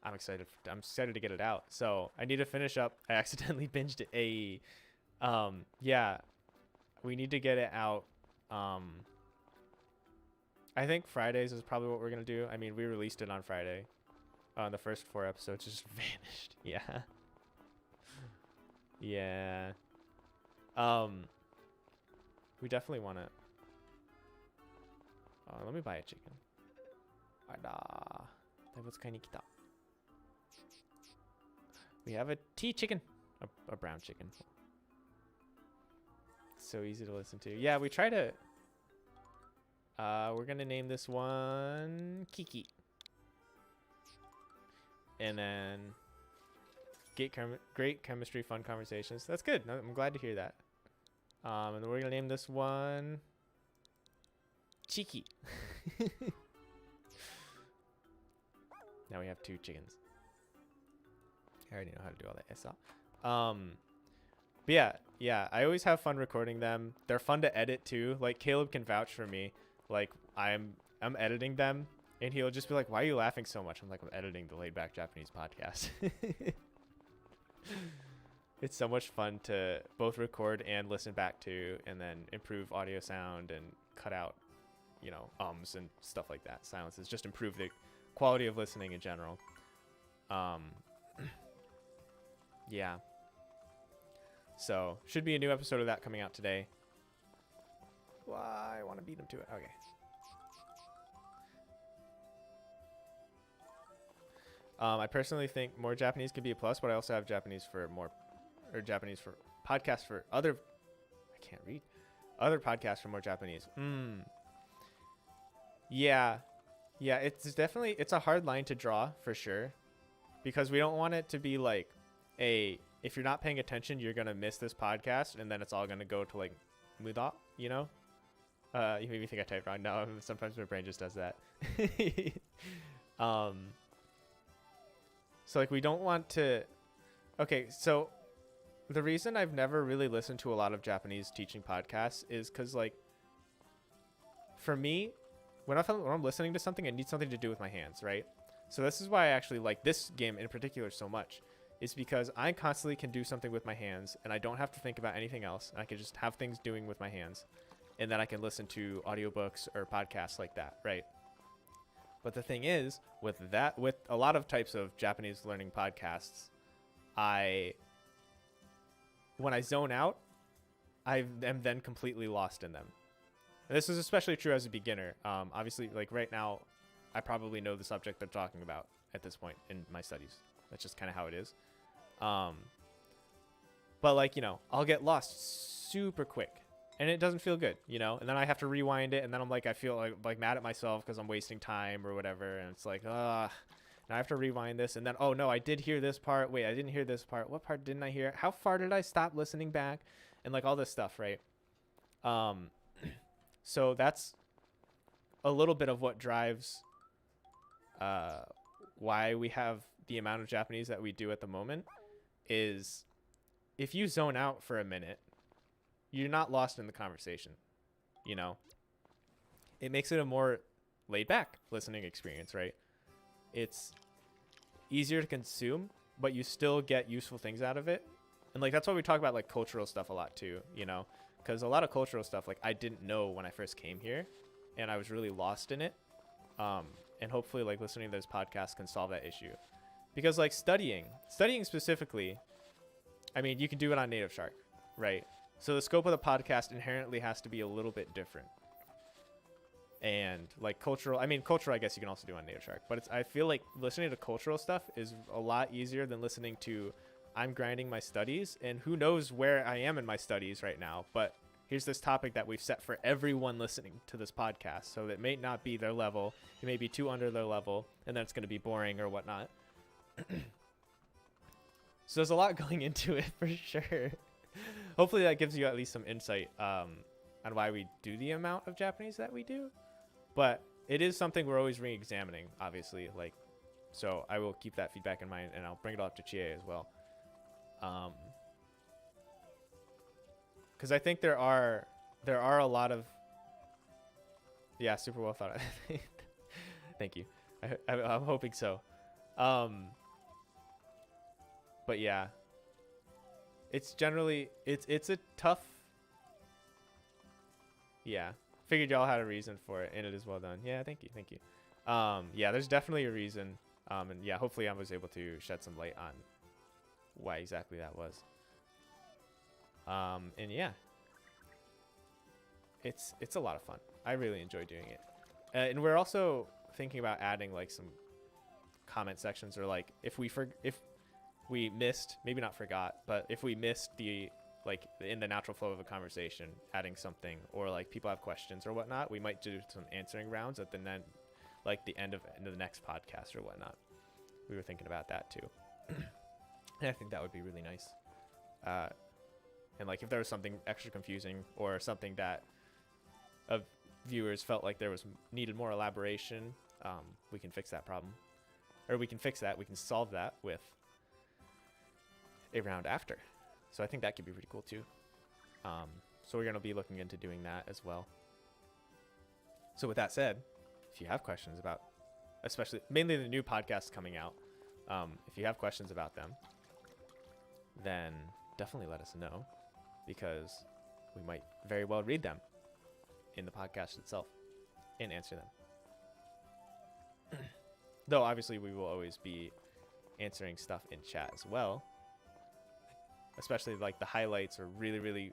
I'm excited to get it out. So I need to finish up. I accidentally binged AE. Yeah, we need to get it out. I think Fridays is probably what we're gonna do. I mean, we released it on Friday. The first 4 episodes just vanished. Yeah. Yeah. We definitely want to. Let me buy a chicken. We have a tea chicken, a brown chicken. So easy to listen to. Yeah, we try to. We're gonna name this one Kiki, and then great chemistry, fun conversations. That's good. I'm glad to hear that. And then we're gonna name this one Cheeky. Now we have 2 chickens. I already know how to do all that. But yeah, I always have fun recording them. They're fun to edit too. Like Caleb can vouch for me. Like I'm editing them and he'll just be like, "Why are you laughing so much?" I'm like, "I'm editing the Laid Back Japanese podcast." It's so much fun to both record and listen back to, and then improve audio sound and cut out, ums and stuff like that. Silences, just improve the quality of listening in general. Yeah. So should be a new episode of that coming out today. Why I want to beat him to it. Okay. I personally think more Japanese could be a plus, but I also have Japanese for podcasts for other. I can't read. Other podcasts for more Japanese. Yeah. It's a hard line to draw for sure, because we don't want it to be like if you're not paying attention, you're going to miss this podcast and then it's all going to go to like muda, you made me think I typed wrong. No, sometimes my brain just does that. So like we don't want to. Okay, so the reason I've never really listened to a lot of Japanese teaching podcasts is because like for me, when I'm listening to something, I need something to do with my hands, right? So this is why I actually like this game in particular so much, is because I constantly can do something with my hands and I don't have to think about anything else. I can just have things doing with my hands, and then I can listen to audiobooks or podcasts like that, right? But the thing is, with a lot of types of Japanese learning podcasts, when I zone out, I am then completely lost in them. And this is especially true as a beginner. Obviously, like right now, I probably know the subject they're talking about at this point in my studies. That's just kind of how it is. But like, I'll get lost super quick and it doesn't feel good, and then I have to rewind it. And then I'm like, I feel like mad at myself because I'm wasting time or whatever. And it's like, now I have to rewind this. And then, oh no, I did hear this part. Wait, I didn't hear this part. What part didn't I hear? How far did I stop listening back? And like all this stuff, right? So that's a little bit of what drives why we have the amount of Japanese that we do at the moment. Is if you zone out for a minute, you're not lost in the conversation. It makes it a more laid back listening experience, right? It's easier to consume, but you still get useful things out of it. And like that's why we talk about like cultural stuff a lot too, because a lot of cultural stuff like I didn't know when I first came here and I was really lost in it. And hopefully like listening to this podcast can solve that issue. Because like studying specifically, I mean, you can do it on NativShark, right? So the scope of the podcast inherently has to be a little bit different. And like cultural, I guess you can also do on NativShark, but I feel like listening to cultural stuff is a lot easier than listening to I'm grinding my studies, and who knows where I am in my studies right now, but here's this topic that we've set for everyone listening to this podcast. So that may not be their level. It may be too under their level, and then it's going to be boring or whatnot. So there's a lot going into it for sure. Hopefully that gives you at least some insight on why we do the amount of Japanese that we do. But it is something we're always re-examining, obviously. Like, so I will keep that feedback in mind, and I'll bring it up to Chie as well. Because I think there are a lot of, yeah, super well thought out. Thank you. I'm hoping so. But yeah, it's generally it's a tough. Yeah, figured y'all had a reason for it, and it is well done. Yeah, thank you. Yeah, there's definitely a reason. And yeah, hopefully I was able to shed some light on why exactly that was. And yeah, it's a lot of fun. I really enjoy doing it. And we're also thinking about adding like some comment sections, or like if we missed, maybe not forgot, but if we missed the like in the natural flow of a conversation, adding something, or like people have questions or whatnot, we might do some answering rounds at the end, like the end of the next podcast or whatnot. We were thinking about that too. And I think that would be really nice. And like if there was something extra confusing or something that of viewers felt like there was needed more elaboration, we can fix that problem, or we can solve that with a round after. So I think that could be pretty cool too. So we're going to be looking into doing that as well. So with that said, if you have questions about, especially mainly the new podcasts coming out, if you have questions about them, then definitely let us know, because we might very well read them in the podcast itself and answer them. Though obviously we will always be answering stuff in chat as well, especially like the highlights or really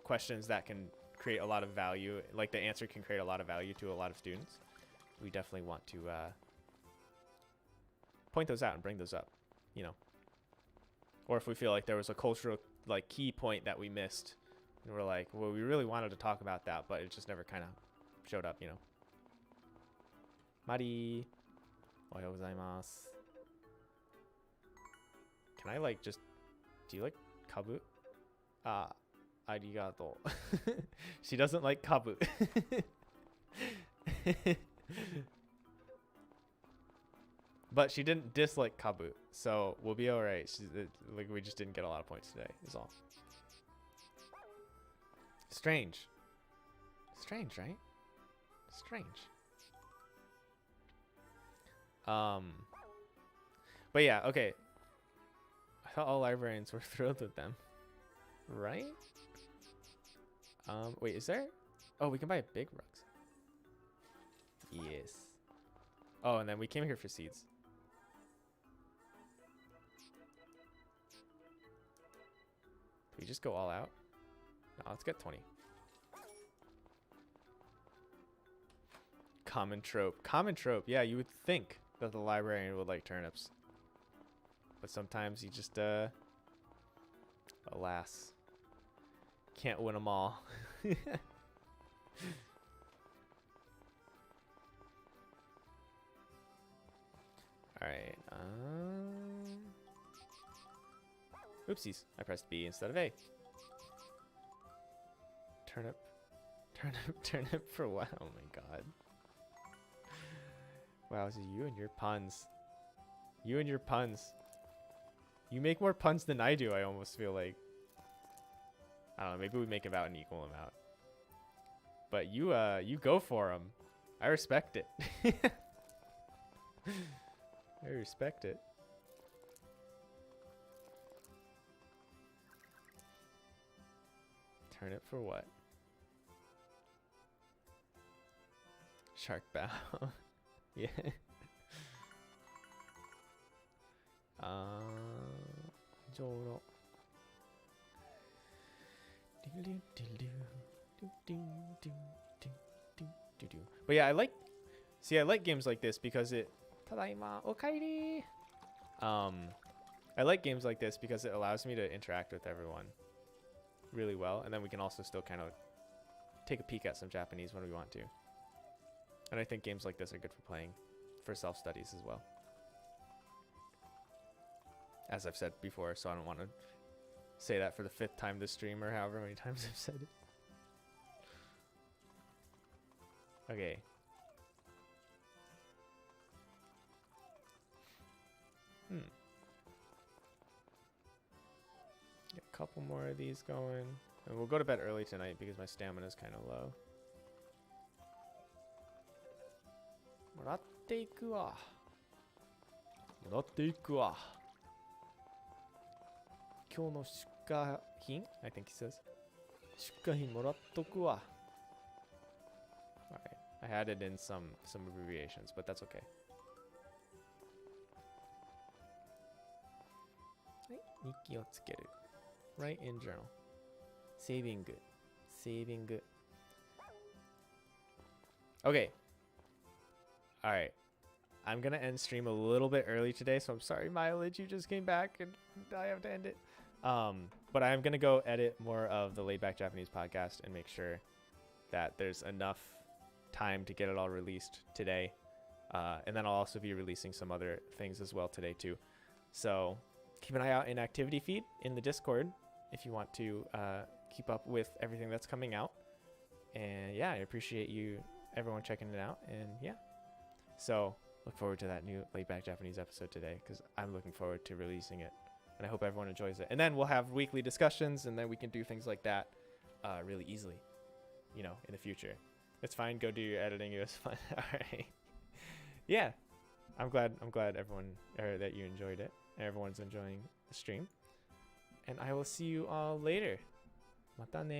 questions that can create a lot of value, like the answer can create a lot of value to a lot of students. We definitely want to point those out and bring those up, you know. Or if we feel like there was a cultural like key point that we missed, and we're like, well, we really wanted to talk about that, but it just never kind of showed up, you know. Mari, ohayou gozaimasu. Can I like just, do you like kabu? Ah, arigato. She doesn't like kabu. But she didn't dislike kabu, so we'll be all right. Like we just didn't get a lot of points today. Is all. Strange, right? Strange. But yeah, okay. I thought all librarians were thrilled with them, right? Wait, is there? Oh, we can buy a big rugs. Yes. Oh, and then we came here for seeds. Do we just go all out? No, let's get 20. Common trope. Common trope. Yeah, you would think that the librarian would like turnips. But sometimes you just, alas, can't win them all. Alright, oopsies, I pressed B instead of A. Turnip for what? Oh my god. Wow, so you and your puns. You and your puns. You make more puns than I do, I almost feel like. I don't know, maybe we make about an equal amount. But you go for them. I respect it. I respect it. Turnip for what? Shark bow. Yeah. Joro. But yeah, I like games like this because it Tadaima okaeri. I like games like this because it allows me to interact with everyone really well, and then we can also still kind of take a peek at some Japanese when we want to. And I think games like this are good for playing for self-studies as well. As I've said before, so I don't want to say that for the 5th time this stream or however many times I've said it. Okay. Get a couple more of these going. And we'll go to bed early tonight because my stamina is kind of low. もらっていくわ。もらっていくわ。今日の出荷品 I think he says. 出荷品もらっとくわ。Alright. I had it in some abbreviations, but that's okay. はい。日記をつける。Write in journal. Saving. Saving. Okay. Alright. I'm gonna end stream a little bit early today, so I'm sorry, Mileage, you just came back and I have to end it. But I'm gonna go edit more of the Laid Back Japanese podcast and make sure that there's enough time to get it all released today. And then I'll also be releasing some other things as well today too. So keep an eye out in activity feed in the Discord if you want to keep up with everything that's coming out. And yeah, I appreciate everyone checking it out. And yeah, so look forward to that new Laid Back Japanese episode today because I'm looking forward to releasing it. And I hope everyone enjoys it. And then we'll have weekly discussions, and then we can do things like that really easily, in the future. It's fine. Go do your editing. It was fun. All right. Yeah. I'm glad everyone, or that you enjoyed it. Everyone's enjoying the stream. And I will see you all later. Mata ne.